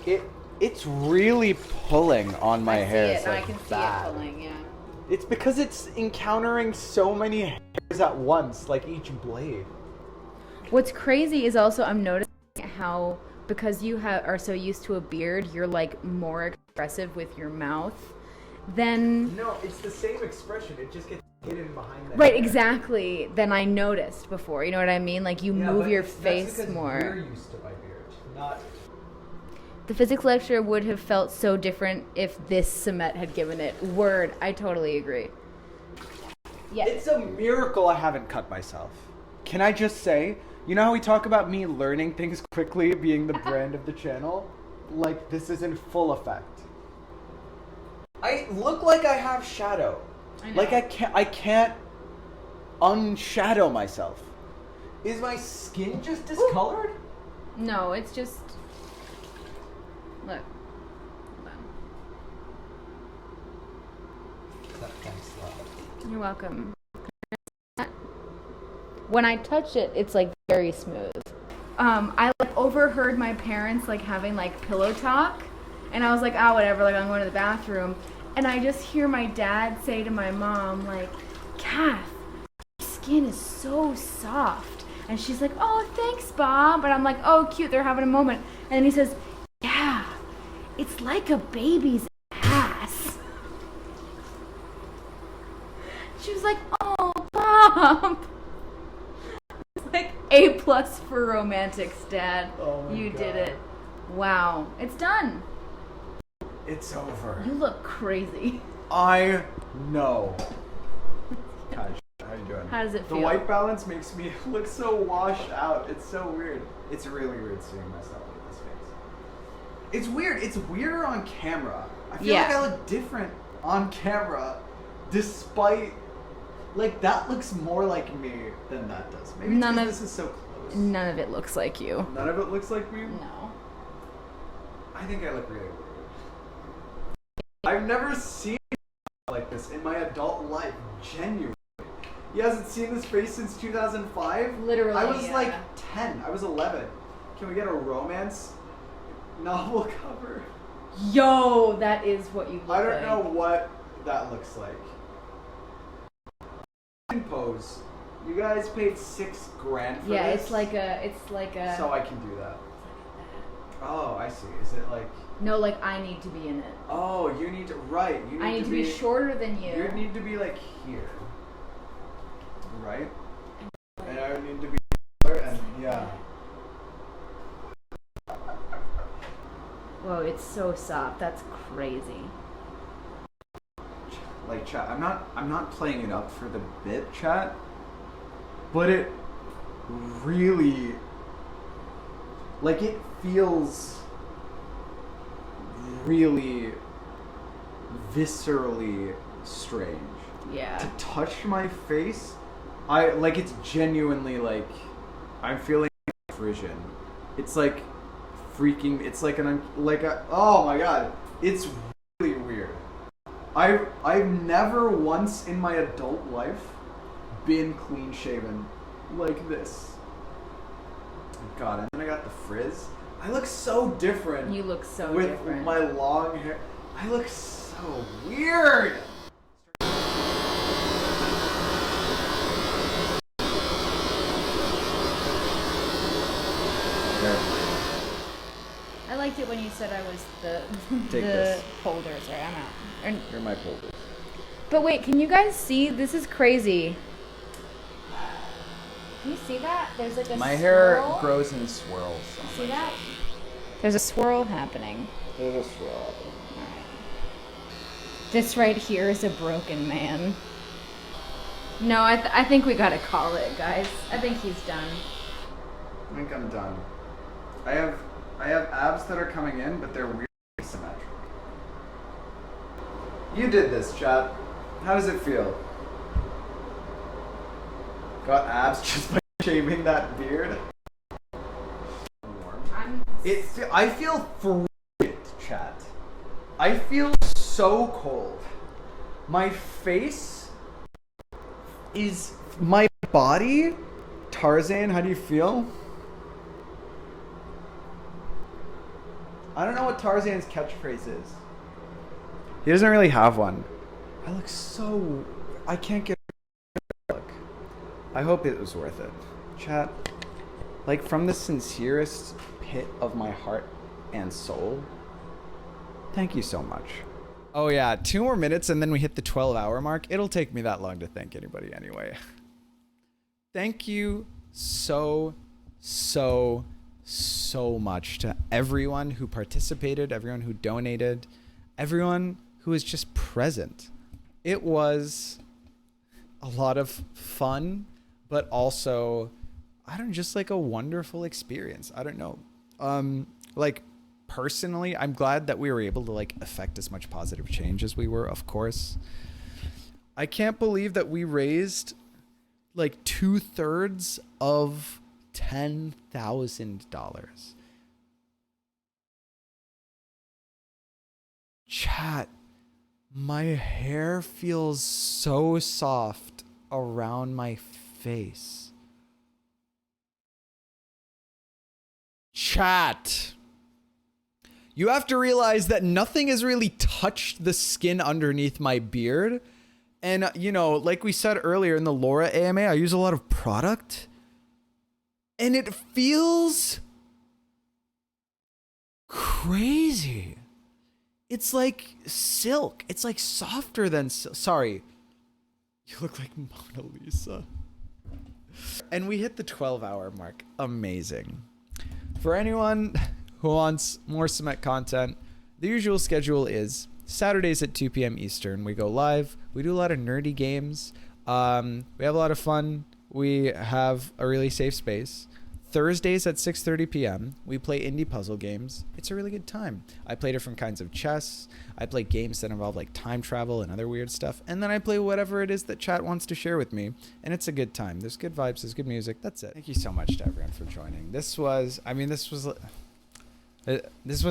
shave. It's really pulling on my hair. It's I like can see bad. it pulling, yeah. It's because it's encountering so many hairs at once, like each blade. What's crazy is also I'm noticing how, because you are so used to a beard, you're like more expressive with your mouth than... No, it's the same expression. It just gets hidden behind that. Right, hair. exactly. Than I noticed before. You know what I mean? Like you move your face that's more. You're used to my beard, not. The physics lecture would have felt so different if this Semet had given it. Word, I totally agree. Yeah. It's a miracle I haven't cut myself. Can I just say, you know how we talk about me learning things quickly being the brand of the channel? Like, this is in full effect. I look like I have shadow. I know. Like I can't unshadow myself. Is my skin just discolored? No, it's just... Look. Hold on. Thanks a lot. You're welcome. When I touch it, it's like very smooth. I like overheard my parents like having like pillow talk, and I was like, oh, whatever, like I'm going to the bathroom, and I just hear my dad say to my mom, like, Kath, your skin is so soft, and she's like, oh, thanks, Bob, and I'm like, oh, cute, they're having a moment, and then he says, yeah, it's like a baby's ass. She was like, oh, Bob. Like A+ for romantics, Dad. Oh my you God. did it. Wow. It's done. It's over. You look crazy. I know. Hi, how you doing? How does it The feel? white balance makes me look so washed out. It's so weird. It's really weird seeing myself with this face. It's weird. It's weirder on camera. I feel like I look different on camera, despite... Like, that looks more like me than that does. Maybe it's because this is so close. None of it looks like you. None of it looks like me? No. I think I look really weird. I've never seen like this in my adult life, genuinely. He hasn't seen this face since 2005? Literally, I was yeah. like 10. I was 11. Can we get a romance novel cover? Yo, that is what you look like. I don't know what that looks like. Pose. You guys paid $6,000 for Yeah, this? it's like a... So I can do that. Oh, I see. Is it like... No, like I need to be in it. Oh, you need to... Right. You need I need to be shorter than you. You need to be like here. Right? And I need to be taller and... Yeah. Whoa, it's so soft. That's crazy. Like, chat, I'm not playing it up for the bit, chat. But it really... Like, it feels really viscerally strange. Yeah. To touch my face, like, it's genuinely like I'm feeling frisson. It's like freaking. It's like oh my god, it's really weird. I've never once in my adult life been clean shaven like this. God, and then I got the frizz. I look so different. You look so with different. my long hair. I look so weird. I liked it when you said I was the Take this. holder. Sorry, I'm out. You're my folder. But wait, can you guys see? This is crazy. Can you see that? There's like a My hair swirl. grows in swirls. See that? There's a swirl happening. There's a swirl. This right here is a broken man. No, I think we gotta call it, guys. I think he's done. I think I'm done. I have abs that are coming in, but they're weirdly symmetric. You did this, chat. How does it feel? Got abs just by shaving that beard? I feel frigid, chat. I feel so cold. My face is my body. Tarzan, how do you feel? I don't know what Tarzan's catchphrase is. He doesn't really have one. I look so... I can't get a look. I hope it was worth it. Chat, like from the sincerest pit of my heart and soul, thank you so much. Oh yeah, 2 more minutes and then we hit the 12-hour mark. It'll take me that long to thank anybody anyway. Thank you so much to everyone who participated, everyone who donated, everyone who was just present. It was a lot of fun, but also, I don't know, just like a wonderful experience. I don't know. Like personally, I'm glad that we were able to like affect as much positive change as we were, of course. I can't believe that we raised like 2/3 of $10,000. Chat, my hair feels so soft around my face. Chat, you have to realize that nothing has really touched the skin underneath my beard. And, you know, like we said earlier in the Laura AMA, I use a lot of product. And it feels crazy. It's like silk. It's like softer than silk. Sorry. You look like Mona Lisa. And we hit the 12-hour mark. Amazing. For anyone who wants more Cement content, the usual schedule is Saturdays at 2 p.m. Eastern. We go live. We do a lot of nerdy games. We have a lot of fun. We have a really safe space. Thursdays at 6:30 p.m. we play indie puzzle games. It's a really good time. I play different kinds of chess. I play games that involve like time travel and other weird stuff. And then I play whatever it is that chat wants to share with me. And it's a good time. There's good vibes. There's good music. That's it. Thank you so much to everyone for joining. This was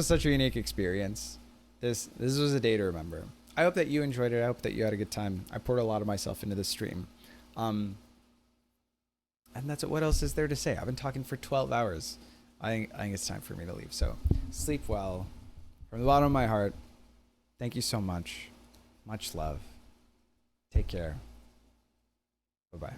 such a unique experience. This was a day to remember. I hope that you enjoyed it. I hope that you had a good time. I poured a lot of myself into this stream. And that's it. What else is there to say? I've been talking for 12 hours. I think it's time for me to leave. So sleep well. From the bottom of my heart, thank you so much. Much love. Take care. Bye-bye.